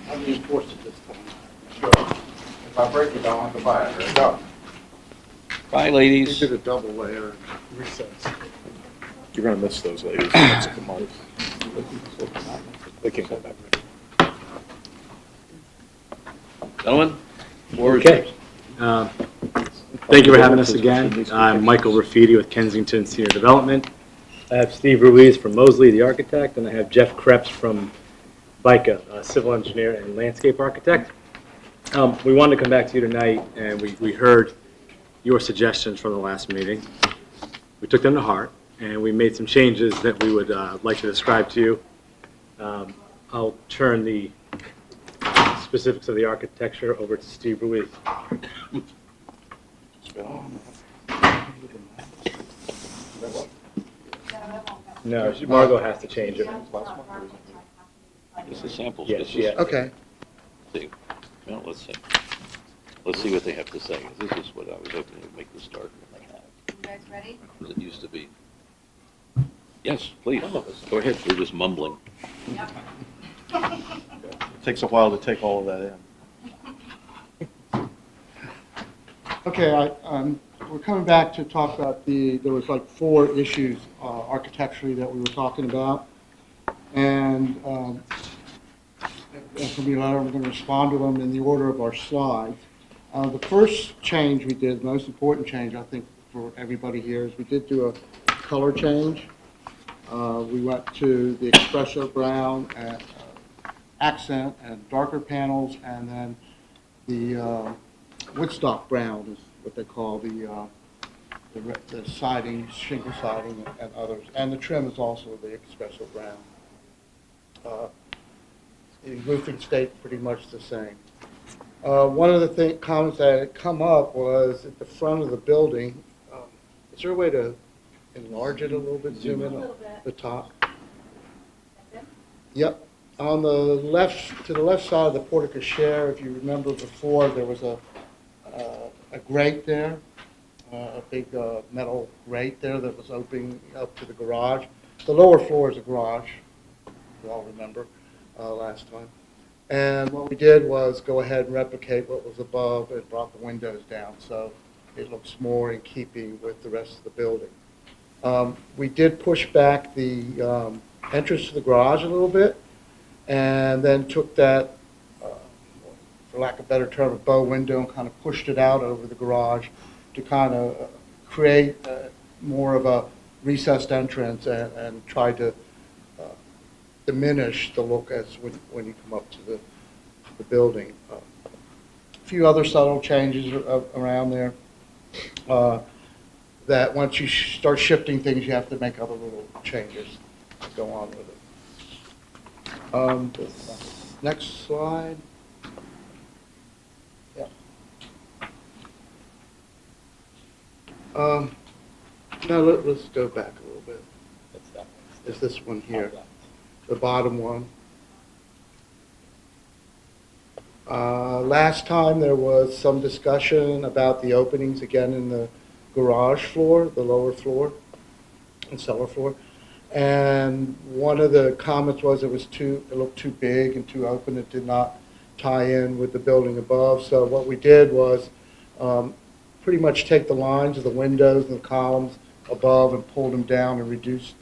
Speaker 17: I'll reinforce it this time. Sure. If I break it, I don't have to buy it. There you go.
Speaker 1: Bye, ladies.
Speaker 20: We did a double layer recess.
Speaker 7: You're going to miss those ladies. That's a month. They can't come back.
Speaker 1: Gentlemen, floor is
Speaker 20: Okay.
Speaker 1: yours.
Speaker 20: Thank you for having us again. I'm Michael Rafiti with Kensington Senior Development. I have Steve Ruiz from Mosley, the architect, and I have Jeff Krebs from BICA, a civil engineer and landscape architect. We wanted to come back to you tonight, and we heard your suggestions from the last meeting. We took them to heart, and we made some changes that we would like to describe to you. I'll turn the specifics of the architecture over to Steve Ruiz. No, Margot has to change it.
Speaker 1: This is samples.
Speaker 20: Yes, yeah.
Speaker 17: Okay.
Speaker 1: See. Well, let's see. Let's see what they have to say. This is what I was hoping to make the start.
Speaker 10: You guys ready?
Speaker 1: As it used to be. Yes, please. Go ahead. We're just mumbling.
Speaker 10: Yep.
Speaker 7: It takes a while to take all of that in.
Speaker 17: Okay, we're coming back to talk about there was like 4 issues architecturally that we were talking about. And from the letter, we're going to respond to them in the order of our slides. The first change we did, the most important change I think for everybody here, is we did do a color change. We went to the espresso brown and accent and darker panels, and then the Woodstock brown is what they call the siding, shingle siding, and others. And the trim is also the espresso brown. The roofing stayed pretty much the same. One of the comments that had come up was at the front of the building. Is there a way to enlarge it a little bit, zoom in on the top? Yep. On the left, to the left side of the porte cochere, if you remember before, there was a grate there, a big metal grate there that was opening up to the garage. The lower floor is a garage, you all remember last time. And what we did was go ahead and replicate what was above and brought the windows down, so it looks more in keeping with the rest of the building. We did push back the entrance to the garage a little bit, and then took that, for lack of a better term, a bow window, and kind of pushed it out over the garage to kind of create more of a recessed entrance and try to diminish the look as when you come up to the building. A few other subtle changes around there. That once you start shifting things, you have to make other little changes to go on with it. Next slide. Yeah. Now let's go back a little bit. It's this one here, the bottom one. Last time there was some discussion about the openings again in the garage floor, the lower floor and cellar floor. And one of the comments was it looked too big and too open. It did not tie in with the building above. So what we did was pretty much take the lines of the windows and the columns above and pulled them down and reduced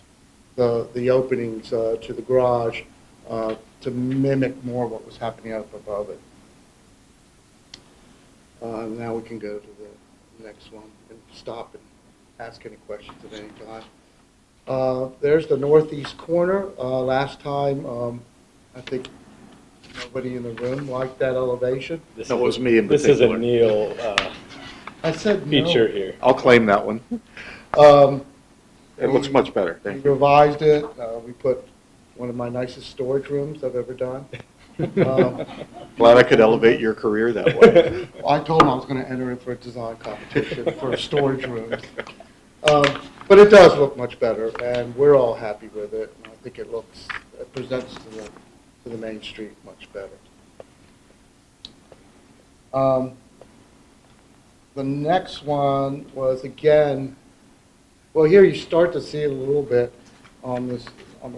Speaker 17: the openings to the garage
Speaker 21: to mimic more what was happening up above it. Now we can go to the next one and stop and ask any questions at any time. There's the northeast corner. Last time, I think nobody in the room liked that elevation.
Speaker 20: This
Speaker 7: No,
Speaker 20: is
Speaker 7: it was
Speaker 20: a-
Speaker 7: me in
Speaker 20: This is a
Speaker 7: particular.
Speaker 20: Neil
Speaker 21: I said no.
Speaker 20: feature here.
Speaker 7: I'll claim that one. It looks much better.
Speaker 21: We
Speaker 7: Thank you.
Speaker 21: revised it. We put one of my nicest storage rooms I've ever done.
Speaker 7: Glad I could elevate your career that way.
Speaker 21: I told him I was going to enter in for a design competition for storage rooms. But it does look much better, and we're all happy with it. And I think it presents to the main street much better. The next one was, again, well, here you start to see it a little bit on the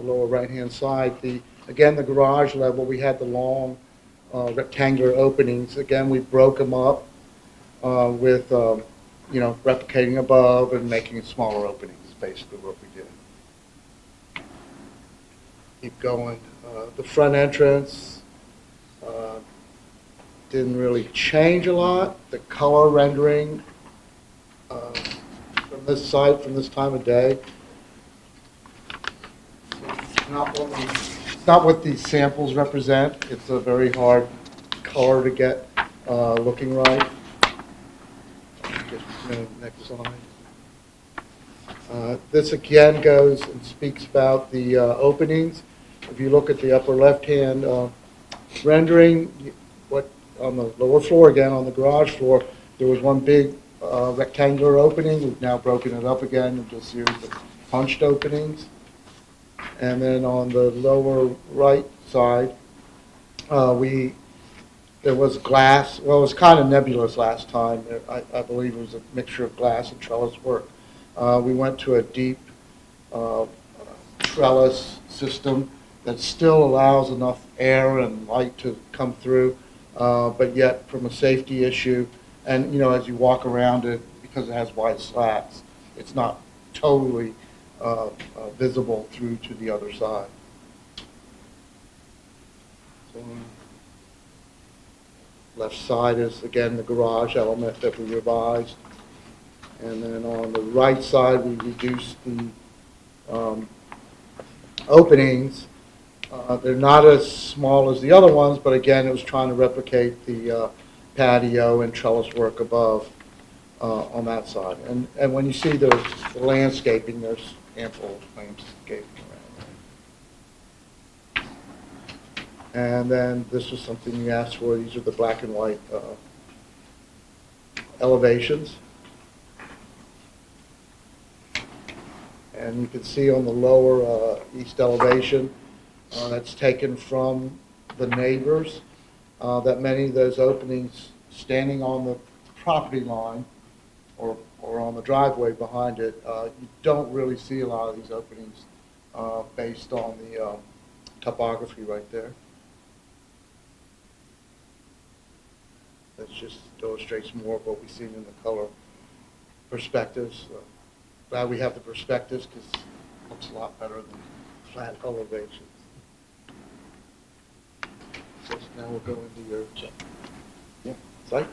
Speaker 21: lower right-hand side. Again, the garage level, we had the long rectangular openings. Again, we broke them up with, replicating above and making smaller openings, is basically what we did. Keep going. The front entrance didn't really change a lot. The color rendering from this side, from this time of day, it's not what these samples represent. It's a very hard color to get looking right. Next slide. This again goes and speaks about the openings. If you look at the upper left-hand rendering, on the lower floor again, on the garage floor, there was one big rectangular opening. We've now broken it up again into a series of punched openings. And then on the lower right side, there was glass. Well, it was kind of nebulous last time. I believe it was a mixture of glass and trellis work. We went to a deep trellis system that still allows enough air and light to come through, but yet from a safety issue, and as you walk around it, because it has wide slats, it's not totally visible through to the other side. So, left side is, again, the garage element that we revised. And then on the right side, we reduced the openings. They're not as small as the other ones, but again, it was trying to replicate the patio and trellis work above on that side. And when you see the landscaping, there's ample landscaping around there. And then this was something you asked for. These are the black and white elevations. And you can see on the lower east elevation, that's taken from the neighbors, that many of those openings standing on the property line or on the driveway behind it, you don't really see a lot of these openings based on the topography right there. That just illustrates more of what we've seen in the color perspectives. Glad we have the perspectives because it looks a lot better than flat elevations. So now we'll go into your site.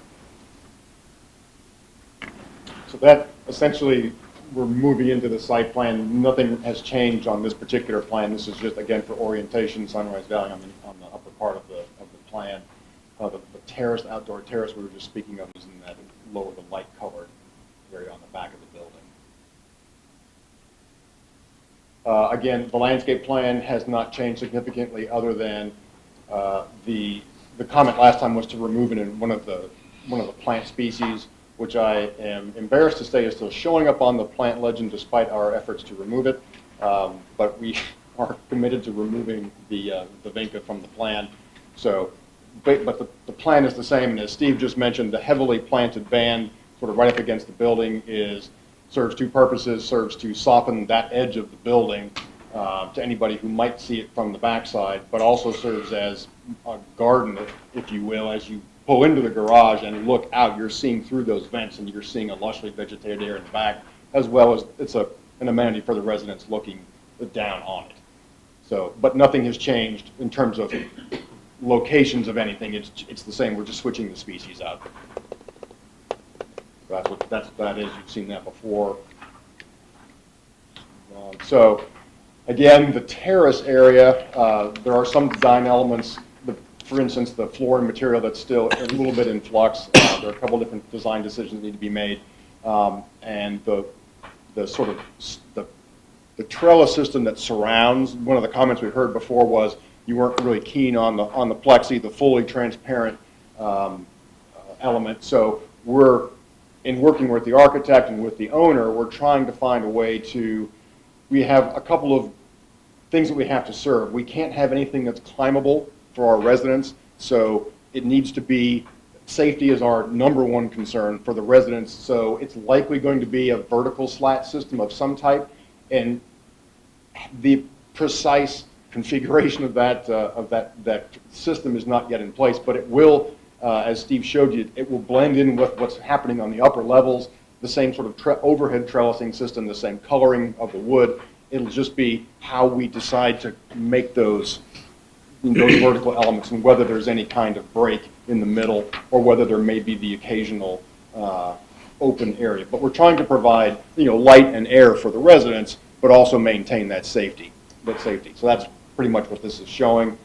Speaker 22: So that essentially, we're moving into the site plan. Nothing has changed on this particular plan. This is just, again, for orientation, Sunrise Valley on the upper part of the plan. The terrace, the outdoor terrace we were just speaking of is in that lower, the light colored area on the back of the building. Again, the landscape plan has not changed significantly other than the comment last time was to remove it in one of the plant species, which I am embarrassed to say is still showing up on the plant legend despite our efforts to remove it. But we are committed to removing the vinca from the plan. So, but the plan is the same, and as Steve just mentioned, the heavily planted band sort of right up against the building serves two purposes, serves to soften that edge of the building to anybody who might see it from the backside, but also serves as a garden, if you will. As you pull into the garage and look out, you're seeing through those vents and you're seeing a lushly vegetated area in the back, as well as it's an amenity for the residents looking down on it. So, but nothing has changed in terms of locations of anything. It's the same. We're just switching the species out. That's what that is. You've seen that before. So, again, the terrace area, there are some design elements. For instance, the flooring material that's still a little bit in flux. There are a couple different design decisions that need to be made, and the sort of the trellis system that surrounds. One of the comments we heard before was you weren't really keen on the plexi, the fully transparent element. So we're in working with the architect and with the owner. We're trying to find a way to. We have a couple of things that we have to serve. We can't have anything that's climbable for our residents, so it needs to be, safety is our #1 concern for the residents, so it's likely going to be a vertical slat system of some type, and the precise configuration of that system is not yet in place, but it will, as Steve showed you, it will blend in with what's happening on the upper levels, the same sort of overhead trellising system, the same coloring of the wood. It'll just be how we decide to make those vertical elements and whether there's any kind of break in the middle or whether there may be the occasional open area. But we're trying to provide light and air for the residents, but also maintain that safety. So that's pretty much what this is showing.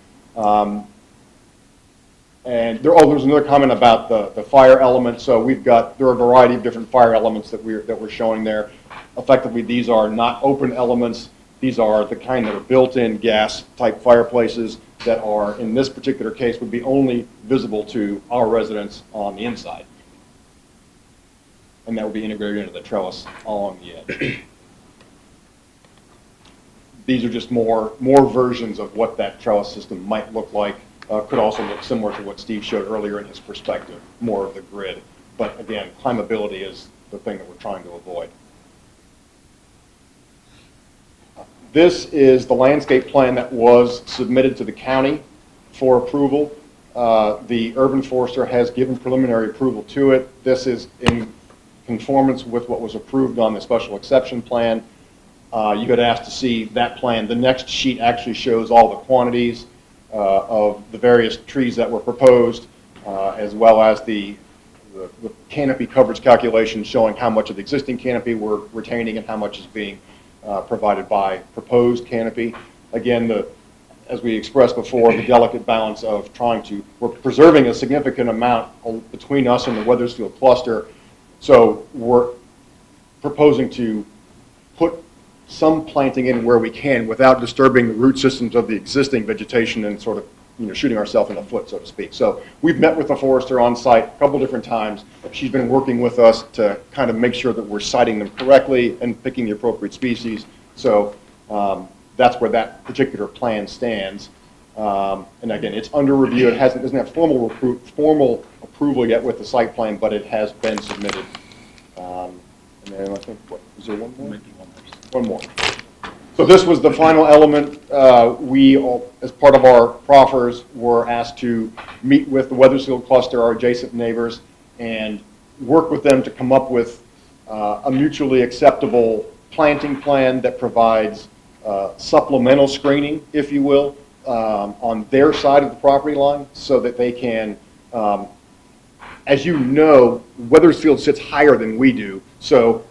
Speaker 22: And there's another comment about the fire element. So there are a variety of different fire elements that we're showing there. Effectively, these are not open elements. These are the kind that are built-in gas type fireplaces that are, in this particular case, would be only visible to our residents on the inside. And that would be integrated into the trellis along the edge. These are just more versions of what that trellis system might look like. Could also look similar to what Steve showed earlier in his perspective, more of the grid. But again, climbability is the thing that we're trying to avoid. This is the landscape plan that was submitted to the county for approval. The urban forester has given preliminary approval to it. This is in conformance with what was approved on the special exception plan. You had asked to see that plan. The next sheet actually shows all the quantities of the various trees that were proposed, as well as the canopy coverage calculation showing how much of the existing canopy we're retaining and how much is being provided by proposed canopy. Again, as we expressed before, the delicate balance of we're preserving a significant amount between us and the Weathersfield cluster, so we're proposing to put some planting in where we can without disturbing the root systems of the existing vegetation and sort of shooting ourselves in the foot, so to speak. So we've met with the forester on site a couple different times. She's been working with us to kind of make sure that we're siting them correctly and picking the appropriate species. So that's where that particular plan stands. And again, it's under review. It doesn't have formal approval yet with the site plan, but it has been submitted. And then I think, is there one more? Maybe one more. So this was the final element. We, as part of our proffers, were asked to meet with the Weathersfield cluster, our adjacent neighbors, and work with them to come up with a mutually acceptable planting plan that provides supplemental screening, if you will, on their side of the property line so that they can, as you know, Weathersfield sits higher than we do,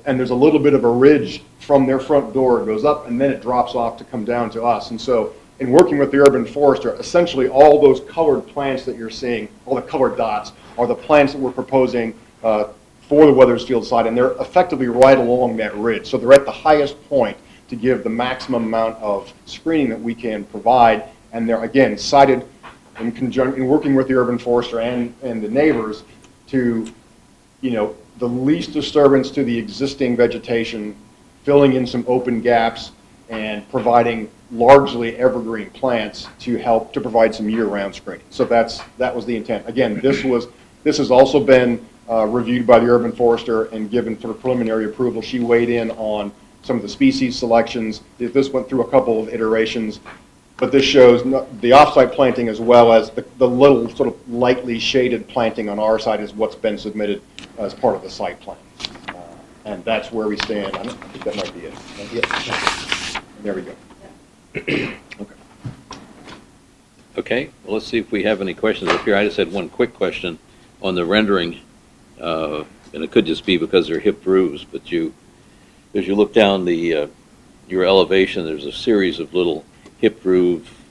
Speaker 22: and there's a little bit of a ridge from their front door. It goes up and then it drops off to come down to us. And so in working with the urban forester, essentially all those colored plants that you're seeing, all the colored dots, are the plants that we're proposing for the Weathersfield side, and they're effectively right along that ridge. So they're at the highest point to give the maximum amount of screening that we can provide, and they're, again, sited in working with the urban forester and the neighbors to, the least disturbance to the existing vegetation, filling in some open gaps, and providing largely evergreen plants to help to provide some year-round screening. So that was the intent. Again, this has also been reviewed by the urban forester and given sort of preliminary approval. She weighed in on some of the species selections. This went through a couple of iterations, but this shows the off-site planting as well as the little sort of lightly shaded planting on our side is what's been submitted as part of the site plan. And that's where we stand. I think that might be it. There we go. Okay.
Speaker 1: Okay, well, let's see if we have any questions up here. I just had one quick question on the rendering, and it could just be because they're hip roofs, but as you look down your elevation, there's a series of little hip roof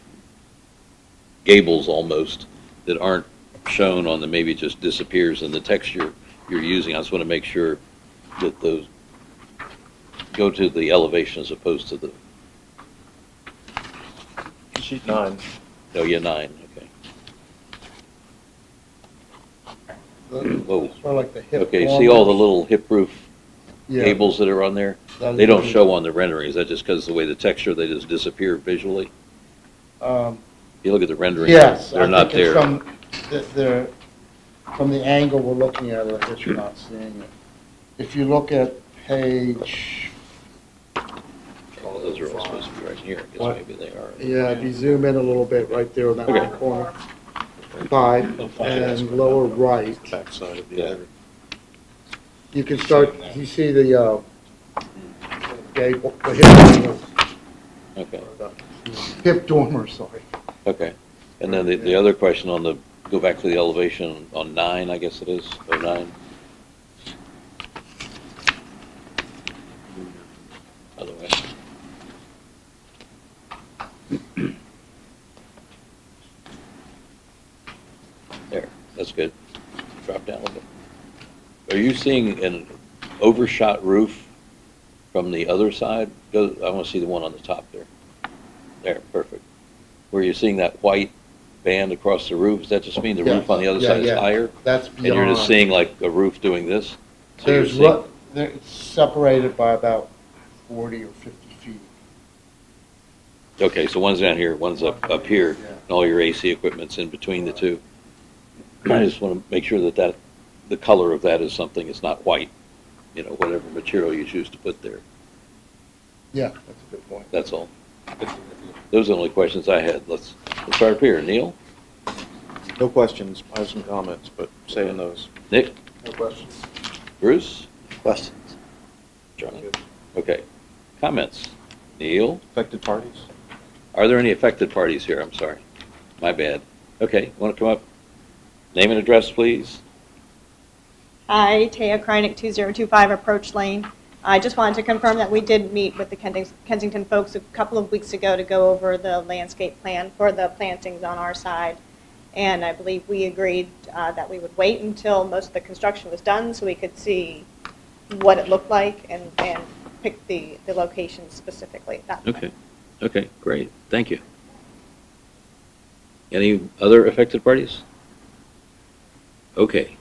Speaker 1: gables almost that aren't shown on the, maybe it just disappears in the texture you're using. I just want to make sure that those go to the elevation as opposed to the,
Speaker 7: Sheet 9.
Speaker 1: oh, yeah, 9, okay. Whoa.
Speaker 21: Sort of like the hip.
Speaker 1: Okay, see all the
Speaker 21: dormers?
Speaker 1: little hip roof
Speaker 21: Yeah.
Speaker 1: gables that are on there?
Speaker 21: That is
Speaker 1: They don't
Speaker 21: really-
Speaker 1: show on the rendering. Is that just because of the way the texture, they just disappear visually? If you look at the rendering,
Speaker 21: Yes,
Speaker 1: they're
Speaker 21: I
Speaker 1: not
Speaker 21: think it's
Speaker 1: there.
Speaker 21: from the angle we're looking at it, I guess you're not seeing it. If you look at page,
Speaker 1: Oh, those are all supposed to be right here. I
Speaker 21: What?
Speaker 1: guess maybe they are.
Speaker 21: yeah, if you zoom in a little bit right there on that
Speaker 1: Okay.
Speaker 21: one corner, 5 and lower right,
Speaker 7: Backside of the
Speaker 1: Yeah.
Speaker 7: other.
Speaker 21: you can start, you see the gable, the hip,
Speaker 1: Okay,
Speaker 21: hip dormer, sorry.
Speaker 1: okay. And then the other question on the, go back to the elevation on 9, I guess it is, 09. Other way. There, that's good. Drop down a little bit. Are you seeing an overshot roof from the other side? Go, I want to see the one on the top there. There, perfect. Where you're seeing that white band across the roof, does that just mean the roof on the other
Speaker 21: Yeah,
Speaker 1: side is
Speaker 21: yeah.
Speaker 1: higher?
Speaker 21: That's
Speaker 1: And you're just
Speaker 21: beyond.
Speaker 1: seeing like a roof doing this? So you're
Speaker 21: There's,
Speaker 1: seeing-
Speaker 21: it's separated by about 40 or 50 feet.
Speaker 1: Okay, so one's down here, one's up here, and all your AC equipment's in between the two. I just want to make sure that the color of that is something, it's not white, whatever material you choose to put there.
Speaker 21: Yeah, that's a good point.
Speaker 1: That's all. Those are the only questions I had. Let's start up here. Neil?
Speaker 7: No questions. I have some comments, but saying those.
Speaker 1: Nick?
Speaker 21: No questions.
Speaker 1: Bruce?
Speaker 9: Questions?
Speaker 1: John? Okay. Comments? Neil?
Speaker 7: Affected parties?
Speaker 1: Are there any affected parties here? I'm sorry. My bad. Okay, want to come up? Name and address, please.
Speaker 4: Hi, Taya Krynick, 2025 Approach Lane. I just wanted to confirm that we did meet with the Kensington folks a couple of weeks ago to go over the landscape plan for the plantings on our side. And I believe we agreed that we would wait until most of the construction was done so we could see what it looked like and pick the location specifically at that point.
Speaker 1: Okay. Okay, great. Thank you. Any other affected parties? Okay.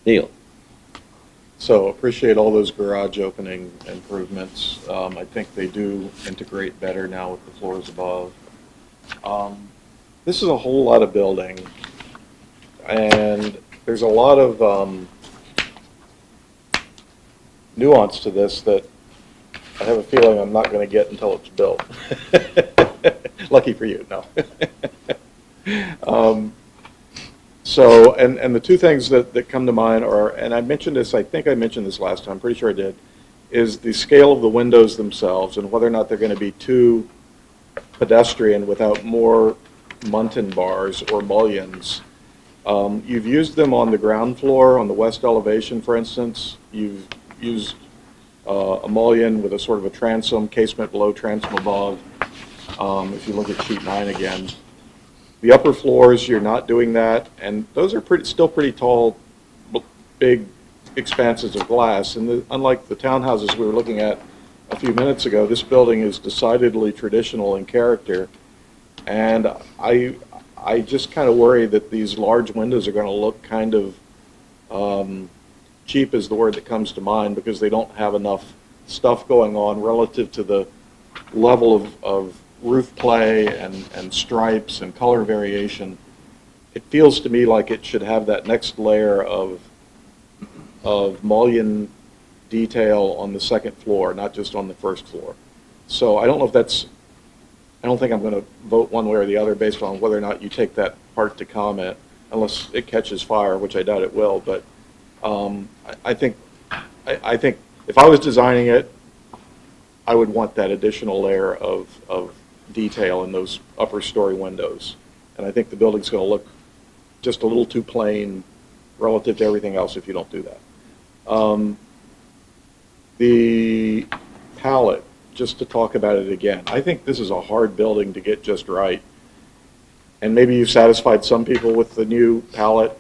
Speaker 1: Neil?
Speaker 7: So appreciate all those garage opening improvements. I think they do integrate better now with the floors above. This is a whole lot of building, and there's a lot of nuance to this that I have a feeling I'm not going to get until it's built. Lucky for you, no. So, and the two things that come to mind are, and I mentioned this, I think I mentioned this last time, I'm pretty sure I did, is the scale of the windows themselves and whether or not they're going to be too pedestrian without more muntin bars or mullions. You've used them on the ground floor, on the west elevation, for instance. You've used a mullion with a sort of a transom, casement below, transom above. If you look at sheet 9 again. The upper floors, you're not doing that, and those are still pretty tall, big expanses of glass. And unlike the townhouses we were looking at a few minutes ago, this building is decidedly traditional in character. And I just kind of worry that these large windows are going to look kind of cheap is the word that comes to mind, because they don't have enough stuff going on relative to the level of roof play and stripes and color variation. It feels to me like it should have that next layer of mullion detail on the second floor, not just on the first floor. So I don't know if that's, I don't think I'm going to vote one way or the other based on whether or not you take that part to comment, unless it catches fire, which I doubt it will. But I think if I was designing it, I would want that additional layer of detail in those upper story windows. And I think the building's going to look just a little too plain relative to everything else if you don't do that. The palette, just to talk about it again, I think this is a hard building to get just right. And maybe you've satisfied some people with the new palette.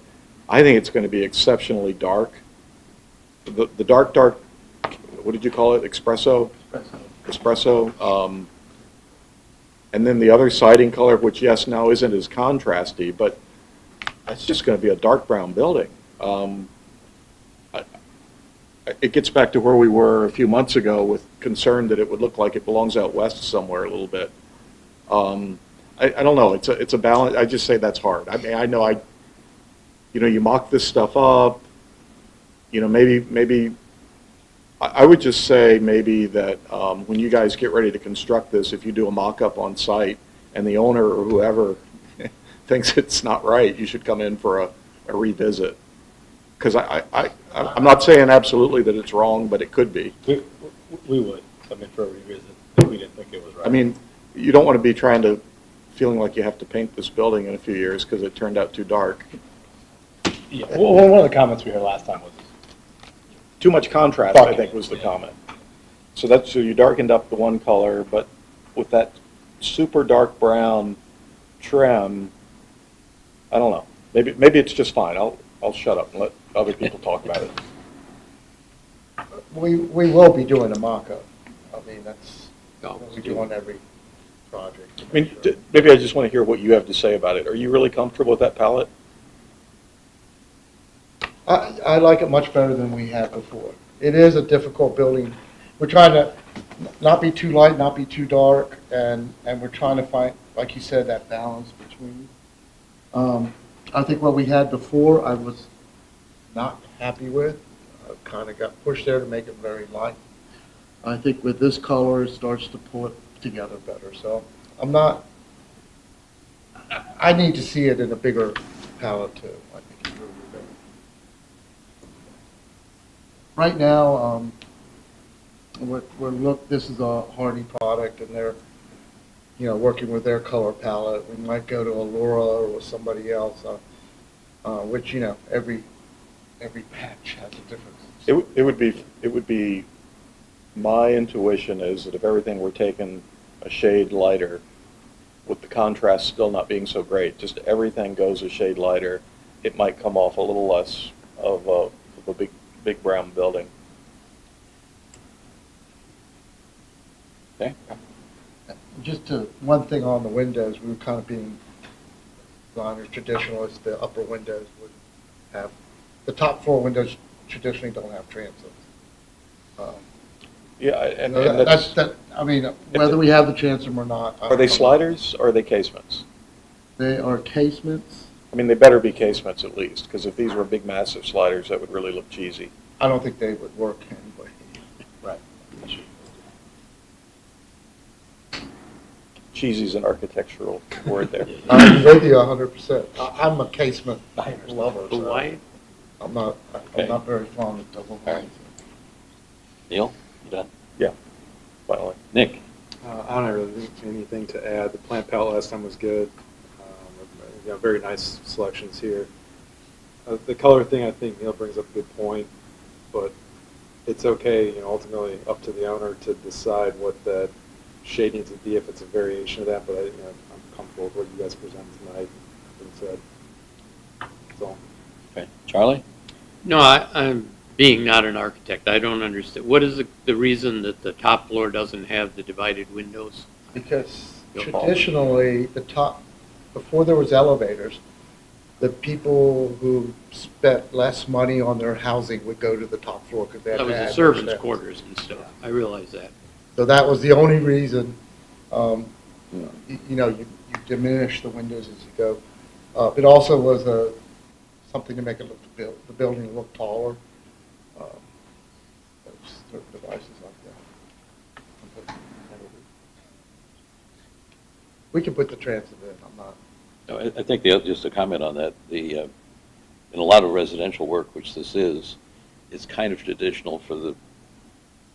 Speaker 7: I think it's going to be exceptionally dark. The dark, what did you call it? Espresso? Espresso. And then the other siding color, which, yes, now isn't as contrasty, but that's just going to be a dark brown building. It gets back to where we were a few months ago with concern that it would look like it belongs out west somewhere a little bit. I don't know. It's a balance. I just say that's hard. I mean, I know you mock this stuff up. Maybe I would just say maybe that when you guys get ready to construct this, if you do a mock-up on site and the owner or whoever thinks it's not right, you should come in for a revisit. Because I'm not saying absolutely that it's wrong, but it could be.
Speaker 3: We would come in for a revisit if we didn't think it was right.
Speaker 7: I mean, you don't want to be feeling like you have to paint this building in a few years because it turned out too dark.
Speaker 3: Yeah, well, one of the comments we heard last time was
Speaker 7: too much contrast, I think, was the comment. So you darkened up the one color, but with that super dark brown trim, I don't know. Maybe it's just fine. I'll shut up and let other people talk about it.
Speaker 21: We will be doing a mock-up. I mean, that's what we do on every project.
Speaker 7: I mean, maybe I just want to hear what you have to say about it. Are you really comfortable with that palette?
Speaker 21: I like it much better than we had before. It is a difficult building. We're trying to not be too light, not be too dark, and we're trying to find, like you said, that balance between. I think what we had before, I was not happy with. I kind of got pushed there to make it very light. I think with this color, it starts to pull it together better. So I'm not, I need to see it in a bigger palette too. I think it's really better. Right now, this is a Hardy product, and they're, working with their color palette. We might go to Allura or with somebody else, which, every patch has a difference.
Speaker 7: It would be my intuition is that if everything were taken a shade lighter, with the contrast still not being so great, just everything goes a shade lighter, it might come off a little less of a big brown building. Okay.
Speaker 21: Just one thing on the windows, we were kind of being designers, traditionalists. The upper windows would have, the top floor windows traditionally don't have transits.
Speaker 7: Yeah, and
Speaker 21: that's I mean, whether we have the transom or not.
Speaker 7: Are they sliders or are they casements?
Speaker 21: They are casements.
Speaker 7: I mean, they better be casements at least, because if these were big, massive sliders, that would really look cheesy.
Speaker 21: I don't think they would work anyway.
Speaker 7: Right. Cheesy is an architectural word there.
Speaker 21: I'm with you 100%. I'm a casement lover. So
Speaker 6: Why?
Speaker 21: I'm not very fond of double blinds.
Speaker 1: Neil, you done?
Speaker 7: Yeah, finally.
Speaker 1: Nick?
Speaker 3: I don't really think anything to add. The plant palette last time was good. Very nice selections here. The color thing, I think Neil brings up a good point, but it's okay, ultimately up to the owner to decide what that shade needs to be if it's a variation of that. But I'm comfortable with what you guys presented tonight and said. That's all.
Speaker 1: Okay, Charlie?
Speaker 6: No, I'm being not an architect. I don't understand. What is the reason that the top floor doesn't have the divided windows?
Speaker 21: Because traditionally, before there was elevators, the people who spent less money on their housing would go to the top floor because they had
Speaker 6: That was
Speaker 21: to
Speaker 6: the
Speaker 21: add
Speaker 6: servants'
Speaker 21: steps.
Speaker 6: quarters and stuff. I realize that.
Speaker 21: So that was the only reason. You diminish the windows as you go. It also was something to make it look the building look taller. Certain devices like that. We can put the transit in. I'm not.
Speaker 1: No, I think just a comment on that. In a lot of residential work, which this is, it's kind of traditional for the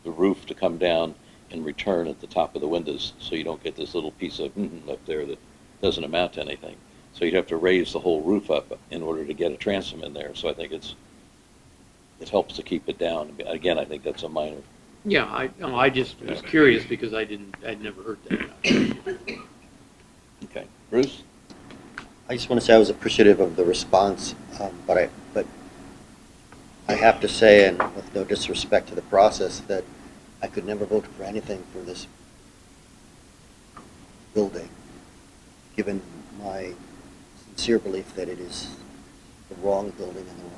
Speaker 1: roof to come down and return at the top of the windows, so you don't get this little piece of up there that doesn't amount to anything. So you'd have to raise the whole roof up in order to get a transom in there. So I think it helps to keep it down. Again, I think that's a minor.
Speaker 6: Yeah, I just was curious because I'd never heard that.
Speaker 1: Okay, Bruce?
Speaker 9: I just want to say I was appreciative of the response, but I have to say, and with no disrespect to the process, that I could never vote for anything for this building, given my sincere belief that it is the wrong building in the wrong.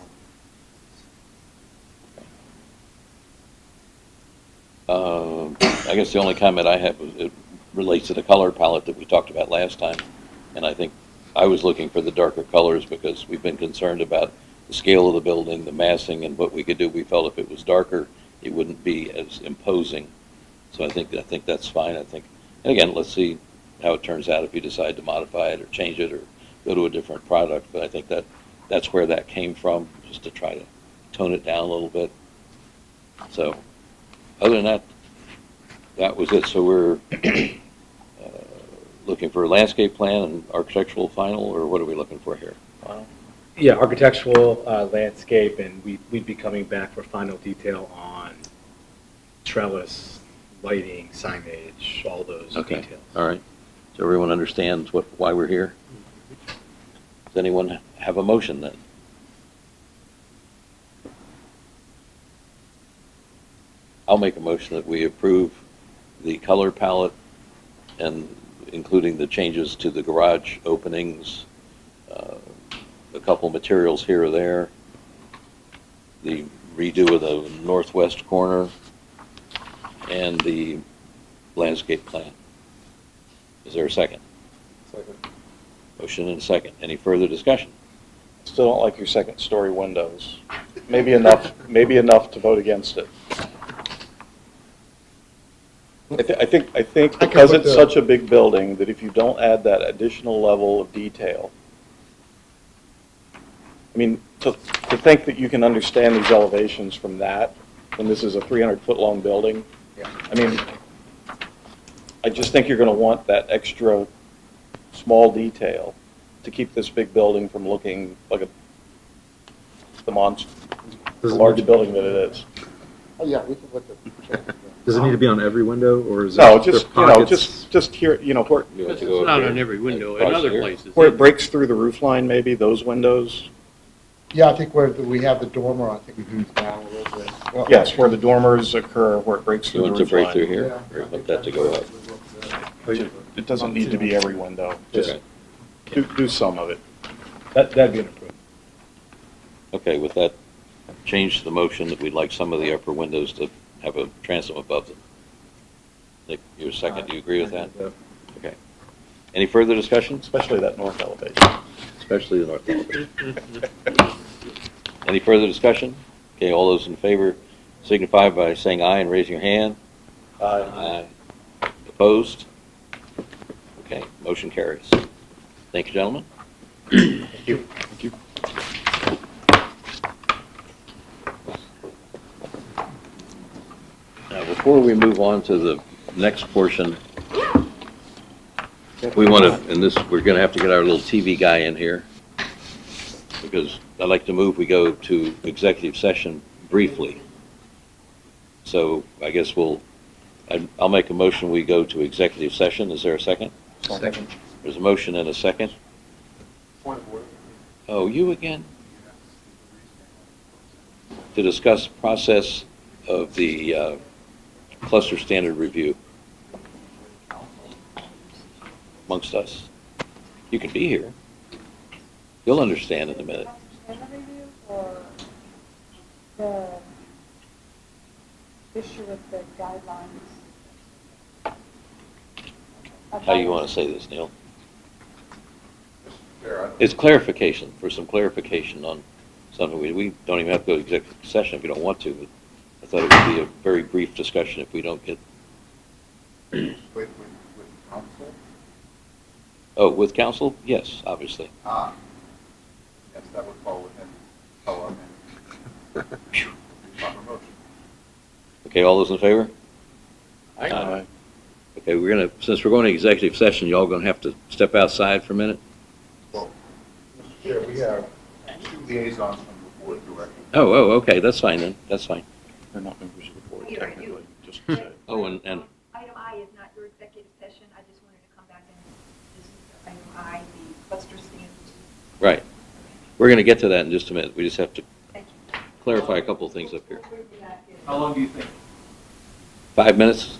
Speaker 1: I guess the only comment I have it relates to the color palette that we talked about last time, and I think I was looking for the darker colors because we've been concerned about the scale of the building, the massing, and what we could do. We felt if it was darker, it wouldn't be as imposing. So I think that's fine. And again, let's see how it turns out if you decide to modify it or change it or go to a different product. But I think that's where that came from, just to try to tone it down a little bit. So other than that, that was it. So we're looking for a landscape plan and architectural final, or what are we looking for here?
Speaker 20: Yeah, architectural, landscape, and we'd be coming back for final detail on trellis, lighting, signage, all those details.
Speaker 1: All right. So everyone understands why we're here? Does anyone have a motion then? I'll make a motion that we approve the color palette and including the changes to the garage openings, a couple materials here or there, the redo of the northwest corner, and the landscape plan. Is there a second?
Speaker 3: Second.
Speaker 1: Motion and a second. Any further discussion?
Speaker 7: Still don't like your second-story windows. Maybe enough to vote against it. I think because it's such a big building that if you don't add that additional level of detail, I mean, to think that you can understand these elevations from that, when this is a 300-foot-long building, I mean, I just think you're going to want that extra small detail to keep this big building from looking like the large building that it is.
Speaker 21: Oh, yeah, we can look at.
Speaker 20: Does it need to be on every window, or is
Speaker 7: No,
Speaker 20: it
Speaker 7: just here, where
Speaker 6: It's not on every window. In other places.
Speaker 7: where it breaks through the roof line, maybe those windows.
Speaker 21: Yeah, I think where we have the dormer, I think we move down a little bit. Well,
Speaker 7: Yes, where the dormers occur, where it breaks
Speaker 1: You
Speaker 7: through the
Speaker 1: want to
Speaker 7: roof
Speaker 1: break
Speaker 7: line.
Speaker 1: through here, or you want that to go up?
Speaker 7: It doesn't need to be every window. Just do some of it.
Speaker 20: That'd be an improvement.
Speaker 1: Okay, with that change to the motion that we'd like some of the upper windows to have a transom above them. Nick, you're second. Do you agree with that? Okay. Any further discussion?
Speaker 7: Especially that north elevation.
Speaker 1: Especially the north elevation. Any further discussion? Okay, all those in favor signify by saying aye and raising your hand. Aye. Opposed? Okay, motion carries. Thank you, gentlemen.
Speaker 7: Thank you. Thank you.
Speaker 1: Now, before we move on to the next portion, we want to, and this, we're going to have to get our little TV guy in here, because I'd like to move, we go to executive session briefly. So I guess I'll make a motion, we go to executive session. Is there a second?
Speaker 7: Second.
Speaker 1: There's a motion and a second.
Speaker 21: Point of order.
Speaker 1: Oh, you again? To discuss process of the cluster standard review amongst us. You can be here. You'll understand in a minute.
Speaker 5: Or the issue with the guidelines?
Speaker 1: How do you want to say this, Neil? It's clarification, for some clarification on something. We don't even have to go to executive session if you don't want to, but I thought it would be a very brief discussion if we don't get...
Speaker 21: With council?
Speaker 1: Oh, with council? Yes, obviously.
Speaker 21: Yes, that would fall within co-op and proper motion.
Speaker 1: Okay, all those in favor? Aye. Okay, since we're going to executive session, y'all going to have to step outside for a minute?
Speaker 22: Well, Mr. Chair, we have two liaisons from the board directly.
Speaker 1: Oh, okay, that's fine then, that's fine.
Speaker 16: They're not members of the board
Speaker 8: Here,
Speaker 16: technically, just
Speaker 1: Oh, and
Speaker 8: Item I is not your executive session, I just wanted to come back and, this is item I, the cluster standards.
Speaker 1: right. We're going to get to that in just a minute. We just have to
Speaker 8: Thank you.
Speaker 1: clarify a couple of things up here.
Speaker 2: How long do you think?
Speaker 1: 5 minutes?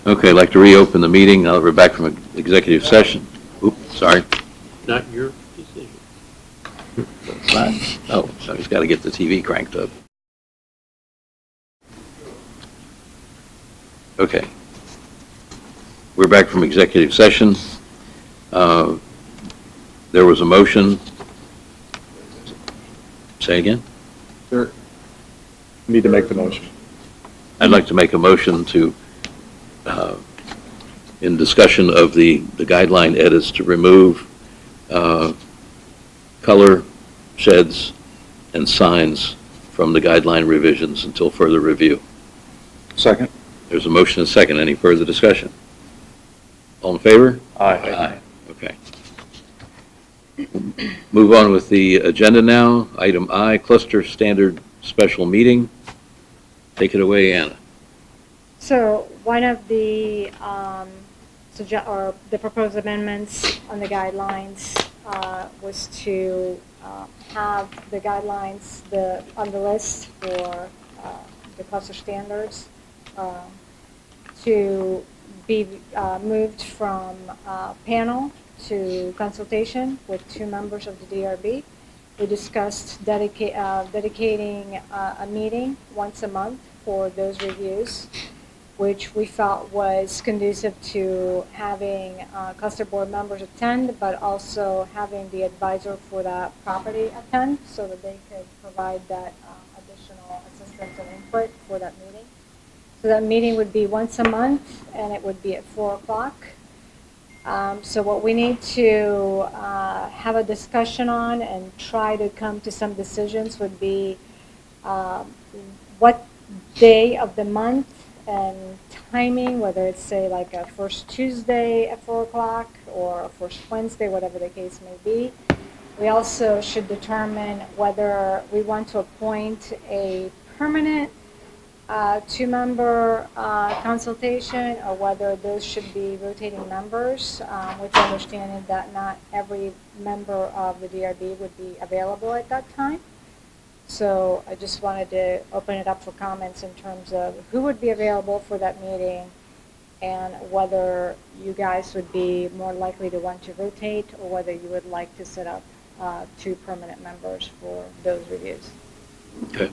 Speaker 1: Okay, I'd like to reopen the meeting now that we're back from executive session. Oops, sorry.
Speaker 6: Not your decision.
Speaker 1: It's not. Oh, so he's got to get the TV cranked up. Okay. We're back from executive session. There was a motion. Say again?
Speaker 7: Sure. Need to make the motion.
Speaker 1: I'd like to make a motion to, in discussion of the guideline edits, to remove color sheds and signs from the guideline revisions until further review.
Speaker 7: Second.
Speaker 1: There's a motion and a second. Any further discussion? All in favor?
Speaker 7: Aye.
Speaker 1: Aye. Okay. Move on with the agenda now. Item I, cluster standard special meeting. Take it away, Anna.
Speaker 4: So one of the the proposed amendments on the guidelines was to have the guidelines on the list for the cluster standards to be moved from panel to consultation with 2 members of the DRB. We discussed dedicating a meeting once a month for those reviews, which we felt was conducive to having cluster board members attend, but also having the advisor for that property attend so that they could provide that additional assistance and input for that meeting. So that meeting would be once a month, and it would be at 4 o'clock. So what we need to have a discussion on and try to come to some decisions would be what day of the month and timing, whether it's, say, like a first Tuesday at 4 o'clock or a first Wednesday, whatever the case may be. We also should determine whether we want to appoint a permanent 2-member consultation or whether those should be rotating members, with the understanding that not every member of the DRB would be available at that time. So I just wanted to open it up for comments in terms of who would be available for that meeting and whether you guys would be more likely to want to rotate or whether you would like to set up 2 permanent members for those reviews.
Speaker 1: Okay.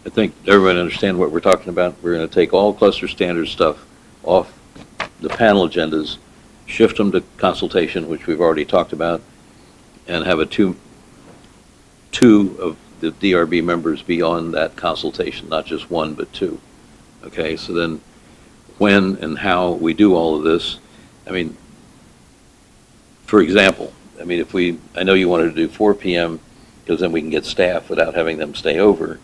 Speaker 1: I think everyone understands what we're talking about. We're going to take all cluster standard stuff off the panel agendas, shift them to consultation, which we've already talked about, and have a two of the DRB members be on that consultation, not just 1, but 2. Okay, so then when and how we do all of this, I mean, for example, I mean, I know you wanted to do 4 p.m. because then we can get staff without having them stay over.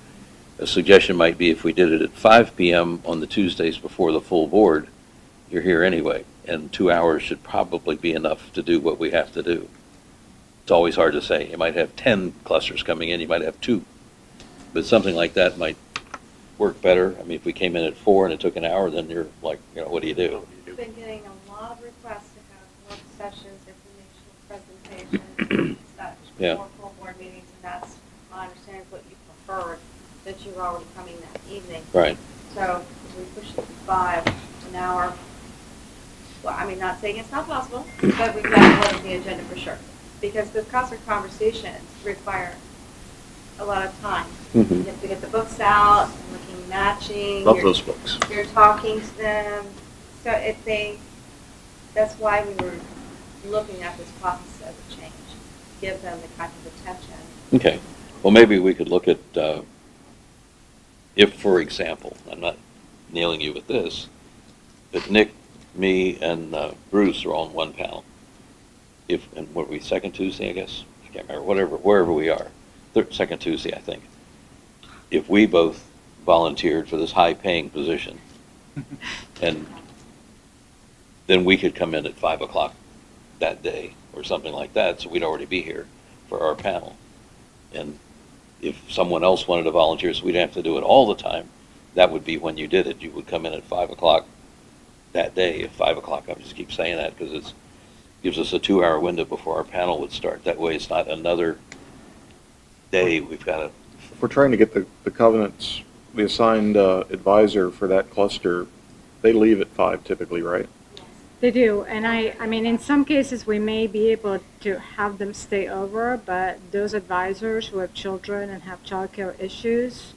Speaker 1: A suggestion might be if we did it at 5 p.m. on the Tuesdays before the full board, you're here anyway, and 2 hours should probably be enough to do what we have to do. It's always hard to say. You might have 10 clusters coming in, you might have 2, but something like that might work better. I mean, if we came in at 4 and it took an hour, then you're like, what do you do?
Speaker 13: We've been getting a lot of requests to have work sessions, informational presentations, such
Speaker 1: Yeah.
Speaker 13: for full board meetings, and that's my understanding of what you preferred, that you were already coming that evening.
Speaker 1: Right.
Speaker 13: So if we push it to 5, an hour, well, I mean, not saying it's not possible, but we've got to look at the agenda for sure. Because the cluster conversations require a lot of time.
Speaker 7: Mhm.
Speaker 13: You have to get the books out, looking, matching.
Speaker 7: Love
Speaker 13: you're-
Speaker 7: those books.
Speaker 13: You're talking to them. So that's why we were looking at this process as a change. Give them the kind of attention.
Speaker 1: Okay. Well, maybe we could look at, if, for example, I'm not nailing you with this, but Nick, me, and Bruce are on one panel. And what are we, second Tuesday, I guess? I can't remember, wherever we are. Second Tuesday, I think. If we both volunteered for this high-paying position, and then we could come in at 5 o'clock that day, or something like that, so we'd already be here for our panel. And if someone else wanted to volunteer, so we didn't have to do it all the time, that would be when you did it. You would come in at 5 o'clock that day. At 5 o'clock, I just keep saying that because it gives us a 2-hour window before our panel would start. That way it's not another day we've got to...
Speaker 7: If we're trying to get the covenants, the assigned advisor for that cluster, They leave at 5 typically, right?
Speaker 5: They do, and I mean, in some cases, we may be able to have them stay over, but those advisors who have children and have childcare issues,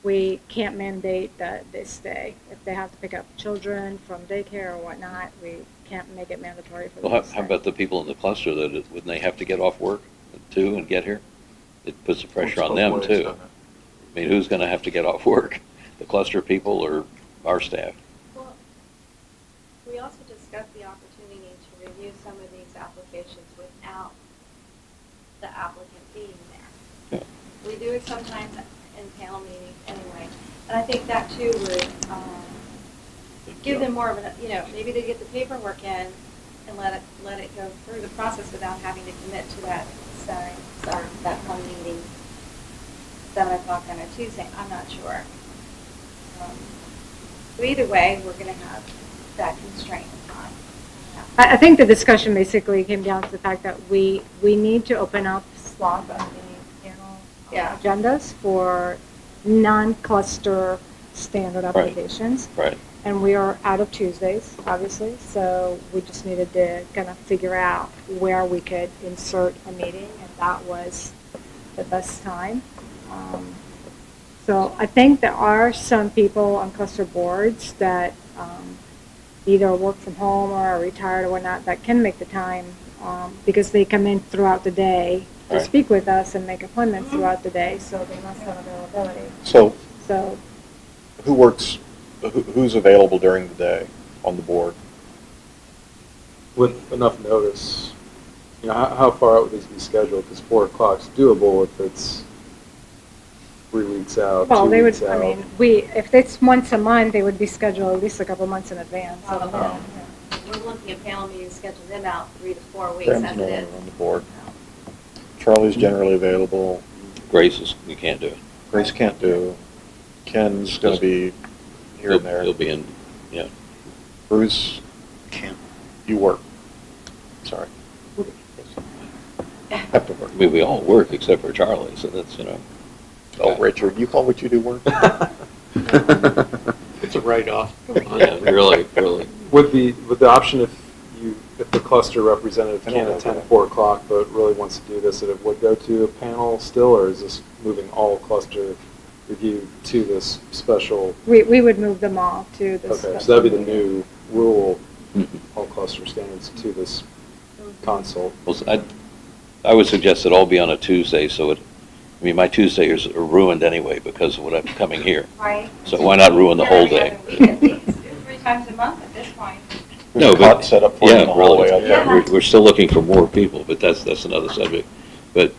Speaker 5: we can't mandate that they stay. If they have to pick up children from daycare or whatnot, we can't make it mandatory for them
Speaker 1: Well,
Speaker 5: to stay.
Speaker 1: how about the people in the cluster that, wouldn't they have to get off work too and get here? It puts the pressure on them too. I mean, who's going to have to get off work? The cluster people or our staff?
Speaker 13: Well, we also discussed the opportunity to review some of these applications without the applicant being there. We do it sometimes in panel meetings anyway, and I think that too would give them more of a, maybe they get the paperwork in and let it go through the process without having to commit to that one meeting, 7 o'clock on a Tuesday. I'm not sure. So either way, we're going to have that constraint of time.
Speaker 5: I think the discussion basically came down to the fact that we need to open up slots on the panel agendas for non-cluster standard applications.
Speaker 1: Right.
Speaker 5: And we are out of Tuesdays, obviously, so we just needed to kind of figure out where we could insert a meeting, and that was the best time. So I think there are some people on cluster boards that either work from home or are retired or whatnot that can make the time because they come in throughout the day to speak with us and make appointments throughout the day, so they must have availability.
Speaker 7: So
Speaker 5: So
Speaker 7: who's available during the day on the board?
Speaker 3: With enough notice, how far out would these be scheduled? Because 4 o'clock's doable if it's 3 weeks out,
Speaker 5: well,
Speaker 3: 2
Speaker 5: they would,
Speaker 3: weeks out.
Speaker 5: I mean, if it's once a month, they would be scheduled at least a couple months in advance.
Speaker 13: We're looking at panel meetings, schedule them out 3 to 4 weeks
Speaker 7: Graham's
Speaker 13: as
Speaker 7: no
Speaker 13: it
Speaker 7: longer
Speaker 13: is.
Speaker 7: on the board. Charlie's generally available.
Speaker 1: Grace you can't do it.
Speaker 7: Grace can't do. Ken's going to be here and there.
Speaker 1: He'll be in,
Speaker 7: Bruce,
Speaker 9: Can't.
Speaker 7: you work. Sorry. Have to work.
Speaker 1: I mean, we all work except for Charlie, so that's,
Speaker 7: Oh, Richard, you call what you do work?
Speaker 6: It's a write-off.
Speaker 1: Yeah, really.
Speaker 3: With the option if the cluster representative can't attend 4 o'clock but really wants to do this, that it would go to a panel still, or is this moving all cluster review to this special?
Speaker 5: We would move them all to this.
Speaker 3: Okay, so that'd be the new rule, all cluster standards to this consult.
Speaker 1: Well, I would suggest it all be on a Tuesday, my Tuesdays are ruined anyway because of what I'm coming here.
Speaker 13: Right.
Speaker 1: So why not ruin the whole day?
Speaker 13: 3 times a month at this point.
Speaker 1: No,
Speaker 7: There's a cot
Speaker 1: but,
Speaker 7: set up for you in the hallway out there.
Speaker 1: we're still looking for more people, but that's another subject. But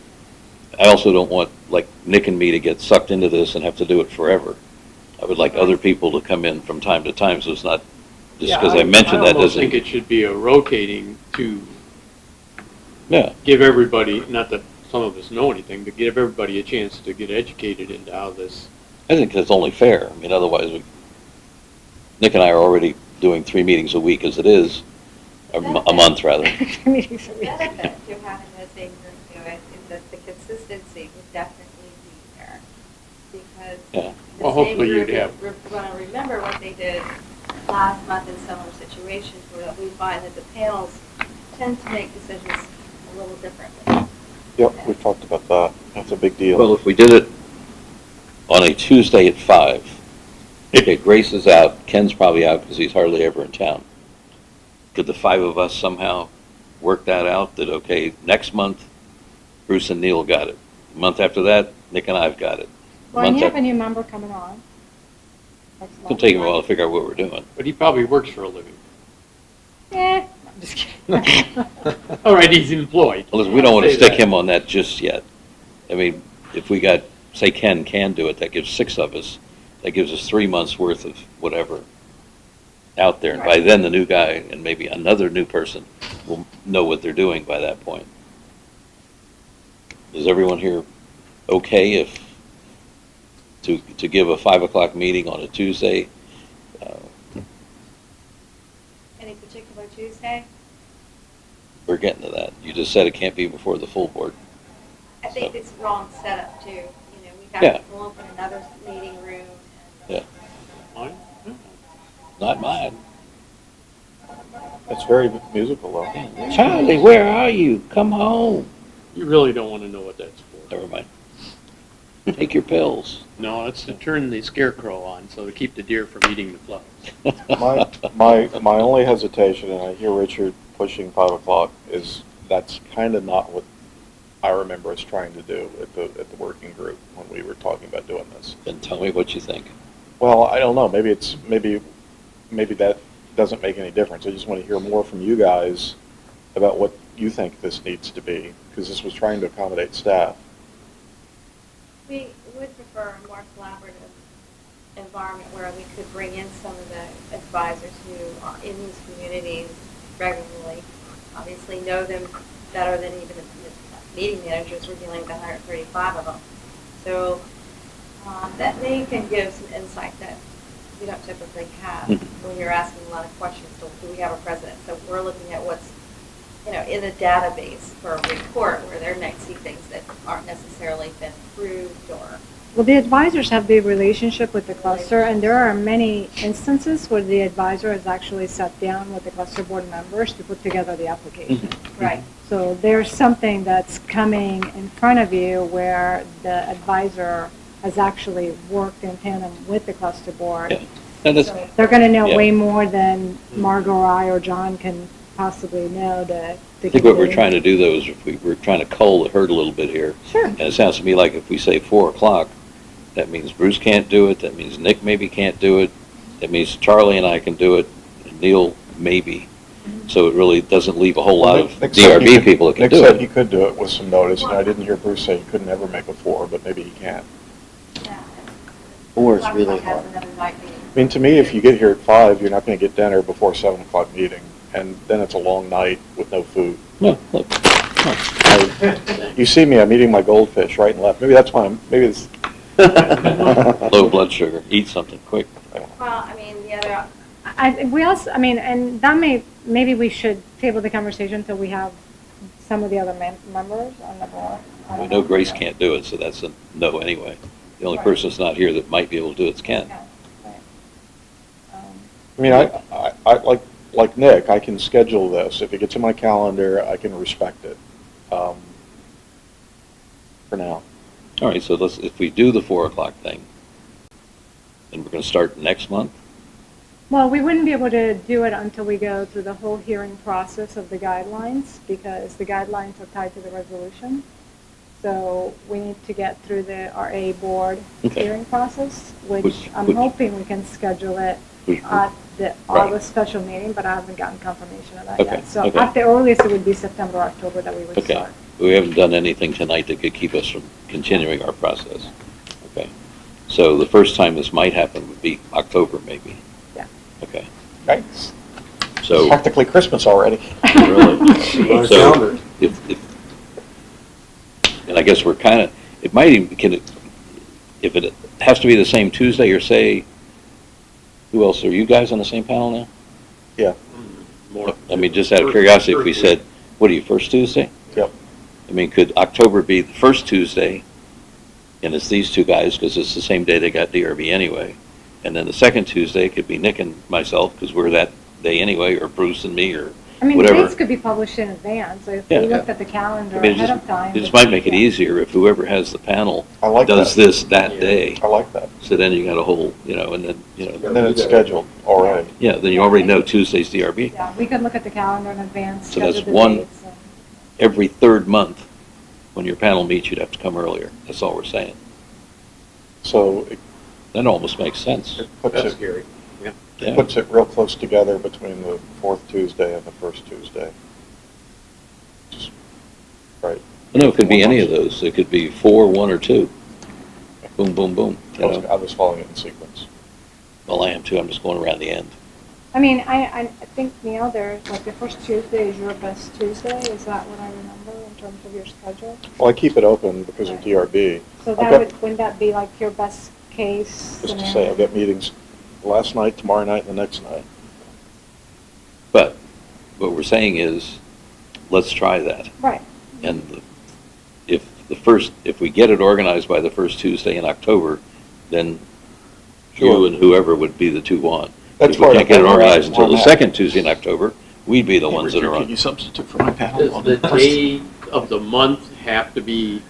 Speaker 1: I also don't want, like, Nick and me to get sucked into this and have to do it forever. I would like other people to come in from time to time, so it's not, just because I mentioned that
Speaker 6: I almost
Speaker 1: doesn't.
Speaker 6: think it should be a rotating to
Speaker 1: Yeah,
Speaker 6: give everybody, not that some of us know anything, but give everybody a chance to get educated into how this.
Speaker 1: I think that's only fair. I mean, otherwise, Nick and I are already doing 3 meetings a week as it is, a month rather.
Speaker 13: The benefit to having the same group do it is that the consistency would definitely be there. Because
Speaker 6: Well,
Speaker 13: the same
Speaker 6: hopefully
Speaker 13: group
Speaker 6: you'd have.
Speaker 13: is going to remember what they did last month in similar situations where we find that the panels tend to make decisions a little differently.
Speaker 7: Yep, we've talked about that. That's a big deal.
Speaker 1: Well, if we did it on a Tuesday at 5, okay, Grace is out, Ken's probably out because he's hardly ever in town. Could the 5 of us somehow work that out, that, okay, next month, Bruce and Neil got it. The month after that, Nick and I've got it.
Speaker 5: Well, and you have a new member coming on.
Speaker 1: It'll take him a while to figure out what we're doing.
Speaker 6: But he probably works for a living.
Speaker 5: Yeah, I'm just kidding.
Speaker 6: All right, he's employed.
Speaker 1: Well, listen, we don't want to
Speaker 6: Say
Speaker 1: stick
Speaker 6: that.
Speaker 1: him on that just yet. I mean, if we got, say Ken can do it, that gives 6 of us. That gives us 3 months' worth of whatever out there. And by then, the new guy and maybe another new person will know what they're doing by that point. Is everyone here okay if, to give a 5 o'clock meeting on a Tuesday?
Speaker 13: Any particular Tuesday?
Speaker 1: We're getting to that. You just said it can't be before the full board.
Speaker 13: I think it's wrong setup too. We
Speaker 1: Yeah.
Speaker 13: we'll open another meeting room.
Speaker 1: Yeah. Not mine.
Speaker 7: It's very musical, though.
Speaker 1: Charlie, where are you? Come home.
Speaker 6: You really don't want to know what that's for.
Speaker 1: Never mind. Take your pills.
Speaker 6: No, it's to turn the scarecrow on, so to keep the deer from eating the flowers.
Speaker 7: My only hesitation, and I hear Richard pushing 5 o'clock, is that's kind of not what I remember us trying to do at the working group when we were talking about doing this.
Speaker 1: Then tell me what you think.
Speaker 7: Well, I don't know. Maybe that doesn't make any difference. I just want to hear more from you guys about what you think this needs to be, because this was trying to accommodate staff.
Speaker 13: We would prefer a more collaborative environment where we could bring in some of the advisors who are in these communities regularly, obviously know them better than even the meeting managers. We're dealing with 135 of them. So that they can give some insight that we don't typically have when you're asking a lot of questions. So do we have a president? So we're looking at what's in a database for a report where they might see things that aren't necessarily been approved or.
Speaker 5: Well, the advisors have the relationship with the cluster, and there are many instances where the advisor has actually sat down with the cluster board members to put together the application.
Speaker 13: Right.
Speaker 5: So there's something that's coming in front of you where the advisor has actually worked in tandem with the cluster board.
Speaker 1: Yeah. And that's,
Speaker 5: So they're going to know
Speaker 1: yeah.
Speaker 5: way more than Margot or I or John can possibly know to
Speaker 1: I think what we're trying to do, though, is if we're trying to cull the herd a little bit here.
Speaker 5: Sure.
Speaker 1: And it sounds to me like if we say 4 o'clock, that means Bruce can't do it, that means Nick maybe can't do it, that means Charlie and I can do it, and Neil maybe. So it really doesn't leave a whole lot of
Speaker 7: Nick said he
Speaker 1: DRB
Speaker 7: could-
Speaker 1: people that can
Speaker 7: Nick
Speaker 1: do
Speaker 7: said
Speaker 1: it.
Speaker 7: he could do it with some notice, and I didn't hear Bruce say he could never make a 4, but maybe he can.
Speaker 9: 4 is really hard.
Speaker 7: I mean, to me, if you get here at 5, you're not going to get dinner before 7 o'clock meeting, and then it's a long night with no food.
Speaker 1: No, look.
Speaker 7: You see me, I'm eating my goldfish right and left. Maybe that's why maybe it's.
Speaker 1: Low blood sugar, eat something quick.
Speaker 13: Well, I mean, the other.
Speaker 5: and that maybe we should table the conversation until we have some of the other members on the board.
Speaker 1: We know Grace can't do it, so that's a no anyway. The only person that's not here that might be able to do it's Ken.
Speaker 7: I mean, I like Nick, I can schedule this. If it gets in my calendar, I can respect it. For now.
Speaker 1: All right, so if we do the 4 o'clock thing, then we're going to start next month?
Speaker 5: Well, we wouldn't be able to do it until we go through the whole hearing process of the guidelines, because the guidelines are tied to the resolution. So we need to get through the RA board hearing process, which I'm hoping we can schedule it at the August special meeting, but I haven't gotten confirmation of that yet. So at the earliest, it would be September, October that we would start.
Speaker 1: We haven't done anything tonight that could keep us from continuing our process. Okay. So the first time this might happen would be October, maybe?
Speaker 5: Yeah.
Speaker 1: Okay.
Speaker 7: Nice.
Speaker 1: So
Speaker 7: Practically Christmas already.
Speaker 1: Really? So and I guess we're kind of, it might even, if it has to be the same Tuesday, or say, who else, are you guys on the same panel now?
Speaker 7: Yeah.
Speaker 6: More.
Speaker 1: I mean, just out of curiosity, if we said, what are you, first Tuesday?
Speaker 7: Yep.
Speaker 1: I mean, could October be the first Tuesday, and it's these two guys, because it's the same day they got DRB anyway, and then the second Tuesday could be Nick and myself, because we're that day anyway, or Bruce and me, or
Speaker 5: I mean, the
Speaker 1: whatever.
Speaker 5: dates could be published in advance, so if
Speaker 1: Yeah.
Speaker 5: we looked at the calendar
Speaker 1: I mean,
Speaker 5: ahead of time.
Speaker 1: it just might make it easier if whoever has the panel does this that day.
Speaker 7: I like that.
Speaker 1: So then you got a whole, and then,
Speaker 7: And then it's scheduled already.
Speaker 1: Yeah, then you already know Tuesday's DRB.
Speaker 5: Yeah, we could look at the calendar in advance,
Speaker 1: So
Speaker 5: schedule
Speaker 1: that's
Speaker 5: the
Speaker 1: one,
Speaker 5: dates.
Speaker 1: every third month, when your panel meets, you'd have to come earlier. That's all we're saying.
Speaker 7: So
Speaker 1: That almost makes sense.
Speaker 7: it puts
Speaker 1: That's
Speaker 7: it,
Speaker 1: scary.
Speaker 7: It
Speaker 1: Yeah.
Speaker 7: puts it real close together between the 4th Tuesday and the 1st Tuesday. Right.
Speaker 1: No, it could be any of those. It could be 4, 1, or 2. Boom, boom, boom.
Speaker 7: I was following it in sequence.
Speaker 1: Well, I am too. I'm just going around the end.
Speaker 5: I mean, I think, Neil, there's, like, the first Tuesday is your best Tuesday, is that what I remember in terms of your schedule?
Speaker 7: Well, I keep it open because of DRB.
Speaker 5: So wouldn't that be like your best case
Speaker 7: Just to
Speaker 5: scenario?
Speaker 7: say, I've got meetings last night, tomorrow night, and the next night.
Speaker 1: But what we're saying is, let's try that.
Speaker 5: Right.
Speaker 1: And if we get it organized by the first Tuesday in October, then you and whoever would be the 2 on. Because we can't get it organized until the second Tuesday in October. We'd be the ones that are on.
Speaker 6: Can you substitute for my panel? Does the day of the month have to be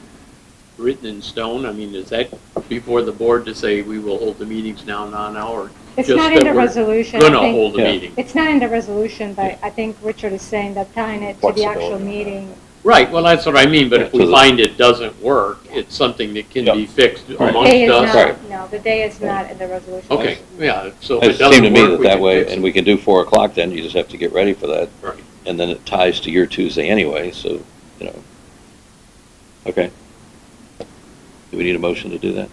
Speaker 6: written in stone? I mean, is that before the board to say we will hold the meetings now, or
Speaker 5: It's
Speaker 6: just
Speaker 5: not in
Speaker 6: that
Speaker 5: the
Speaker 6: we're
Speaker 5: resolution. I
Speaker 6: gonna
Speaker 5: think-
Speaker 6: hold the meeting?
Speaker 5: It's not in the resolution, but I think Richard is saying that tying it to the actual meeting.
Speaker 6: Right, well, that's what I mean, but if
Speaker 1: So
Speaker 6: we
Speaker 1: the-
Speaker 6: find it doesn't work, it's something that can be fixed
Speaker 1: Right.
Speaker 6: amongst
Speaker 5: Day is
Speaker 6: us.
Speaker 5: not, no, the day is not in the resolution.
Speaker 6: Okay, yeah, so if
Speaker 1: It
Speaker 6: it
Speaker 1: seemed
Speaker 6: doesn't
Speaker 1: to me
Speaker 6: work,
Speaker 1: that
Speaker 6: we
Speaker 1: that
Speaker 6: can
Speaker 1: way,
Speaker 6: fix
Speaker 1: and
Speaker 6: it.
Speaker 1: we can do 4 o'clock then, you just have to get ready for that.
Speaker 6: Right.
Speaker 1: And then it ties to your Tuesday anyway, so, you know. Okay. Do we need a motion to do that?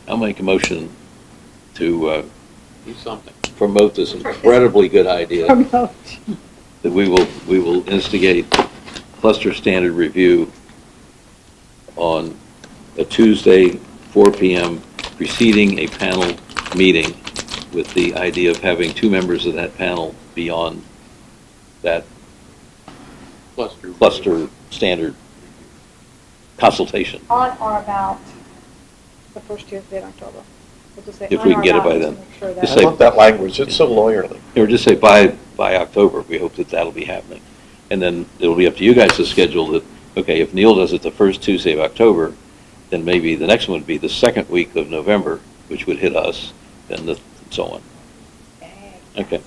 Speaker 1: I'll make a motion to
Speaker 6: Do something.
Speaker 1: promote this incredibly good idea
Speaker 5: Promote.
Speaker 1: that we will instigate cluster standard review on a Tuesday, 4 PM, preceding a panel meeting, with the idea of having 2 members of that panel be on that cluster standard consultation.
Speaker 5: On or about the first Tuesday in October. We'll just say
Speaker 1: If
Speaker 5: on
Speaker 1: we
Speaker 5: or
Speaker 1: can get it
Speaker 5: about,
Speaker 1: by
Speaker 5: just
Speaker 1: then.
Speaker 5: to make sure that-
Speaker 1: Just
Speaker 7: I
Speaker 1: say-
Speaker 7: love that language, it's so lawyerly.
Speaker 1: Or just say by October, we hope that that'll be happening. And then it'll be up to you guys to schedule that, okay, if Neil does it the first Tuesday of October, then maybe the next one would be the second week of November, which would hit us, and so on. Okay.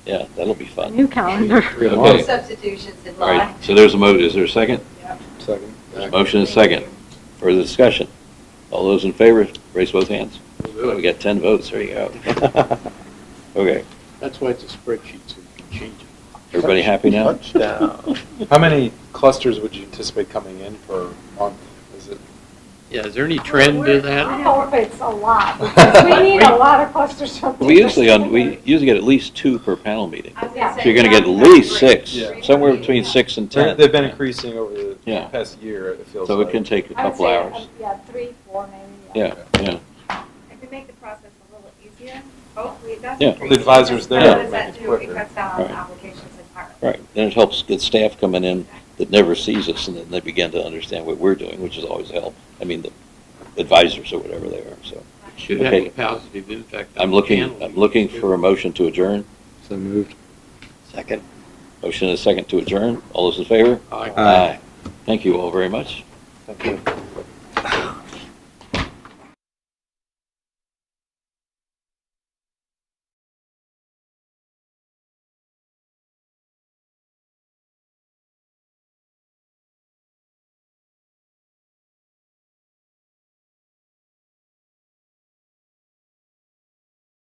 Speaker 1: Yeah, that'll be fun.
Speaker 5: New calendar.
Speaker 1: Okay.
Speaker 8: Substitutions in
Speaker 1: All right, so there's a is there a second?
Speaker 3: Second.
Speaker 1: There's a motion and a second. Further discussion? All those in favor, raise both hands. We got 10 votes, there you go. Okay,
Speaker 6: That's why it's a spreadsheet, so you can change it.
Speaker 1: everybody happy now?
Speaker 7: Touchdown.
Speaker 3: How many clusters would you anticipate coming in per month? Is it?
Speaker 6: Yeah, is there any trend to
Speaker 5: I
Speaker 6: that?
Speaker 5: hope it's a lot, because we need a lot of clusters from.
Speaker 1: We usually get at least 2 per panel meeting.
Speaker 8: I was gonna
Speaker 1: So
Speaker 8: say,
Speaker 1: you're gonna get at
Speaker 8: yeah,
Speaker 1: least
Speaker 8: three.
Speaker 1: 6,
Speaker 3: Yeah.
Speaker 1: somewhere between 6 and 10.
Speaker 3: They've been increasing over the
Speaker 1: Yeah.
Speaker 3: past year, it feels
Speaker 1: So
Speaker 3: like.
Speaker 1: it can take a
Speaker 5: I would
Speaker 1: couple
Speaker 5: say,
Speaker 1: hours.
Speaker 5: Yeah, 3, 4 maybe.
Speaker 1: Yeah, yeah.
Speaker 13: If we make the process a little easier, hopefully it does.
Speaker 1: Yeah.
Speaker 13: increase.
Speaker 3: The advisors there
Speaker 13: What does
Speaker 3: make
Speaker 13: that
Speaker 3: it
Speaker 13: do?
Speaker 3: quicker.
Speaker 13: It cuts down on
Speaker 1: Right.
Speaker 13: applications entirely.
Speaker 1: Right, then it helps get staff coming in that never sees us, and then they begin to understand what we're doing, which is always a help. I mean, the advisors or whatever they are, so.
Speaker 6: Should have
Speaker 1: Okay.
Speaker 6: a positive impact. on
Speaker 1: I'm
Speaker 6: the
Speaker 1: looking
Speaker 6: panel.
Speaker 1: for a motion to adjourn.
Speaker 3: So moved.
Speaker 9: Second.
Speaker 1: Motion and a second to adjourn. All those in favor?
Speaker 6: Aye.
Speaker 1: Aye. Thank you all very much.
Speaker 3: Thank you.